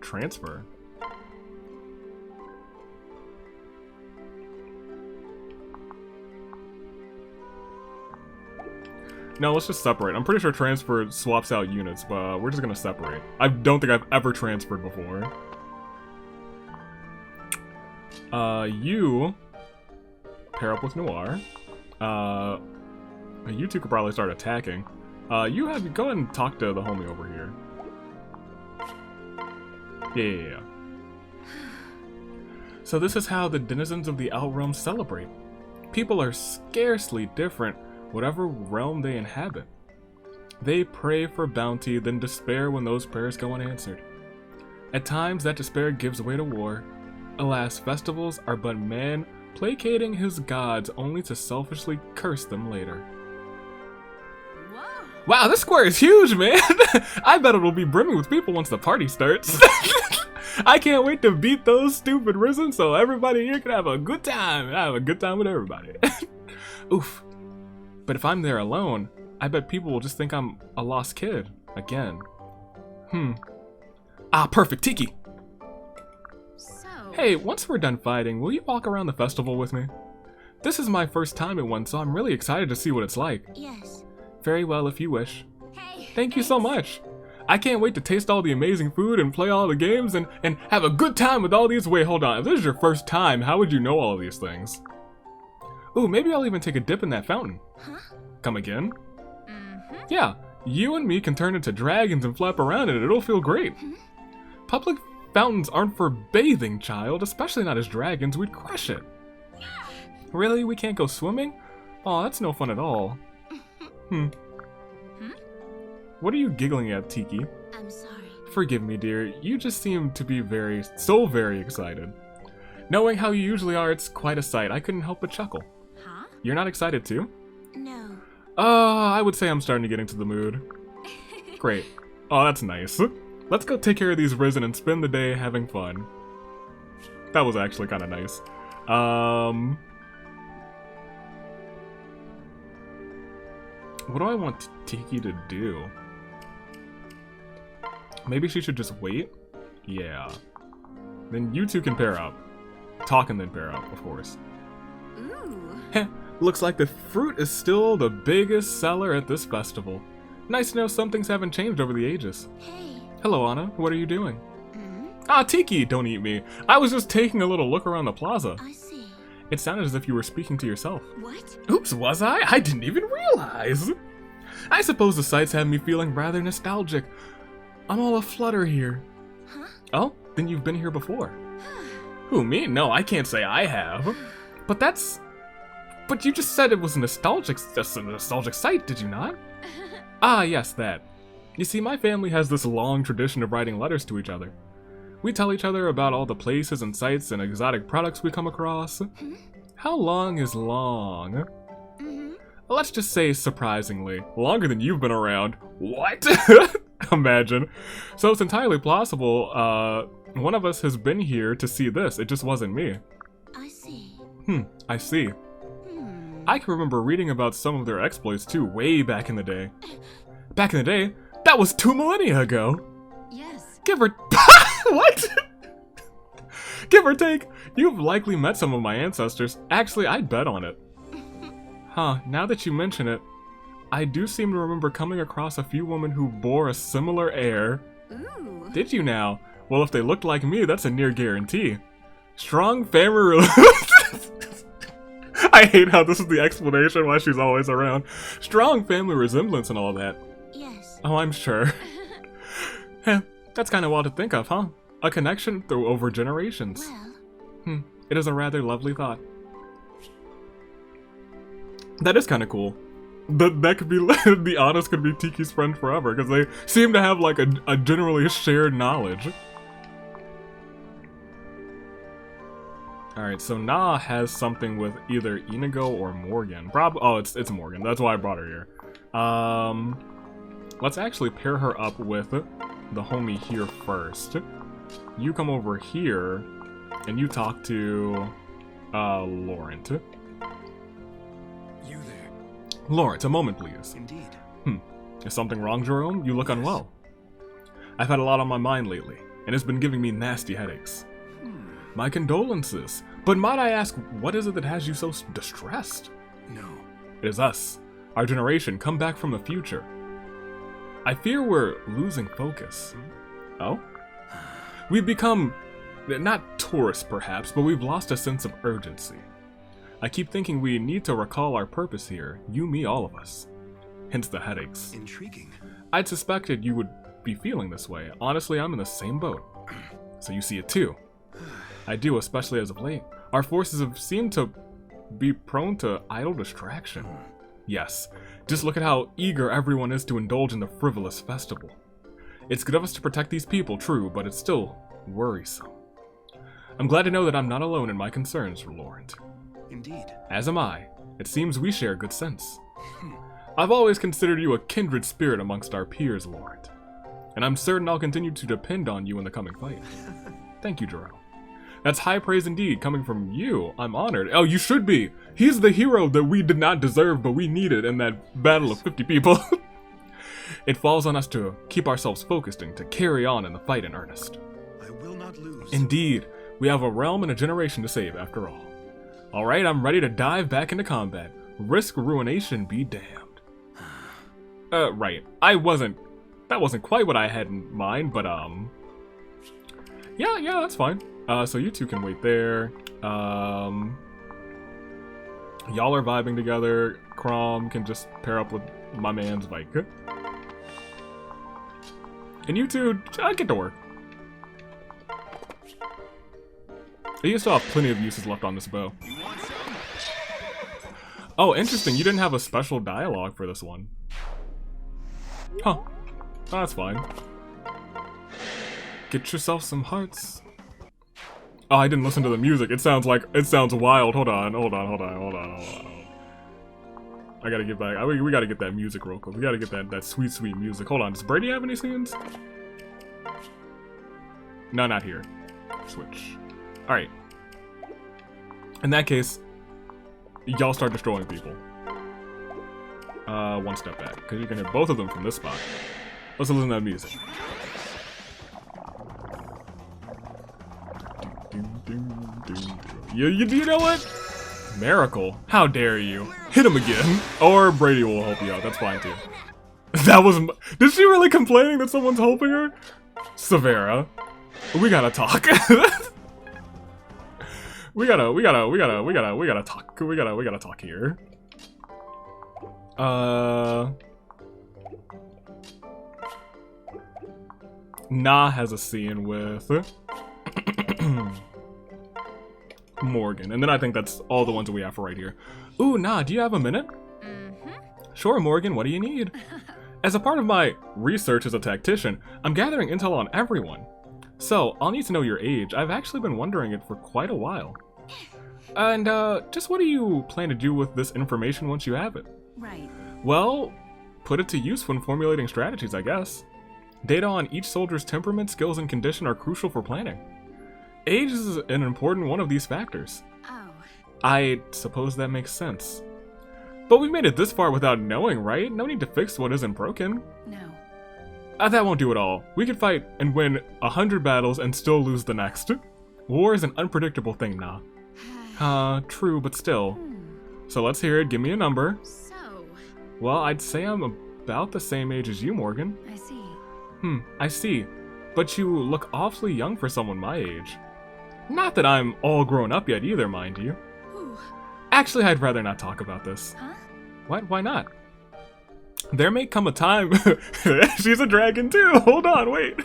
Transfer. No, let's just separate. I'm pretty sure transfer swaps out units, but we're just gonna separate. I don't think I've ever transferred before. You pair up with Noire. You two could probably start attacking. Go ahead and talk to the homie over here. Yeah. So this is how the denizens of the Outrealm celebrate. People are scarcely different, whatever realm they inhabit. They pray for bounty, then despair when those prayers go unanswered. At times, that despair gives way to war. Alas, festivals are but man placating his gods only to selfishly curse them later. Whoa. Wow, this square is huge, man! I bet it'll be brimming with people once the party starts. I can't wait to beat those stupid Risen so everybody here can have a good time. I have a good time with everybody. Oof. But if I'm there alone, I bet people will just think I'm a lost kid. Again. Ah, perfect, Tiki! So. Hey, once we're done fighting, will you walk around the festival with me? This is my first time at one, so I'm really excited to see what it's like. Yes. Very well, if you wish. Hey. Thank you so much. I can't wait to taste all the amazing food and play all the games and have a good time with all these. Wait, hold on. If this is your first time, how would you know all of these things? Ooh, maybe I'll even take a dip in that fountain. Huh? Come again? Mm-hmm. Yeah, you and me can turn into dragons and flap around in it. It'll feel great. Public fountains aren't for bathing, child, especially not as dragons. We'd crush it. Really? We can't go swimming? Aw, that's no fun at all. What are you giggling at, Tiki? I'm sorry. Forgive me, dear. You just seem to be so very excited. Knowing how you usually are, it's quite a sight. I couldn't help but chuckle. Huh? You're not excited too? No. I would say I'm starting to get into the mood. Great. Oh, that's nice. Let's go take care of these risen and spend the day having fun. That was actually kind of nice. What do I want Tiki to do? Maybe she should just wait? Yeah. Then you two can pair up. Talk and then pair up, of course. Ooh. Heh, looks like the fruit is still the biggest seller at this festival. Nice to know some things haven't changed over the ages. Hey. Hello, Anna. What are you doing? Mm-hmm. Ah, Tiki, don't eat me. I was just taking a little look around the plaza. I see. It sounded as if you were speaking to yourself. What? Oops, was I? I didn't even realize. I suppose the sights have me feeling rather nostalgic. I'm all aflutter here. Huh? Oh, then you've been here before. Who, me? No, I can't say I have. But you just said it was a nostalgic sight, did you not? Ah, yes, that. You see, my family has this long tradition of writing letters to each other. We tell each other about all the places and sights and exotic products we come across. How long is long? Let's just say surprisingly. Longer than you've been around. What? Imagine. So it's entirely plausible, one of us has been here to see this. It just wasn't me. I see. I see. I can remember reading about some of their exploits too, way back in the day. Back in the day? That was 2 millennia ago! Yes. Give or... What? Give or take, you've likely met some of my ancestors. Actually, I'd bet on it. Huh, now that you mention it, I do seem to remember coming across a few women who bore a similar air. Ooh. Did you now? Well, if they looked like me, that's a near guarantee. Strong family I hate how this is the explanation why she's always around. Strong family resemblance and all that. Yes. Oh, I'm sure. Heh, that's kind of wild to think of, huh? A connection through over generations. Well. It is a rather lovely thought. That is kind of cool. That could be, the Honest could be Tiki's friend forever, because they seem to have like a generally shared knowledge. Alright, so Na has something with either Inigo or Morgan. Oh, it's Morgan. That's why I brought her here. Let's actually pair her up with the homie here first. You come over here, and you talk to, Laurent. You there? Laurent, a moment, please. Indeed. Is something wrong, Gerome? You look unwell. I've had a lot on my mind lately, and it's been giving me nasty headaches. My condolences. But might I ask, what is it that has you so distressed? No. It is us, our generation, come back from the future. I fear we're losing focus. Oh? We've become, not tourists perhaps, but we've lost a sense of urgency. I keep thinking we need to recall our purpose here, you, me, all of us. Hence the headaches. Intriguing. I'd suspected you would be feeling this way. Honestly, I'm in the same boat. So you see it too. I do, especially as of late. Our forces have seemed to be prone to idle distraction. Yes, just look at how eager everyone is to indulge in the frivolous festival. It's good of us to protect these people, true, but it's still worrisome. I'm glad to know that I'm not alone in my concerns, Laurent. Indeed. As am I. It seems we share good sense. I've always considered you a kindred spirit amongst our peers, Laurent. And I'm certain I'll continue to depend on you in the coming fight. Thank you, Gerome. That's high praise indeed, coming from you. I'm honored. Oh, you should be. He's the hero that we did not deserve, but we needed in that battle of 50 people. It falls on us to keep ourselves focused and to carry on in the fight in earnest. I will not lose. Indeed, we have a realm and a generation to save after all. Alright, I'm ready to dive back into combat. Risk ruination be damned. Right. That wasn't quite what I had in mind, but yeah, that's fine. So you two can wait there. Y'all are vibing together. Crom can just pair up with my man's bike. And you two, get to work. You still have plenty of uses left on this bow. Oh, interesting. You didn't have a special dialogue for this one. Huh. Oh, that's fine. Get yourself some hearts. Oh, I didn't listen to the music. It sounds wild. Hold on. I gotta get back. We gotta get that music real quick. We gotta get that sweet, sweet music. Hold on. Does Brady have any scenes? No, not here. Switch. Alright. In that case, y'all start destroying people. One step back, because you can hit both of them from this spot. Let's listen to that music. You know what? Miracle. How dare you? Hit him again. Or Brady will help you out. That's fine too. That was... Did she really complaining that someone's helping her? Severa. We gotta talk. We gotta talk here. Nah has a scene with Morgan, and then I think that's all the ones that we have for right here. Ooh, Nah, do you have a minute? Sure, Morgan, what do you need? As a part of my research as a tactician, I'm gathering intel on everyone. So, I'll need to know your age. I've actually been wondering it for quite a while. And, just what do you plan to do with this information once you have it? Right. Well, put it to use when formulating strategies, I guess. Data on each soldier's temperament, skills, and condition are crucial for planning. Age is an important one of these factors. Oh. I suppose that makes sense. But we've made it this far without knowing, right? No need to fix what isn't broken. No. That won't do it all. We could fight and win 100 battles and still lose the next. War is an unpredictable thing, Nah. True, but still. So let's hear it. Give me a number. So. Well, I'd say I'm about the same age as you, Morgan. I see. I see. But you look awfully young for someone my age. Not that I'm all grown up yet either, mind you. Ooh. Actually, I'd rather not talk about this. Huh? What? Why not? There may come a time... She's a dragon too! Hold on, wait!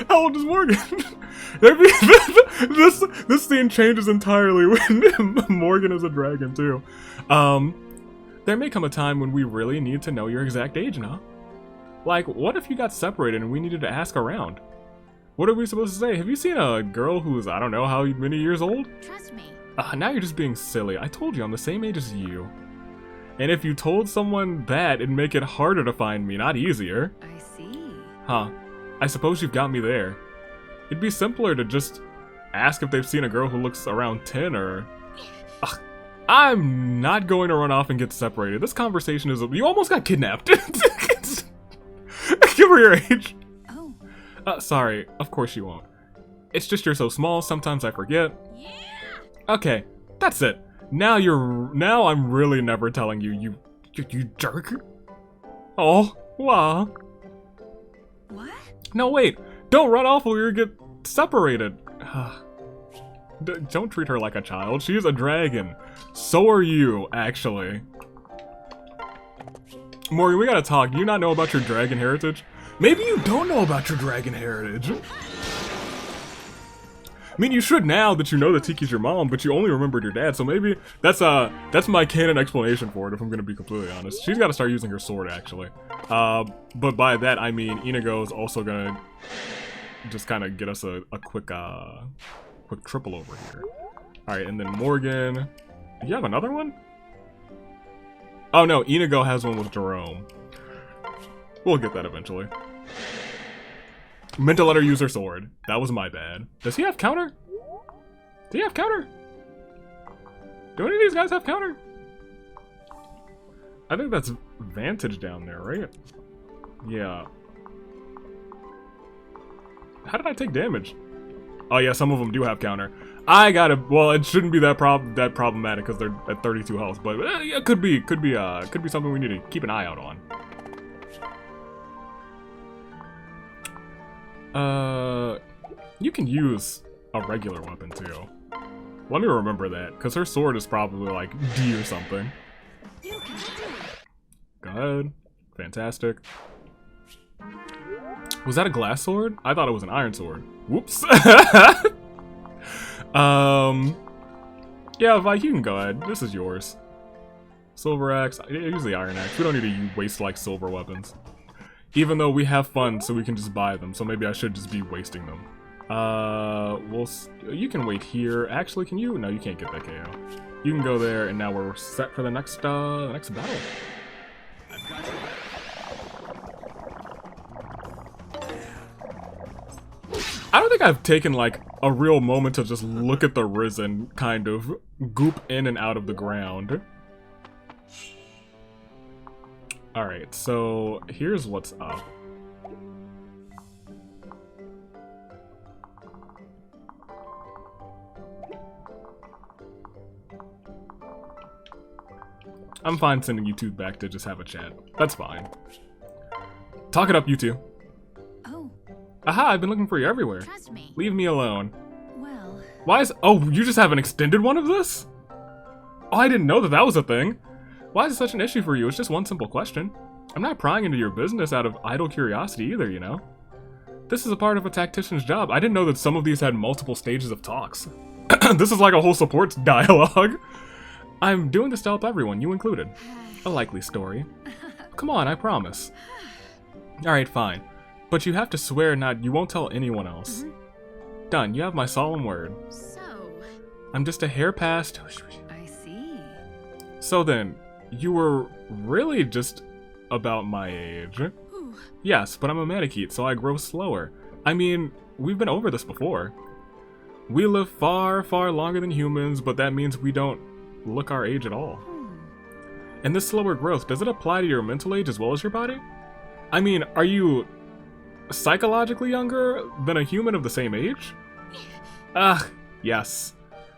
How old is Morgan? This scene changes entirely when Morgan is a dragon too. There may come a time when we really need to know your exact age now. Like, what if you got separated and we needed to ask around? What are we supposed to say? Have you seen a girl who's, I don't know how many years old? Trust me. Now you're just being silly. I told you I'm the same age as you. And if you told someone that, it'd make it harder to find me, not easier. I see. Huh. I suppose you've got me there. It'd be simpler to just ask if they've seen a girl who looks around 10 or... Ugh, I'm not going to run off and get separated. This conversation is... You almost got kidnapped. Give her your age. Oh. Sorry. Of course you won't. It's just you're so small, sometimes I forget. Yeah. Okay, that's it. Now I'm really never telling you, you jerk. Oh, wow. What? No, wait. Don't run off or you get separated. Don't treat her like a child. She's a dragon. So are you, actually. Morgan, we gotta talk. Do you not know about your dragon heritage? Maybe you don't know about your dragon heritage. I mean, you should now that you know that Tiki's your mom, but you only remembered your dad, so maybe that's my canon explanation for it, if I'm gonna be completely honest. She's gotta start using her sword, actually. But by that, I mean Inigo is also gonna just kind of get us a quick triple over here. Alright, and then Morgan... Do you have another one? Oh no, Inigo has one with Gerome. We'll get that eventually. Meant to let her use her sword. That was my bad. Does he have counter? Do he have counter? Do any of these guys have counter? I think that's Vantage down there, right? Yeah. How did I take damage? Oh yeah, some of them do have counter. I gotta... Well, it shouldn't be that problematic because they're at 32 health, but it could be something we need to keep an eye out on. You can use a regular weapon too. Let me remember that, because her sword is probably like D or something. You can do it. Good. Fantastic. Was that a glass sword? I thought it was an iron sword. Whoops. Yeah, Vi, you can go ahead. This is yours. Silver axe. Use the iron axe. We don't need to waste like silver weapons. Even though we have funds, so we can just buy them. So maybe I should just be wasting them. You can wait here. Actually, can you? No, you can't get that KO. You can go there, and now we're set for the next battle. I've got you. I don't think I've taken like a real moment to just look at the Risen kind of goop in and out of the ground. Alright, so here's what's up. I'm fine sending you two back to just have a chat. That's fine. Talk it up, you two. Oh, Aha, I've been looking for you everywhere. trust me. Leave me alone. Well, Why is- oh, you just have an extended one of this? Oh, I didn't know that that was a thing. Why is it such an issue for you? It's just one simple question. I'm not prying into your business out of idle curiosity either, you know? This is a part of a tactician's job. I didn't know that some of these had multiple stages of talks. This is like a whole support dialogue. I'm doing this to help everyone, you included. A likely story. Come on, I promise. Alright, fine. But you have to swear you won't tell anyone else. Done, you have my solemn word. so, I'm just a hair past. I see. So then, you were really just about my age. Ooh, Yes, but I'm a Manakete, so I grow slower. I mean, we've been over this before. We live far, far longer than humans, but that means we don't look our age at all. And this slower growth, does it apply to your mental age as well as your body? I mean, are you psychologically younger than a human of the same age? Yes.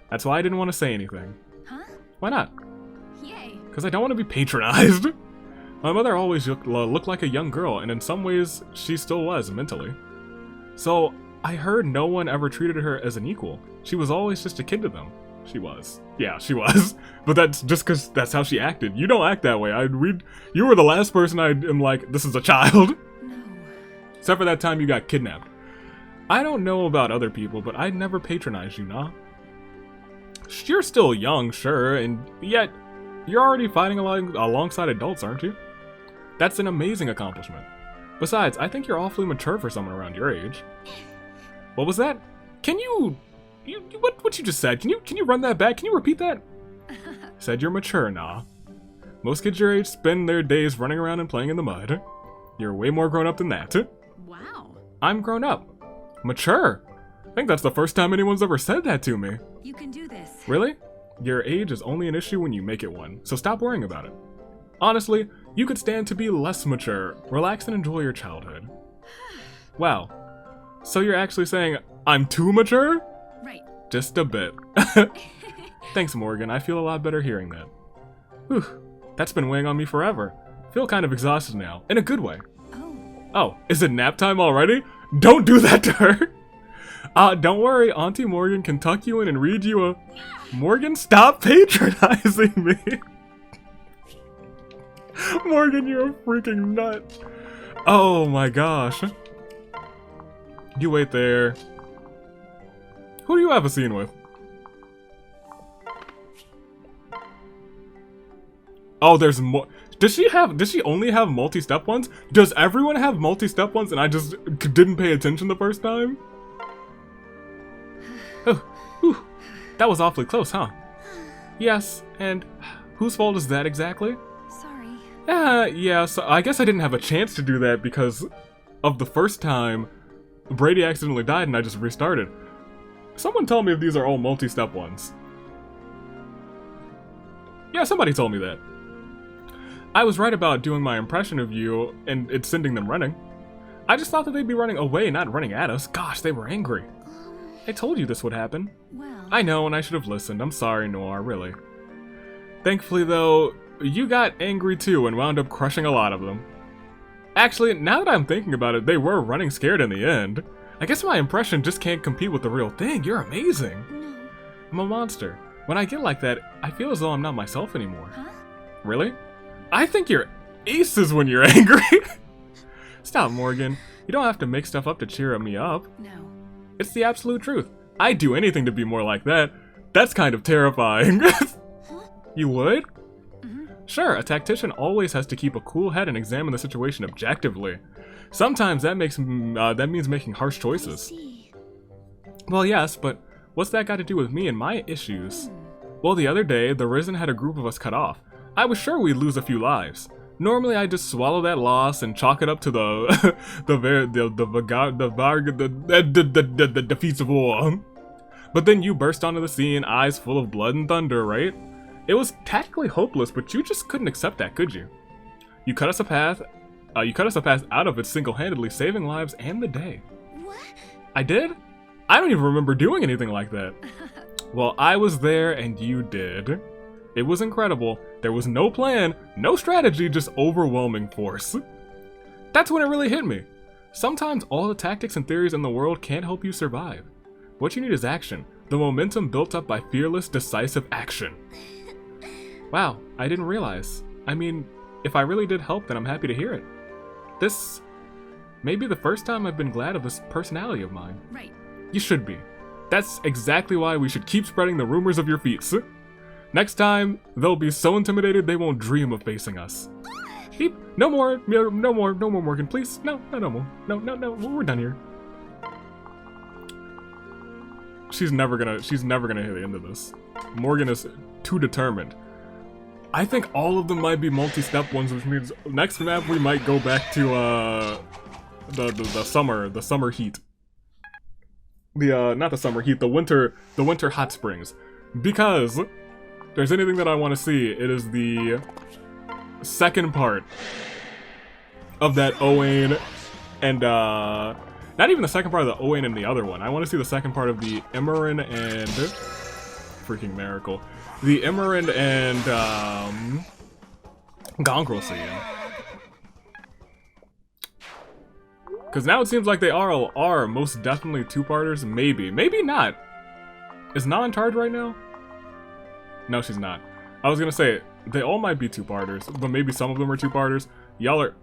That's why I didn't want to say anything. huh? Why not? Yay. Because I don't want to be patronized. My mother always looked like a young girl, and in some ways, she still was mentally. So, I heard no one ever treated her as an equal. She was always just a kid to them. She was. Yeah, she was. But that's just because that's how she acted. You don't act that way. You were the last person I am like, this is a child. No. Except for that time you got kidnapped. I don't know about other people, but I'd never patronize you, nah. You're still young, sure, and yet you're already fighting alongside adults, aren't you? That's an amazing accomplishment. Besides, I think you're awfully mature for someone around your age. What was that? Can you what you just said? Can you run that back? Can you repeat that? Said you're mature, nah. Most kids your age spend their days running around and playing in the mud. You're way more grown up than that. Wow. I'm grown up. Mature. I think that's the first time anyone's ever said that to me. You can do this. Really? Your age is only an issue when you make it one, so stop worrying about it. Honestly, you could stand to be less mature. Relax and enjoy your childhood. Wow. So you're actually saying I'm too mature? Right. Just a bit. Thanks, Morgan. I feel a lot better hearing that. Whew. That's been weighing on me forever. Feel kind of exhausted now, in a good way. Oh. Oh, is it nap time already? Don't do that to her! Don't worry, Auntie Morgan can tuck you in and read you a... Morgan, stop patronizing me! Morgan, you're a freaking nut. Oh my gosh. You wait there. Who do you have a scene with? Oh, there's more. Does she only have multi-step ones? Does everyone have multi-step ones and I just didn't pay attention the first time? Whew. That was awfully close, huh? Yes, and whose fault is that exactly? Sorry. Yeah, so I guess I didn't have a chance to do that because of the first time Brady accidentally died and I just restarted. Someone tell me if these are all multi-step ones. Yeah, somebody told me that. I was right about doing my impression of you and it's sending them running. I just thought that they'd be running away, not running at us. Gosh, they were angry. I told you this would happen. Well. I know, and I should have listened. I'm sorry, Noire, really. Thankfully, though, you got angry too and wound up crushing a lot of them. Actually, now that I'm thinking about it, they were running scared in the end. I guess my impression just can't compete with the real thing. You're amazing. No. I'm a monster. When I get like that, I feel as though I'm not myself anymore. Huh? Really? I think you're aces when you're angry. Stop, Morgan. You don't have to make stuff up to cheer me up. No. It's the absolute truth. I'd do anything to be more like that. That's kind of terrifying. You would? Sure, a tactician always has to keep a cool head and examine the situation objectively. Sometimes that means making harsh choices. See. Well, yes, but what's that got to do with me and my issues? Well, the other day, the Risen had a group of us cut off. I was sure we'd lose a few lives. Normally, I just swallow that loss and chalk it up to the defeats of war. But then you burst onto the scene, eyes full of blood and thunder, right? It was tactically hopeless, but you just couldn't accept that, could you? You cut us a path. You cut us a path out of it single-handedly, saving lives and the day. What? I did? I don't even remember doing anything like that. Well, I was there and you did. It was incredible. There was no plan, no strategy, just overwhelming force. That's when it really hit me. Sometimes all the tactics and theories in the world can't help you survive. What you need is action. The momentum built up by fearless, decisive action. Wow, I didn't realize. I mean, if I really did help, then I'm happy to hear it. This may be the first time I've been glad of this personality of mine. Right. You should be. That's exactly why we should keep spreading the rumors of your feats. Next time, they'll be so intimidated they won't dream of facing us. Beep. No more, Morgan, please. No more. No, we're done here. She's never gonna hit the end of this. Morgan is too determined. I think all of them might be multi-step ones, which means next map we might go back to the summer heat. Not the summer heat, the winter hot springs. Because if there's anything that I want to see, it is the second part of that Owain and not even the second part of the Owain and the other one. I want to see the second part of the Emmerin and freaking miracle. The Emmerin and Gongrel scene. Because now it seems like they are most definitely two-parters. Maybe not. Is Na in charge right now? No, she's not. I was gonna say they all might be two-parters, but maybe some of them are two-parters. Y'all are.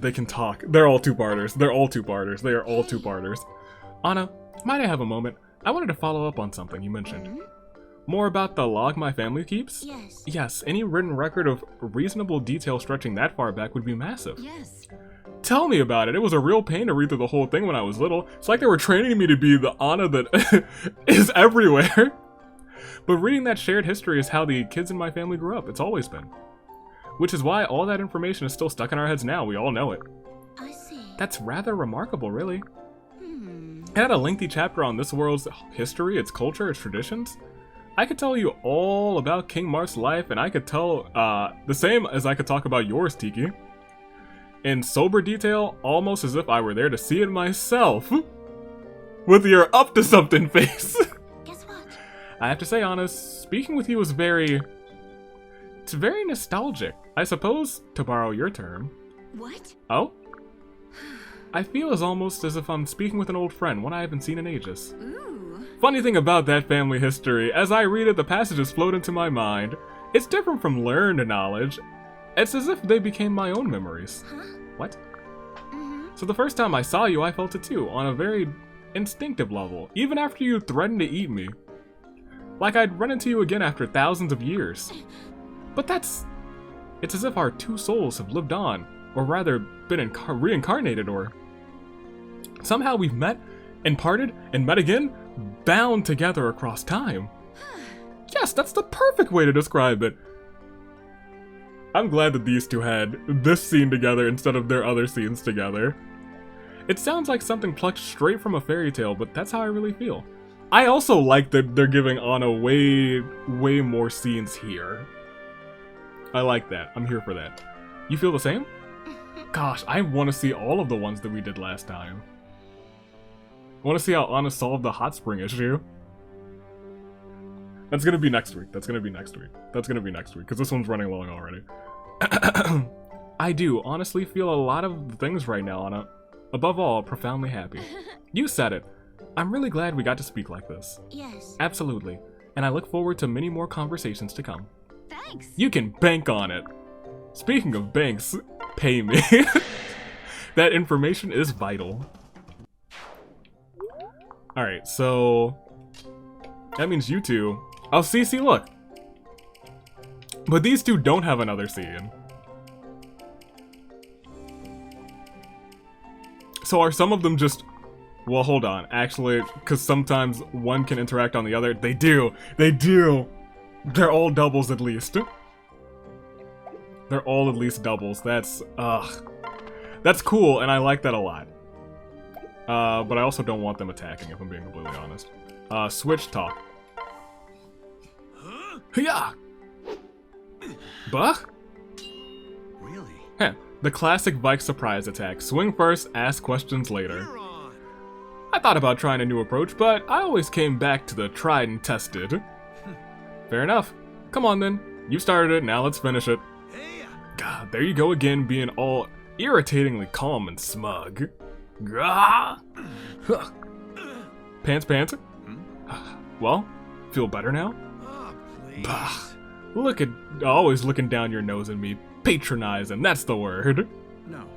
They can talk. They're all two-parters. They're all two-parters. They are all two-parters. Anna, might I have a moment? I wanted to follow up on something you mentioned. More about the log my family keeps? Yes. Yes, any written record of reasonable detail stretching that far back would be massive. Yes. Tell me about it. It was a real pain to read through the whole thing when I was little. It's like they were training me to be the Anna that is everywhere. But reading that shared history is how the kids in my family grew up. It's always been. Which is why all that information is still stuck in our heads now. We all know it. I see. That's rather remarkable, really. It had a lengthy chapter on this world's history, its culture, its traditions. I could tell you all about King Marth's life, and I could tell the same as I could talk about yours, Tiki. In sober detail, almost as if I were there to see it myself. With your up to something face. Guess what? I have to say, honest, speaking with you is it's very nostalgic. I suppose, to borrow your term. What? Oh? I feel almost as if I'm speaking with an old friend, one I haven't seen in ages. Ooh. Funny thing about that family history, as I read it, the passages float into my mind. It's different from learned knowledge. It's as if they became my own memories. Huh? What? So the first time I saw you, I felt it too, on a very instinctive level, even after you threatened to eat me. Like I'd run into you again after thousands of years. But it's as if our two souls have lived on, or rather been reincarnated, or somehow we've met and parted and met again, bound together across time. Yes, that's the perfect way to describe it. I'm glad that these two had this scene together instead of their other scenes together. It sounds like something plucked straight from a fairy tale, but that's how I really feel. I also like that they're giving Anna way more scenes here. I like that. I'm here for that. You feel the same? Gosh, I want to see all of the ones that we did last time. I want to see how Anna solved the hot spring issue. That's gonna be next week. That's gonna be next week, because this one's running long already. I do honestly feel a lot of things right now, Anna. Above all, profoundly happy. You said it. I'm really glad we got to speak like this. Yes. Absolutely. And I look forward to many more conversations to come. Thanks. You can bank on it. Speaking of banks, pay me. That information is vital. Alright, so that means you two. Oh, see, look. But these two don't have another scene. So are some of them just... Well, hold on. Actually, because sometimes one can interact on the other. They do. They do. They're all doubles at least. They're all at least doubles. That's cool, and I like that a lot. But I also don't want them attacking, if I'm being completely honest. Switch talk. Yeah. Buh? Really? Heh. The classic Vike surprise attack. Swing first, ask questions later. You're on. I thought about trying a new approach, but I always came back to the tried and tested. Fair enough. Come on then. You started it, now let's finish it. Hey. God, there you go again, being all irritatingly calm and smug. Gah! Huh. Pants? Well, feel better now? Oh, please. Bah. Look at, always looking down your nose at me, patronizing, that's the word. No.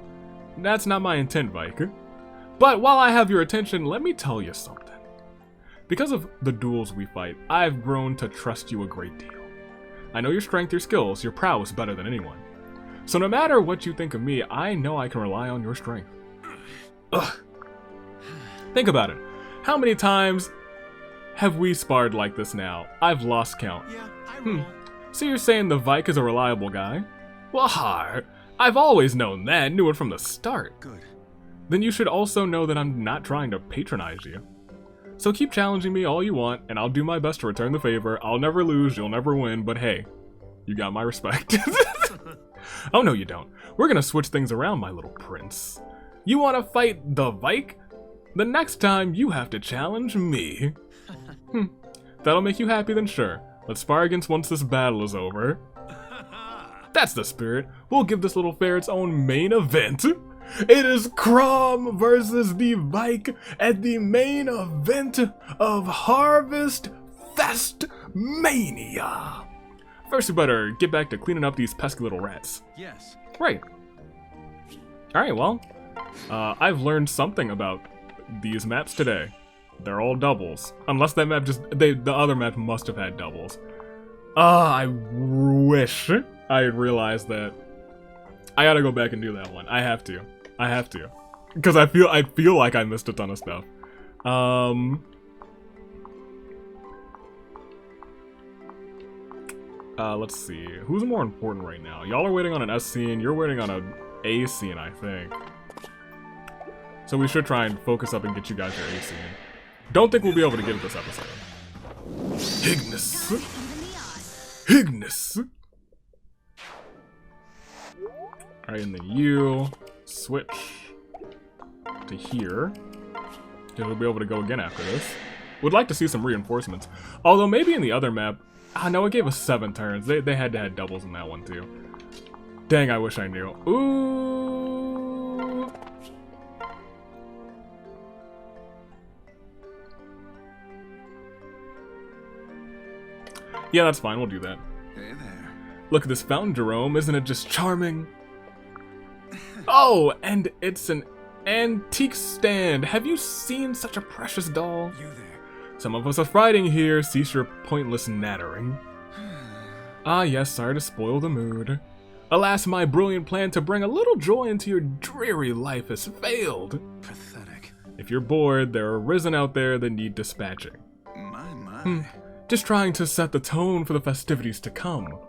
That's not my intent, Vike. But while I have your attention, let me tell you something. Because of the duels we fight, I've grown to trust you a great deal. I know your strength, your skills, your prowess better than anyone. So no matter what you think of me, I know I can rely on your strength. Ugh. Think about it. How many times have we sparred like this now? I've lost count. Yeah, I roll. So you're saying the Vike is a reliable guy? Well, I've always known that, knew it from the start. Good. Then you should also know that I'm not trying to patronize you. So keep challenging me all you want, and I'll do my best to return the favor. I'll never lose, you'll never win, but hey, you got my respect. Oh no you don't. We're gonna switch things around, my little prince. You wanna fight the Vike? The next time you have to challenge me. That'll make you happy, then sure. Let's spar against once this battle is over. That's the spirit. We'll give this little fair its own main event. It is Crom versus the Vike at the main event of Harvest Fest Mania. First, we better get back to cleaning up these pesky little rats. Yes. Right. Alright, well, I've learned something about these maps today. They're all doubles. Unless that map the other map must have had doubles. I wish I had realized that. I gotta go back and do that one. I have to. Because I feel like I missed a ton of stuff. Let's see. Who's more important right now? Y'all are waiting on an S scene, you're waiting on an A scene, I think. So we should try and focus up and get you guys your A scene. Don't think we'll be able to get it this episode. Ignis. Alright, and then you switch to here. And we'll be able to go again after this. Would like to see some reinforcements. Although maybe in the other map, no, it gave us 7 turns. They had to have doubles in that one too. Dang, I wish I knew. Ooh. Yeah, that's fine. We'll do that. Hey there. Look at this fountain, Gerome. Isn't it just charming? Oh, and it's an antique stand. Have you seen such a precious doll? You there. Some of us are fighting here. Cease your pointless nattering. Ah, yes, sorry to spoil the mood. Alas, my brilliant plan to bring a little joy into your dreary life has failed. Pathetic. If you're bored, there are risen out there that need dispatching. My. Just trying to set the tone for the festivities to come.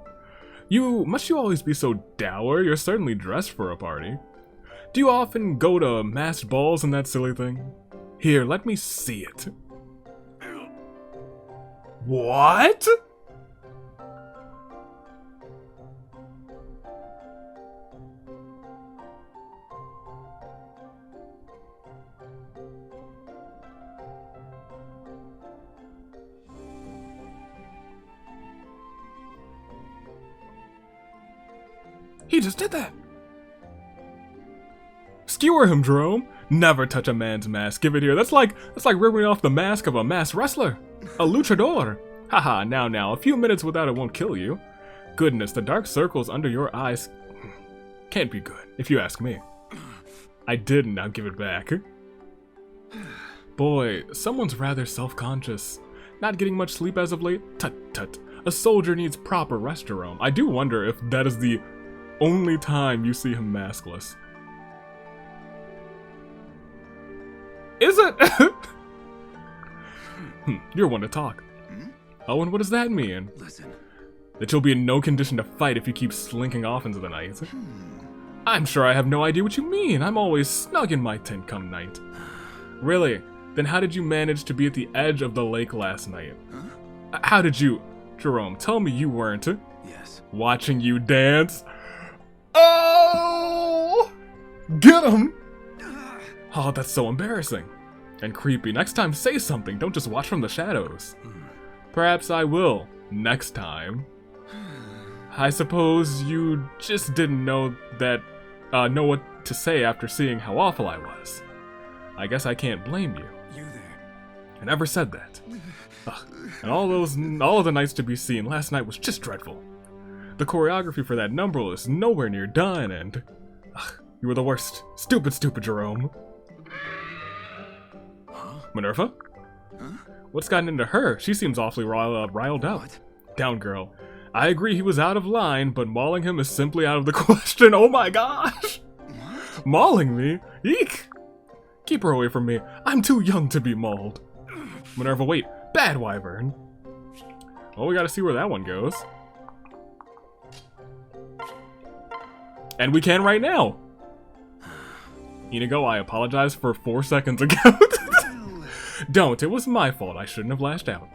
Must you always be so dour? You're certainly dressed for a party. Do you often go to masked balls and that silly thing? Here, let me see it. What? He just did that. Skewer him, Gerome. Never touch a man's mask. Give it here. That's like ripping off the mask of a masked wrestler. A luchador. Haha, now. A few minutes without it won't kill you. Goodness, the dark circles under your eyes can't be good, if you ask me. I didn't. Now give it back. Boy, someone's rather self-conscious. Not getting much sleep as of late? Tut. A soldier needs proper rest, Gerome. I do wonder if that is the only time you see him maskless. Is it? You're one to talk. Oh, and what does that mean? Listen. That you'll be in no condition to fight if you keep slinking off into the night. I'm sure I have no idea what you mean. I'm always snug in my tent come night. Really? Then how did you manage to be at the edge of the lake last night? How did you... Gerome, tell me you weren't... Yes. Watching you dance? Oh! Get him! Oh, that's so embarrassing. And creepy. Next time, say something. Don't just watch from the shadows. Perhaps I will. Next time. I suppose you just didn't know what to say after seeing how awful I was. I guess I can't blame you. You there. I never said that. Ugh. And all of the nights to be seen last night was just dreadful. The choreography for that number is nowhere near done, and... you were the worst. Stupid Gerome. Minerva? Huh? What's gotten into her? She seems awfully riled up. What? Down, girl. I agree he was out of line, but mauling him is simply out of the question. Oh my gosh! What? Mauling me? Eek! Keep her away from me. I'm too young to be mauled. Minerva, wait. Bad wyvern. Well, we gotta see where that one goes. And we can right now. Inigo, I apologize for 4 seconds ago. Don't. It was my fault. I shouldn't have lashed out.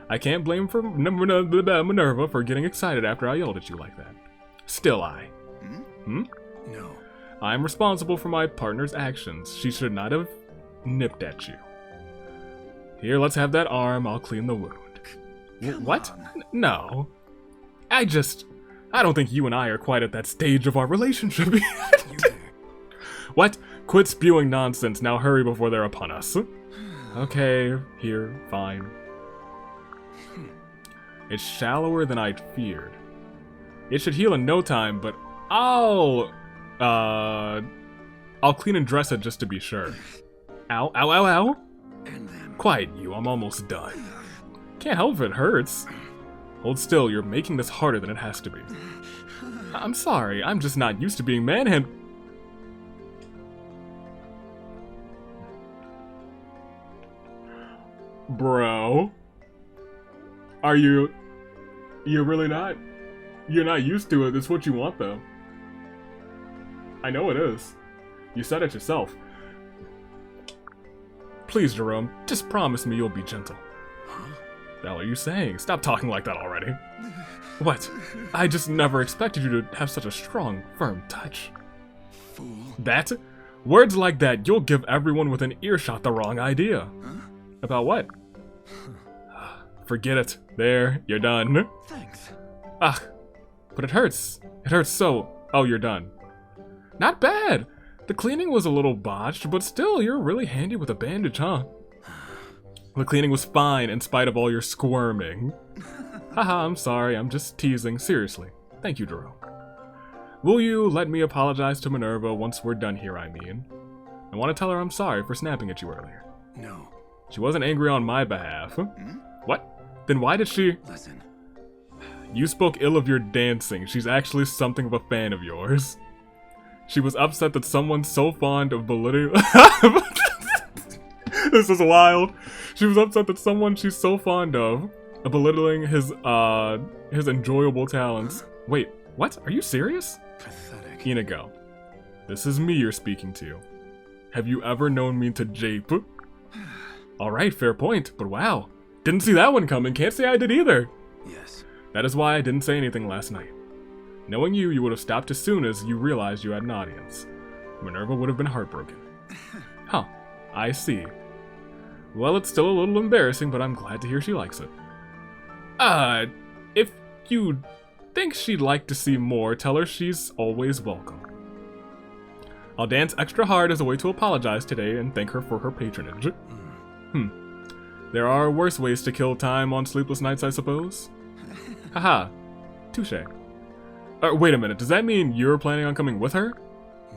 I can't blame Minerva for getting excited after I yelled at you like that. Still, No. I'm responsible for my partner's actions. She should not have nipped at you. Here, let's have that arm. I'll clean the wound. What? No. I don't think you and I are quite at that stage of our relationship yet. You there. What? Quit spewing nonsense. Now hurry before they're upon us. Okay, here, fine. It's shallower than I'd feared. It should heal in no time, but I'll clean and dress it just to be sure. Ow. And then. Quiet you, I'm almost done. Can't help if it hurts. Hold still, you're making this harder than it has to be. I'm sorry, I'm just not used to being manhandled. Bro. Are you... You're really not... You're not used to it. It's what you want, though. I know it is. You said it yourself. Please, Gerome, just promise me you'll be gentle. Huh? The hell are you saying? Stop talking like that already. What? I just never expected you to have such a strong, firm touch. Fool. That? Words like that, you'll give everyone within earshot the wrong idea. Huh? About what? Forget it. There, you're done. Thanks. Ugh, but it hurts. It hurts so. Oh, you're done. Not bad. The cleaning was a little botched, but still, you're really handy with a bandage, huh? The cleaning was fine in spite of all your squirming. Haha, I'm sorry. I'm just teasing. Seriously. Thank you, Gerome. Will you let me apologize to Minerva once we're done here, I mean? I want to tell her I'm sorry for snapping at you earlier. No. She wasn't angry on my behalf. What? Then why did she... Listen. You spoke ill of your dancing. She's actually something of a fan of yours. She was upset that someone so fond of belittling... This is wild. She was upset that someone she's so fond of belittling his enjoyable talents. Wait, what? Are you serious? Pathetic. Inigo, this is me you're speaking to. Have you ever known me to jape? Alright, fair point, but wow. Didn't see that one coming, can't say I did either. Yes. That is why I didn't say anything last night. Knowing you would have stopped as soon as you realized you had an audience. Minerva would have been heartbroken. Huh, I see. Well, it's still a little embarrassing, but I'm glad to hear she likes it. If you think she'd like to see more, tell her she's always welcome. I'll dance extra hard as a way to apologize today and thank her for her patronage. There are worse ways to kill time on sleepless nights, I suppose. Haha. Touche. Wait a minute, does that mean you're planning on coming with her?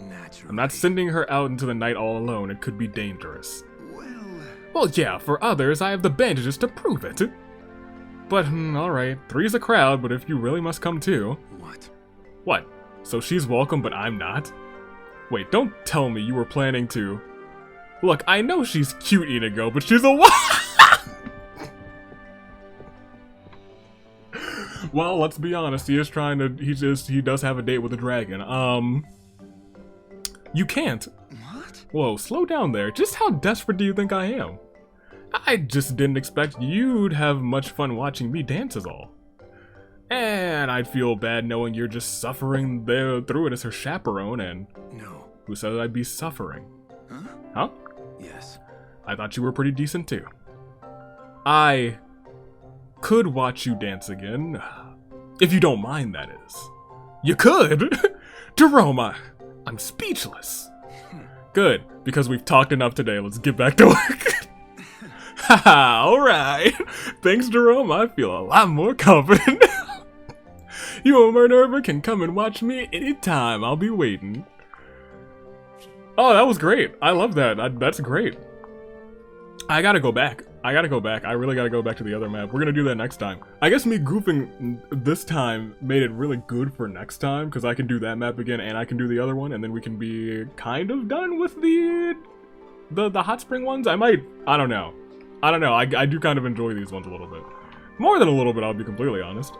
Naturally. I'm not sending her out into the night all alone. It could be dangerous. Well, Well, yeah, for others, I have the bandages to prove it. But, alright. Three's a crowd, but if you really must come too. what? What? So she's welcome, but I'm not? Wait, don't tell me you were planning to... Look, I know she's cute, Inigo, but she's a what? Well, let's be honest, he does have a date with a dragon. You can't. What? Whoa, slow down there. Just how desperate do you think I am? I just didn't expect you'd have much fun watching me dance is all. And I'd feel bad knowing you're just suffering there through it as her chaperone, and No. who said I'd be suffering? Huh? Huh? Yes. I thought you were pretty decent too. I could watch you dance again. If you don't mind, that is. You could? Gerome, I'm speechless. Good, because we've talked enough today. Let's get back to work. Haha, alright. Thanks, Gerome. I feel a lot more confident. You and Minerva can come and watch me anytime. I'll be waiting. Oh, that was great. I love that. That's great. I gotta go back. I really gotta go back to the other map. We're gonna do that next time. I guess me goofing this time made it really good for next time, because I can do that map again and I can do the other one, and then we can be kind of done with the hot spring ones. I don't know. I do kind of enjoy these ones a little bit. More than a little bit, I'll be completely honest.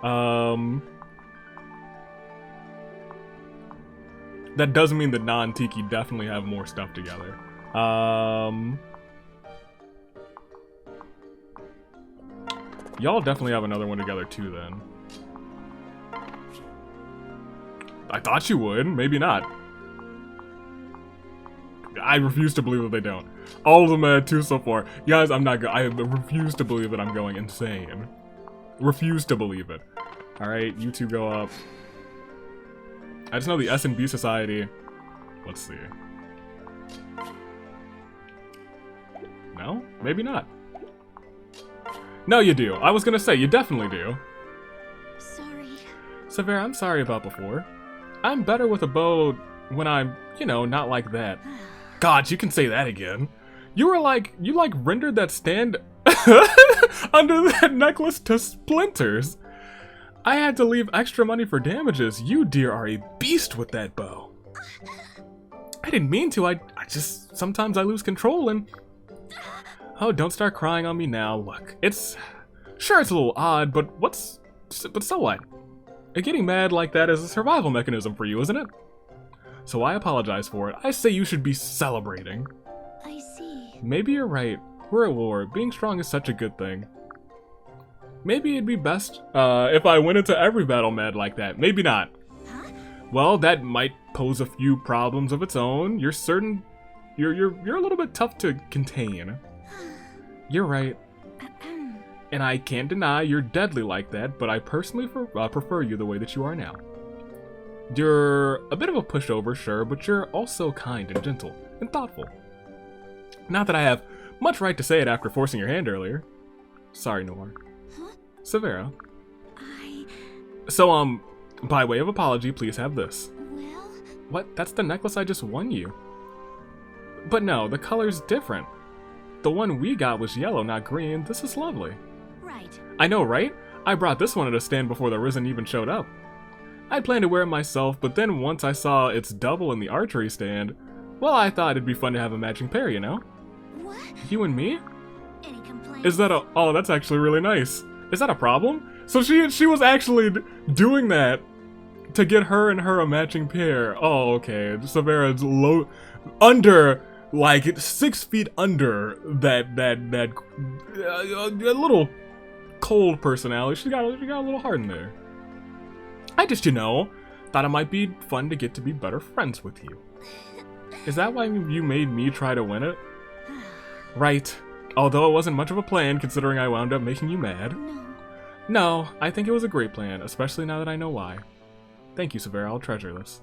That does mean that non-Tiki definitely have more stuff together. Y'all definitely have another one together too, then. I thought you would. Maybe not. I refuse to believe that they don't. All of them had two so far. Guys, I refuse to believe that I'm going insane. Refuse to believe it. Alright, you two go up. I just know the S&B Society. Let's see. No? Maybe not. No, you do. I was gonna say, you definitely do. Sorry. Severa, I'm sorry about before. I'm better with a bow when I'm, not like that. God, you can say that again. You rendered that stand under that necklace to splinters. I had to leave extra money for damages. You, dear, are a beast with that bow. I didn't mean to. I just, sometimes I lose control and... Oh, don't start crying on me now. Look, sure it's a little odd, but so what? Getting mad like that is a survival mechanism for you, isn't it? So I apologize for it. I say you should be celebrating. I see. Maybe you're right. We're at war. Being strong is such a good thing. Maybe it'd be best if I went into every battle mad like that. Maybe not. Huh? Well, that might pose a few problems of its own. You're a little bit tough to contain. You're right. And I can't deny you're deadly like that, but I personally prefer you the way that you are now. You're a bit of a pushover, sure, but you're also kind and gentle and thoughtful. Not that I have much right to say it after forcing your hand earlier. Sorry, Noire. Huh? Severa. So, by way of apology, please have this. Well... What? That's the necklace I just won you. But no, the color's different. The one we got was yellow, not green. This is lovely. Right. I know, right? I brought this one at a stand before the Risen even showed up. I'd planned to wear it myself, but then once I saw its double in the archery stand, well, I thought it'd be fun to have a matching pair, you know? What? You and me? Any complaints? Is that oh, that's actually really nice. Is that a problem? So she was actually doing that to get her and her a matching pair. Oh, okay. Severa's like 6 feet under that a little cold personality. She got a little heart in there. I just, thought it might be fun to get to be better friends with you. Is that why you made me try to win it? Right. Although it wasn't much of a plan, considering I wound up making you mad. No, I think it was a great plan, especially now that I know why. Thank you, Severa. I'll treasure this.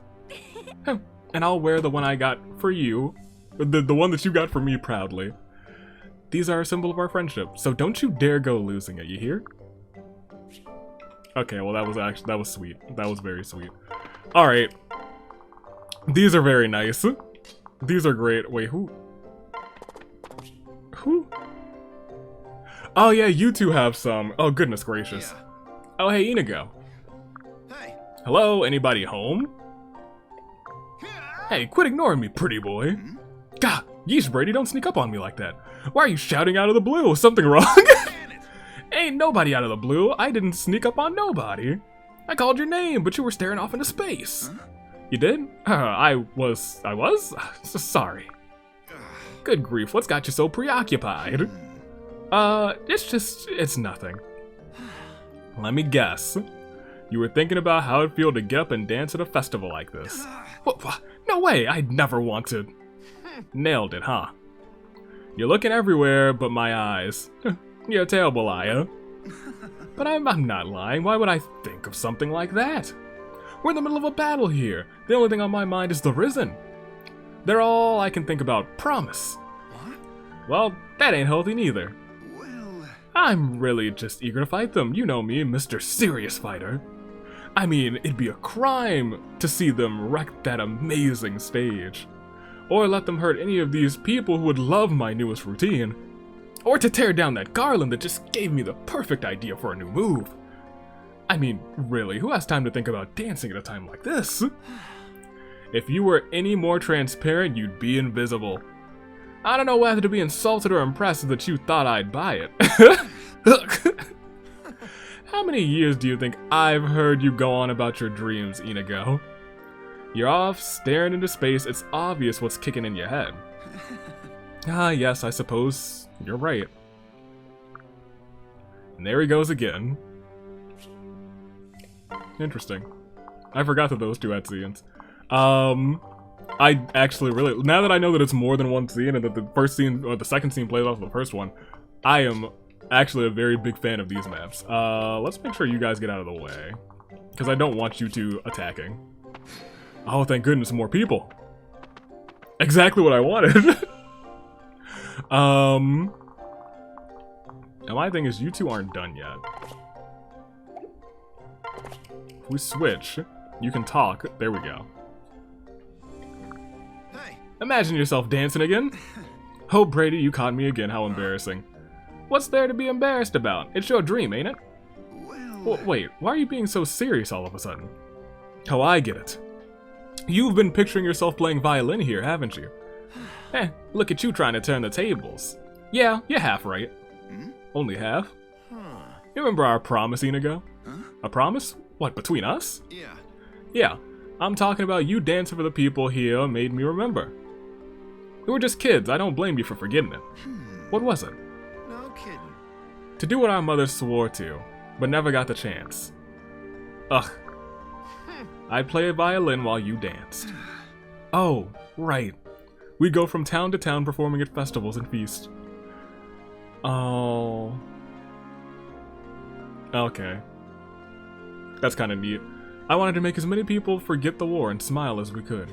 and I'll wear the one I got for you, the one that you got for me proudly. These are a symbol of our friendship, so don't you dare go losing it, you hear? Okay, well that was sweet. That was very sweet. Alright. These are very nice. These are great. Wait, who? Who? Oh yeah, you two have some. Oh goodness gracious. Yeah. Oh hey, Inigo. Hey. Hello, anybody home? Hey, quit ignoring me, pretty boy. God, yeesh, Brady, don't sneak up on me like that. Why are you shouting out of the blue? Something wrong? Ain't nobody out of the blue. I didn't sneak up on nobody. I called your name, but you were staring off into space. You did? I was? Sorry. Good grief, what's got you so preoccupied? It's nothing. Let me guess. You were thinking about how it'd feel to get up and dance at a festival like this. What? No way, I'd never want to. Nailed it, huh? You're looking everywhere but my eyes. You're a terrible liar. But I'm not lying. Why would I think of something like that? We're in the middle of a battle here. The only thing on my mind is the Risen. They're all I can think about. Promise. What? Well, that ain't healthy neither. Well... I'm really just eager to fight them. You know me, Mr. Serious Fighter. I mean, it'd be a crime to see them wreck that amazing stage. Or let them hurt any of these people who would love my newest routine. Or to tear down that garland that just gave me the perfect idea for a new move. I mean, really, who has time to think about dancing at a time like this? If you were any more transparent, you'd be invisible. I don't know whether to be insulted or impressed that you thought I'd buy it. How many years do you think I've heard you go on about your dreams, Inigo? You're off staring into space. It's obvious what's kicking in your head. Ah, yes, I suppose you're right. And there he goes again. Interesting. I forgot that those two had scenes. I actually really, now that I know that it's more than one scene and that the first scene or the second scene plays off of the first one, I am actually a very big fan of these maps. Let's make sure you guys get out of the way, because I don't want you two attacking. Oh, thank goodness, more people. Exactly what I wanted. Now my thing is you two aren't done yet. If we switch, you can talk. There we go. Hey. Imagine yourself dancing again. Oh, Brady, you caught me again. How embarrassing. What's there to be embarrassed about? It's your dream, ain't it? Well... Wait, why are you being so serious all of a sudden? Oh, I get it. You've been picturing yourself playing violin here, haven't you? Look at you trying to turn the tables. Yeah, you're half right. Only half. You remember our promise, Inigo? A promise? What, between us? Yeah. Yeah, I'm talking about you dancing for the people here made me remember. We were just kids, I don't blame you for forgetting it. What was it? No kidding. To do what our mother swore to, but never got the chance. Ugh. I'd play a violin while you danced. Oh, right. We'd go from town to town performing at festivals and feasts. Oh. Okay. That's kind of neat. I wanted to make as many people forget the war and smile as we could.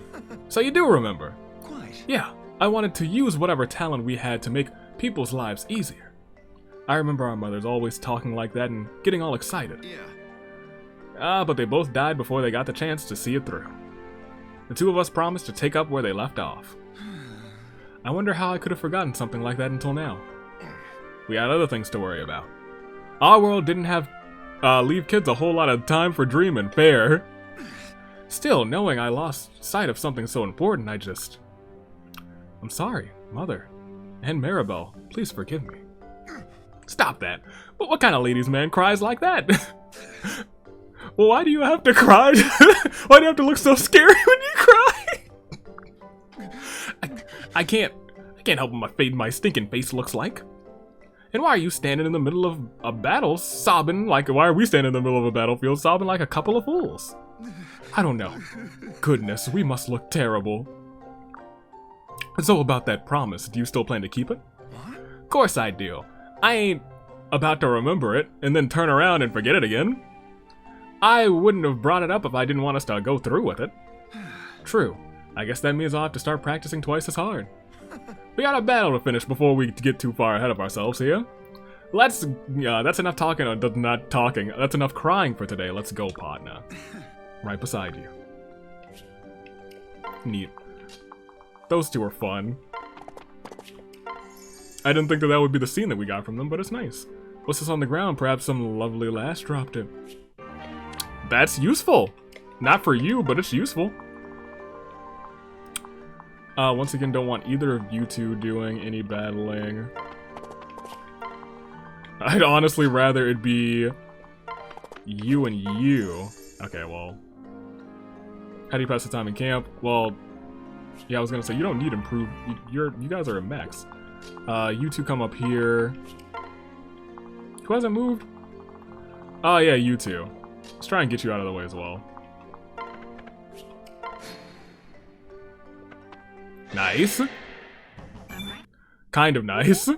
So you do remember? Quite. Yeah, I wanted to use whatever talent we had to make people's lives easier. I remember our mothers always talking like that and getting all excited. Yeah. But they both died before they got the chance to see it through. The two of us promised to take up where they left off. I wonder how I could have forgotten something like that until now. We had other things to worry about. Our world didn't have leave kids a whole lot of time for dreaming, fair. Still, knowing I lost sight of something so important, I'm sorry, Mother. And Maribel, please forgive me. Stop that. But what kind of ladies' man cries like that? Well, why do you have to cry? Why do you have to look so scary when you cry? I can't help my stinking face looks like. And why are you standing in the middle of a battle sobbing like, why are we standing in the middle of a battlefield sobbing like a couple of fools? I don't know. Goodness, we must look terrible. So about that promise, do you still plan to keep it? What? Of course I do. I ain't about to remember it and then turn around and forget it again. I wouldn't have brought it up if I didn't want us to go through with it. True. I guess that means I'll have to start practicing twice as hard. We got a battle to finish before we get too far ahead of ourselves here. That's enough talking, or not talking. That's enough crying for today. Let's go, partner. Right beside you. Neat. Those two are fun. I didn't think that that would be the scene that we got from them, but it's nice. What's this on the ground? Perhaps some lovely lass dropped it. That's useful. Not for you, but it's useful. Once again, don't want either of you two doing any battling. I'd honestly rather it be you and you. Okay, well. How do you pass the time in camp? Well, yeah, I was gonna say, you don't need improved. You guys are a max. You two come up here. Who hasn't moved? Oh, yeah, you two. Let's try and get you out of the way as well. Nice. Kind of nice.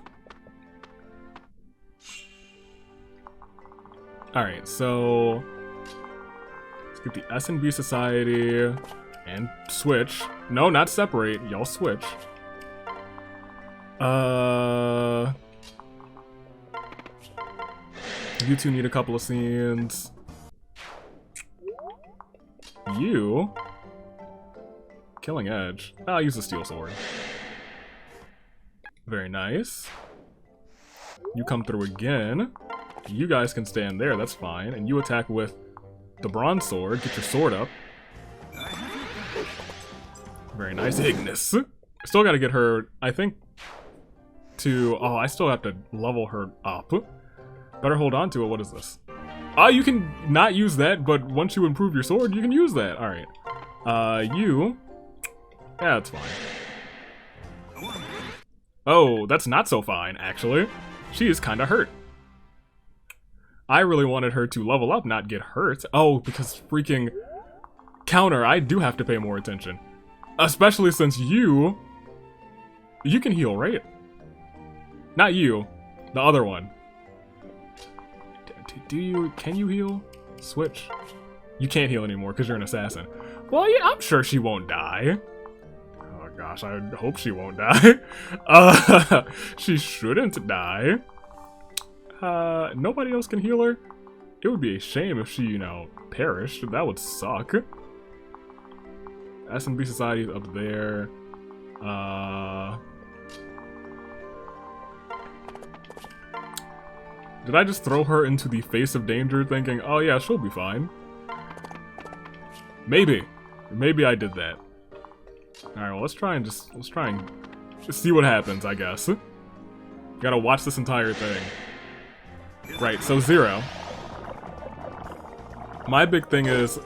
Alright, so let's get the S&B Society and switch. No, not separate. Y'all switch. You two need a couple of scenes. You... Killing Edge. I'll use the steel sword. Very nice. You come through again. You guys can stand there, that's fine. And you attack with the bronze sword. Get your sword up. Very nice. Ignis. Still gotta get her, I think, to... Oh, I still have to level her up. Better hold on to it. What is this? Oh, you can not use that, but once you improve your sword, you can use that. Alright. You... Yeah, that's fine. Oh, that's not so fine, actually. She is kinda hurt. I really wanted her to level up, not get hurt. Oh, because freaking... Counter, I do have to pay more attention. Especially since you... You can heal, right? Not you. The other one. Do you... Can you heal? Switch. You can't heal anymore because you're an assassin. Well, yeah, I'm sure she won't die. Oh gosh, I hope she won't die. She shouldn't die. Nobody else can heal her? It would be a shame if she, you know, perished. That would suck. S&B Society up there. Did I just throw her into the face of danger thinking, oh yeah, she'll be fine? Maybe. Maybe I did that. Alright, well, let's try and just see what happens, I guess. Gotta watch this entire thing. Right, so 0. My big thing is,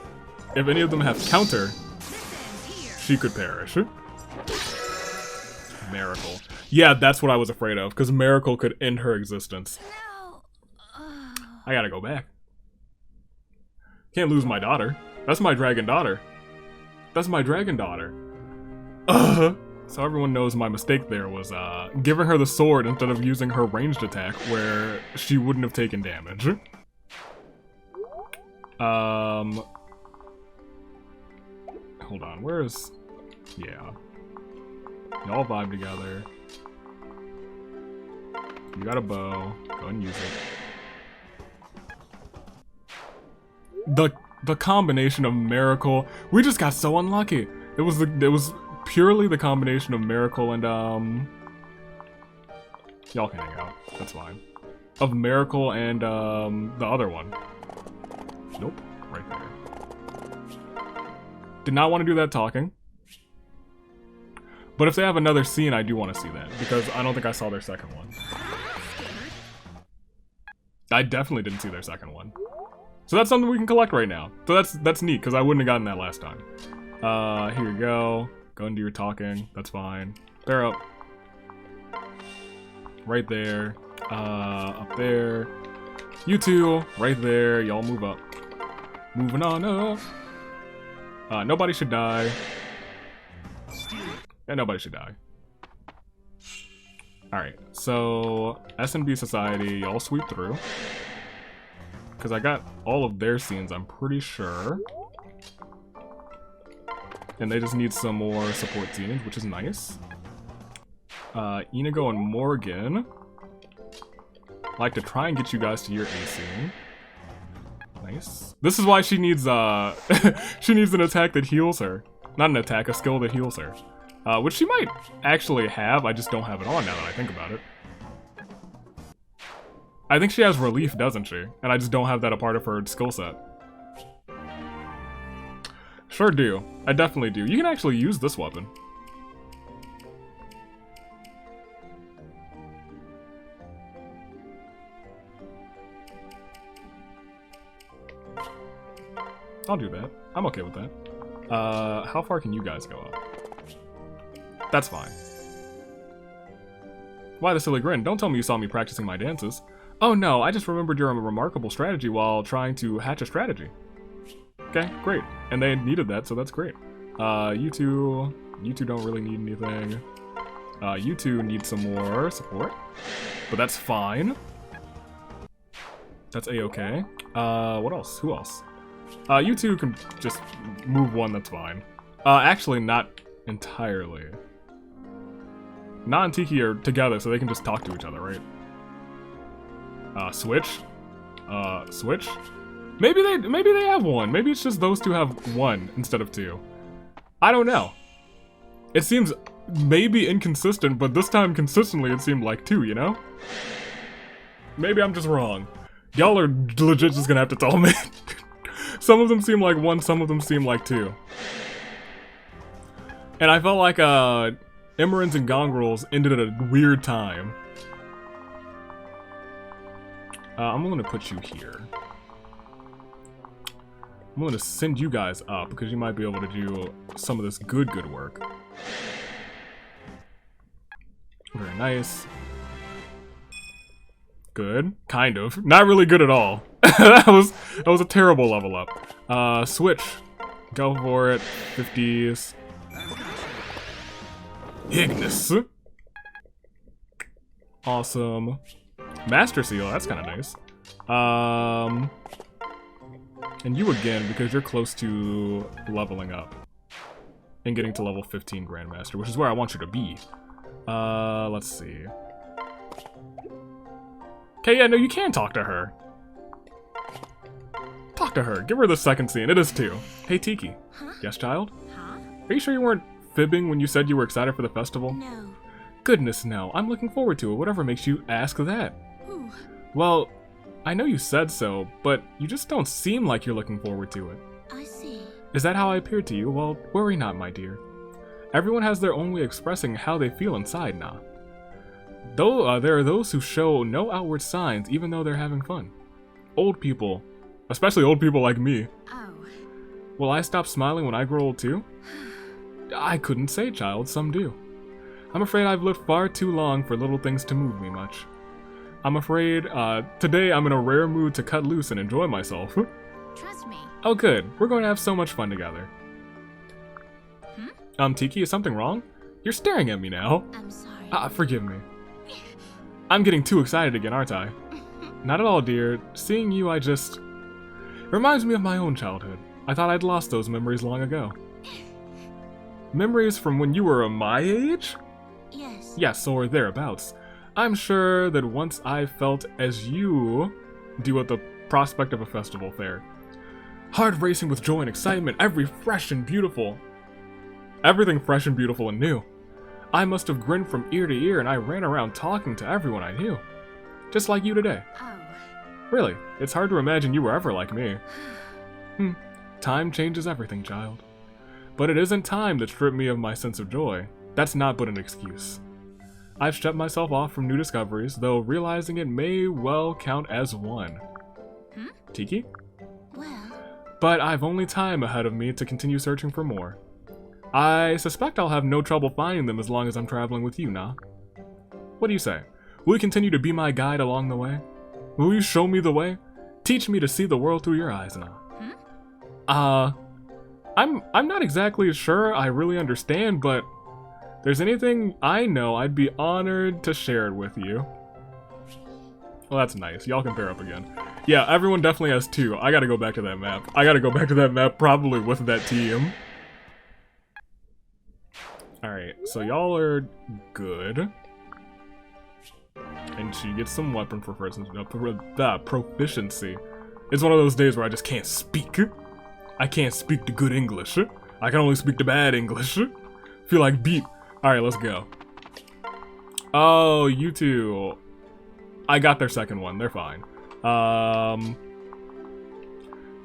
if any of them have counter, she could perish. Miracle. Yeah, that's what I was afraid of, because Miracle could end her existence. I gotta go back. Can't lose my daughter. That's my dragon daughter. That's my dragon daughter. So everyone knows my mistake there was giving her the sword instead of using her ranged attack where she wouldn't have taken damage. Hold on, where's... Yeah. Y'all vibe together. You got a bow. Go ahead and use it. The combination of Miracle... We just got so unlucky. It was purely the combination of Miracle and, Y'all can hang out. That's fine. Of Miracle and, the other one. Nope. Right there. Did not want to do that talking. But if they have another scene, I do want to see that. Because I don't think I saw their second one. I definitely didn't see their second one. So that's something we can collect right now. So that's neat, because I wouldn't have gotten that last time. Here you go. Go and do your talking. That's fine. Bear up. Right there. Up there. You two, right there. Y'all move up. Moving on up. Nobody should die. And nobody should die. Alright, so S&B Society, y'all sweep through. Because I got all of their scenes, I'm pretty sure. And they just need some more support teams, which is nice. Inigo and Morgan. Like to try and get you guys to your AC. Nice. This is why she needs she needs an attack that heals her. Not an attack, a skill that heals her. Which she might actually have, I just don't have it on now that I think about it. I think she has relief, doesn't she? And I just don't have that a part of her skill set. Sure do. I definitely do. You can actually use this weapon. I'll do that. I'm okay with that. How far can you guys go up? That's fine. Why the silly grin? Don't tell me you saw me practicing my dances. Oh no, I just remembered your remarkable strategy while trying to hatch a strategy. Okay, great. And they needed that, so that's great. You two don't really need anything. You two need some more support, but that's fine. That's a-okay. What else? Who else? You two can just move one, that's fine. Actually, not entirely. Na and Tiki are together, so they can just talk to each other, right? Switch? Switch? Maybe they have one. Maybe it's just those two have one instead of two. I don't know. It seems maybe inconsistent, but this time consistently it seemed like two, you know? Maybe I'm just wrong. Y'all are legit just gonna have to tell me. Some of them seem like one, some of them seem like two. And I felt like, Emeralds and Gongrels ended at a weird time. I'm gonna put you here. I'm gonna send you guys up, because you might be able to do some of this good work. Very nice. Good. Kind of. Not really good at all. that was a terrible level up. Switch. Go for it. 50s. Ignis. Awesome. Master Seal, that's kind of nice. And you again, because you're close to leveling up. And getting to level 15 Grandmaster, which is where I want you to be. Let's see. Okay, yeah, no, you can talk to her. Talk to her. Give her the second scene. It is too. Hey, Tiki. Huh? Yes, child? Huh? Are you sure you weren't fibbing when you said you were excited for the festival? No. Goodness, no. I'm looking forward to it. Whatever makes you ask that. Ooh. Well, I know you said so, but you just don't seem like you're looking forward to it. I see. Is that how I appeared to you? Well, worry not, my dear. Everyone has their own way of expressing how they feel inside, nah. Though there are those who show no outward signs even though they're having fun. Old people, especially old people like me. Oh. Will I stop smiling when I grow old too? I couldn't say, child, some do. I'm afraid I've lived far too long for little things to move me much. I'm afraid, today I'm in a rare mood to cut loose and enjoy myself. Trust me. Oh good, we're going to have so much fun together. Hmm? Tiki, is something wrong? You're staring at me now. I'm sorry. Forgive me. I'm getting too excited again, aren't I? Not at all, dear. Seeing you, reminds me of my own childhood. I thought I'd lost those memories long ago. Memories from when you were my age? Yes. Yes, or thereabouts. I'm sure that once I felt as you do at the prospect of a festival fair. Heart racing with joy and excitement, everything fresh and beautiful and new. I must have grinned from ear to ear and I ran around talking to everyone I knew. Just like you today. Oh. Really, it's hard to imagine you were ever like me. Time changes everything, child. But it isn't time that stripped me of my sense of joy. That's not but an excuse. I've shut myself off from new discoveries, though realizing it may well count as one. Tiki? Well. But I've only time ahead of me to continue searching for more. I suspect I'll have no trouble finding them as long as I'm traveling with you, nah? What do you say? Will you continue to be my guide along the way? Will you show me the way? Teach me to see the world through your eyes, nah? I'm not exactly sure I really understand, but if there's anything I know, I'd be honored to share it with you. Well, that's nice. Y'all can pair up again. Yeah, everyone definitely has two. I gotta go back to that map. I gotta go back to that map probably with that team. Alright, so y'all are good. And she gets some weapon for proficiency. It's one of those days where I just can't speak. I can't speak the good English. I can only speak the bad English. Feel like beep. Alright, let's go. Oh, you two. I got their second one. They're fine.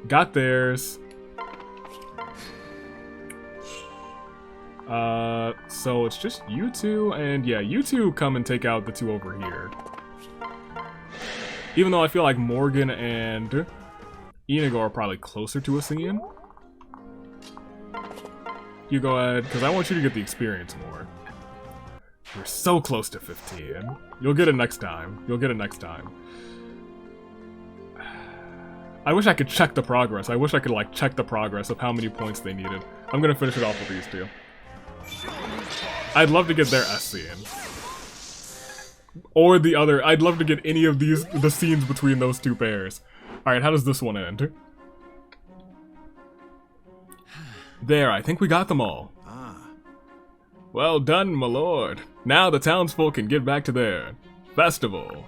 Got theirs. So it's just you two, and yeah, you two come and take out the two over here. Even though I feel like Morgan and Inigo are probably closer to a scene. You go ahead, because I want you to get the experience more. You're so close to 15. You'll get it next time. You'll get it next time. I wish I could check the progress. I wish I could, like, check the progress of how many points they needed. I'm gonna finish it off with these two. I'd love to get their S scene. Or the other. I'd love to get any of the scenes between those two pairs. Alright, how does this one end? There, I think we got them all. Well done, my lord. Now the townsfolk can get back to their festival.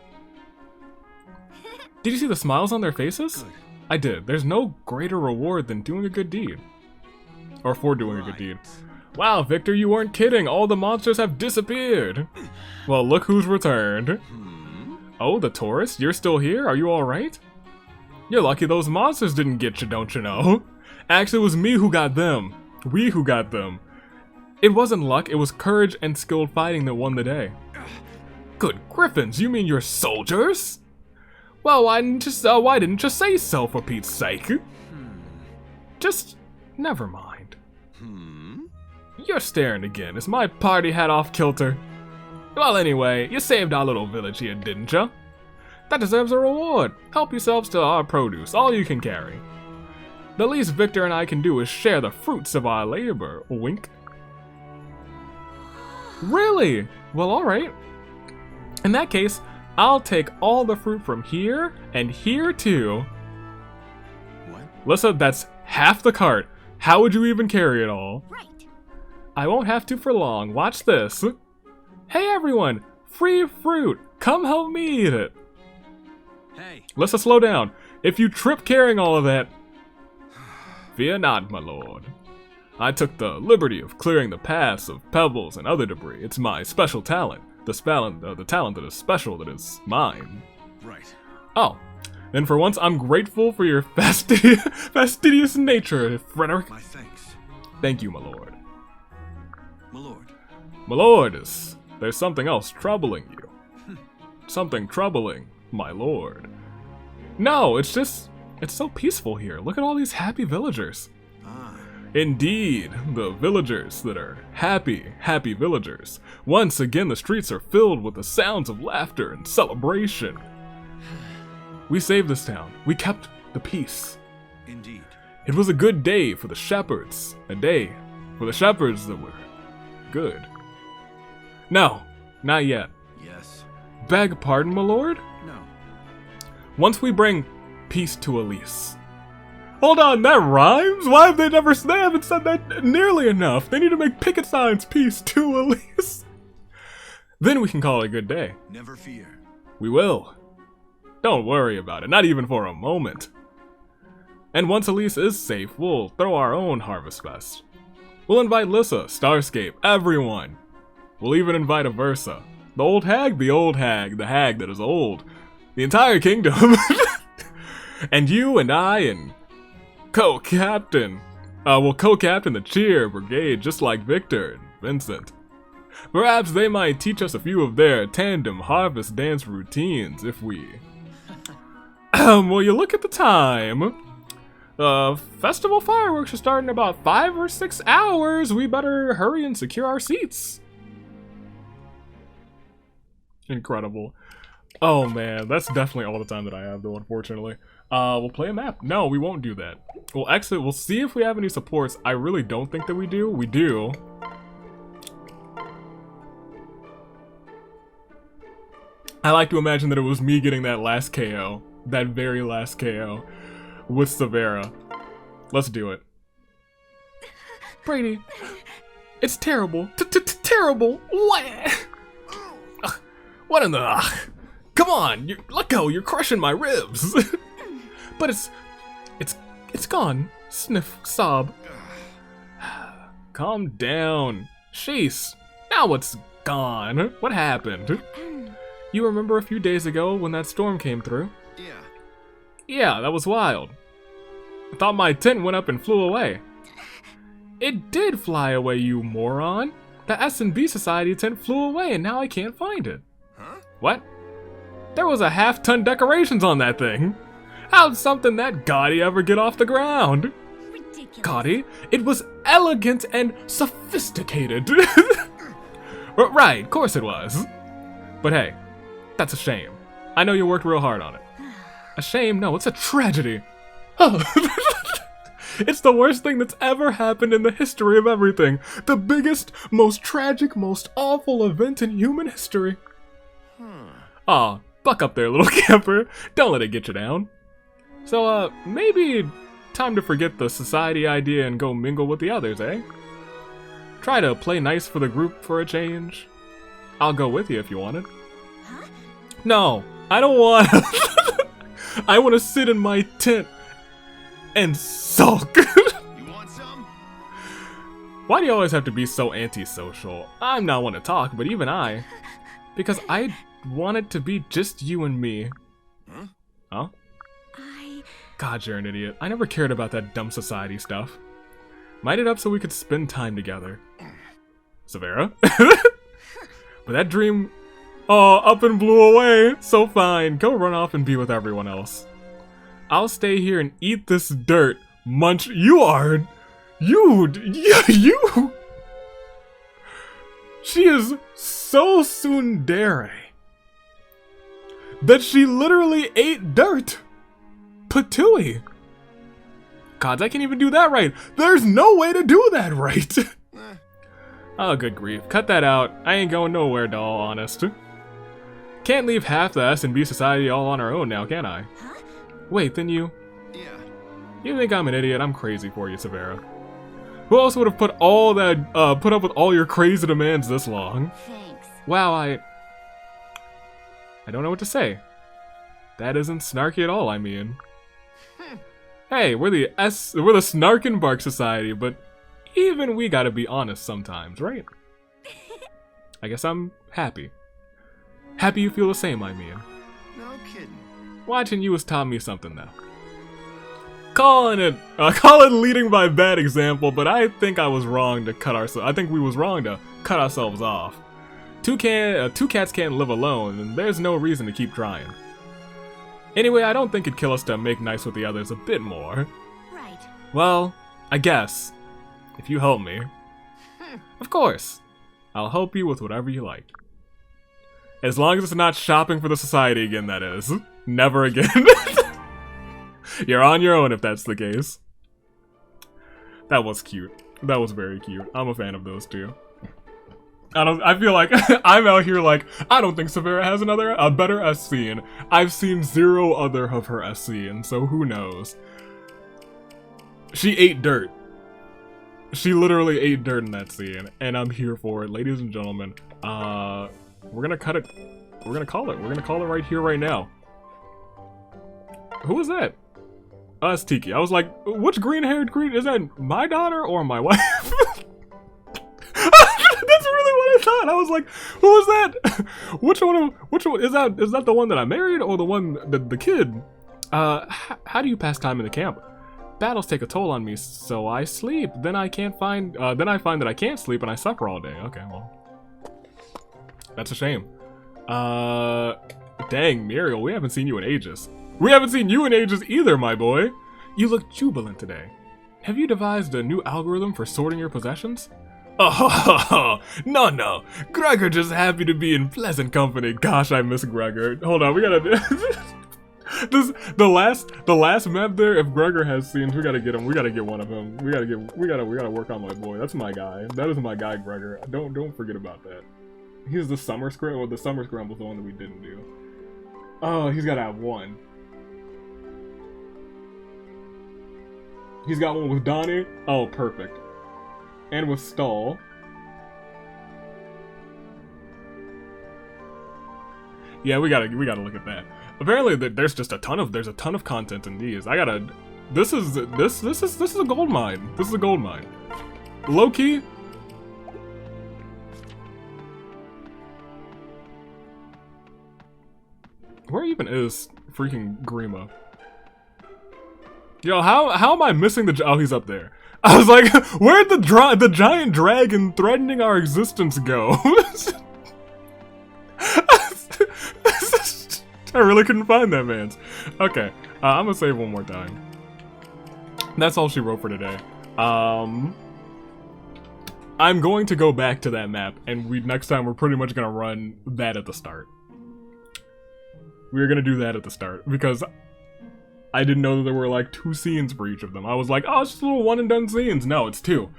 Did you see the smiles on their faces? Good. I did. There's no greater reward than doing a good deed. Or for doing a good deed. Wow, Victor, you weren't kidding. All the monsters have disappeared. Well, look who's returned. Oh, the tourist? You're still here? Are you alright? You're lucky those monsters didn't get you, don't you know? Actually, it was me who got them. We who got them. It wasn't luck, it was courage and skilled fighting that won the day. Good griffins, you mean you're soldiers? Well, why didn't you say so, for Pete's sake? Just, never mind. You're staring again. Is my party hat off kilter? Well, anyway, you saved our little village here, didn't you? That deserves a reward. Help yourselves to our produce, all you can carry. The least Victor and I can do is share the fruits of our labor. Wink. Really? Well, alright. In that case, I'll take all the fruit from here and here too. What? Listen, that's half the cart. How would you even carry it all? Right. I won't have to for long. Watch this. Hey everyone! Free fruit! Come help me eat it! Hey. Let's slow down. If you trip carrying all of that, fear not, my lord. I took the liberty of clearing the paths of pebbles and other debris. It's my special talent. The talent that is special, that is mine. Right. Oh, then for once I'm grateful for your fastidious nature, Frederick. My thanks. Thank you, my lord. My lord. My lord, there's something else troubling you. Something troubling, my lord. No, it's so peaceful here. Look at all these happy villagers. Indeed, the villagers that are happy villagers. Once again, the streets are filled with the sounds of laughter and celebration. We saved this town. We kept the peace. Indeed. It was a good day for the shepherds. A day for the shepherds that were good. No, not yet. Yes. Beg pardon, my lord? No. Once we bring peace to Elise. Hold on, that rhymes? Why have they haven't said that nearly enough? They need to make picket signs, peace to Elise. Then we can call it a good day. Never fear. We will. Don't worry about it, not even for a moment. And once Elise is safe, we'll throw our own harvest fest. We'll invite Lissa, Starscape, everyone. We'll even invite Aversa. The old hag, the hag that is old. The entire kingdom. And you and I and co-captain. We'll co-captain the cheer brigade just like Victor and Vincent. Perhaps they might teach us a few of their tandem harvest dance routines if we... Well, you look at the time. Festival fireworks are starting in about 5 or 6 hours. We better hurry and secure our seats. Incredible. Oh man, that's definitely all the time that I have though, unfortunately. We'll play a map. No, we won't do that. Well, actually, we'll see if we have any supports. I really don't think that we do. We do. I like to imagine that it was me getting that last KO. That very last KO. With Severa. Let's do it. Brady. It's terrible. Terrible. What? Ugh, what in the... ugh. Come on, let go. You're crushing my ribs. But it's gone. Sniff, sob. Calm down. Sheesh. Now it's gone. What happened? You remember a few days ago when that storm came through? Yeah. Yeah, that was wild. I thought my tent went up and flew away. It did fly away, you moron. The S&B Society tent flew away and now I can't find it. Huh? What? There was a half-ton decorations on that thing. How'd something that gaudy ever get off the ground? Ridiculous. Gaudy? It was elegant and sophisticated. Right, of course it was. But hey, that's a shame. I know you worked real hard on it. A shame? No, it's a tragedy. Oh. It's the worst thing that's ever happened in the history of everything. The biggest, most tragic, most awful event in human history. Aw, buck up there, little camper. Don't let it get you down. So, maybe time to forget the society idea and go mingle with the others, eh? Try to play nice for the group for a change. I'll go with you if you wanted. Huh? No, I don't want to. I want to sit in my tent and sulk. You want some? Why do you always have to be so antisocial? I'm not one to talk, but even I. Because I want it to be just you and me. Huh? Huh? God, you're an idiot. I never cared about that dumb society stuff. Might it up so we could spend time together. Severa? But that dream, up and blew away. So fine, go run off and be with everyone else. I'll stay here and eat this dirt. Munch, you. She is so tsundere that she literally ate dirt. Patooey. Gods, I can't even do that right. There's no way to do that right. Oh, good grief. Cut that out. I ain't going nowhere, doll, honest. Can't leave half the S&B Society all on our own now, can I? Huh? Wait, then you... Yeah. You think I'm an idiot? I'm crazy for you, Severa. Who else would have put all that, put up with all your crazy demands this long? Thanks. Wow, I don't know what to say. That isn't snarky at all, I mean. Hey, we're the Snark and Bark Society, but even we gotta be honest sometimes, right? I guess I'm happy. Happy you feel the same, I mean. No kidding. Watching you has taught me something, though. Call it leading by bad example, but I think I was wrong to cut ourselves. I think we was wrong to cut ourselves off. Two cats can't live alone, and there's no reason to keep trying. Anyway, I don't think it'd kill us to make nice with the others a bit more. Right. Well, I guess. If you help me. Of course. I'll help you with whatever you like. As long as it's not shopping for the society again, that is. Never again. You're on your own if that's the case. That was cute. That was very cute. I'm a fan of those two. I feel like I'm out here like, I don't think Severa has a better SC, and I've seen zero other of her SC, and so who knows. She ate dirt. She literally ate dirt in that scene, and I'm here for it. Ladies and gentlemen, we're gonna cut it. We're gonna call it. We're gonna call it right here, right now. Who was that? Oh, that's Tiki. I was like, which green-haired green? Is that my daughter or my wife? That's really what I thought. I was like, who was that? Which one is that? Is that the one that I married or the one the kid? How do you pass time in the camp? Battles take a toll on me, so I sleep. Then I find that I can't sleep and I suffer all day. Okay, well, that's a shame. Dang, Muriel, we haven't seen you in ages. We haven't seen you in ages either, my boy. You look jubilant today. Have you devised a new algorithm for sorting your possessions? Oh, no. Gregor just happy to be in pleasant company. Gosh, I miss Gregor. Hold on, we gotta do this. The last map there. If Gregor has scenes, we gotta get him. We gotta get one of him. We gotta work on my boy. That's my guy. That is my guy, Gregor. Don't forget about that. He's the summer scramble. The summer scramble is the one that we didn't do. Oh, he's gotta have one. He's got one with Donny. Oh, perfect. And with Stahl. Yeah, we gotta look at that. Apparently, there's a ton of content in these. This is a gold mine. This is a gold mine. Low key. Where even is freaking Grima? Yo, how am I missing the? Oh, he's up there. I was like, where'd the giant dragon threatening our existence go? I really couldn't find that man's. Okay, I'm gonna save one more time. That's all she wrote for today. I'm going to go back to that map, and next time we're pretty much gonna run that at the start. We're gonna do that at the start because I didn't know that there were like 2 scenes for each of them. I was like, oh, it's just little one and done scenes. No, it's 2.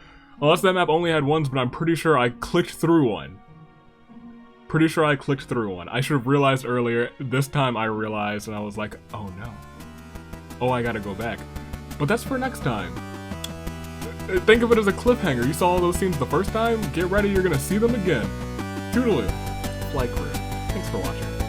Unless that map only had ones, but I'm pretty sure I clicked through one. Pretty sure I clicked through one. I should have realized earlier. This time I realized, and I was like, oh no. Oh, I gotta go back. But that's for next time. Think of it as a cliffhanger. You saw all those scenes the first time? Get ready, you're gonna see them again. Toodaloo. Flight crew. Thanks for watching.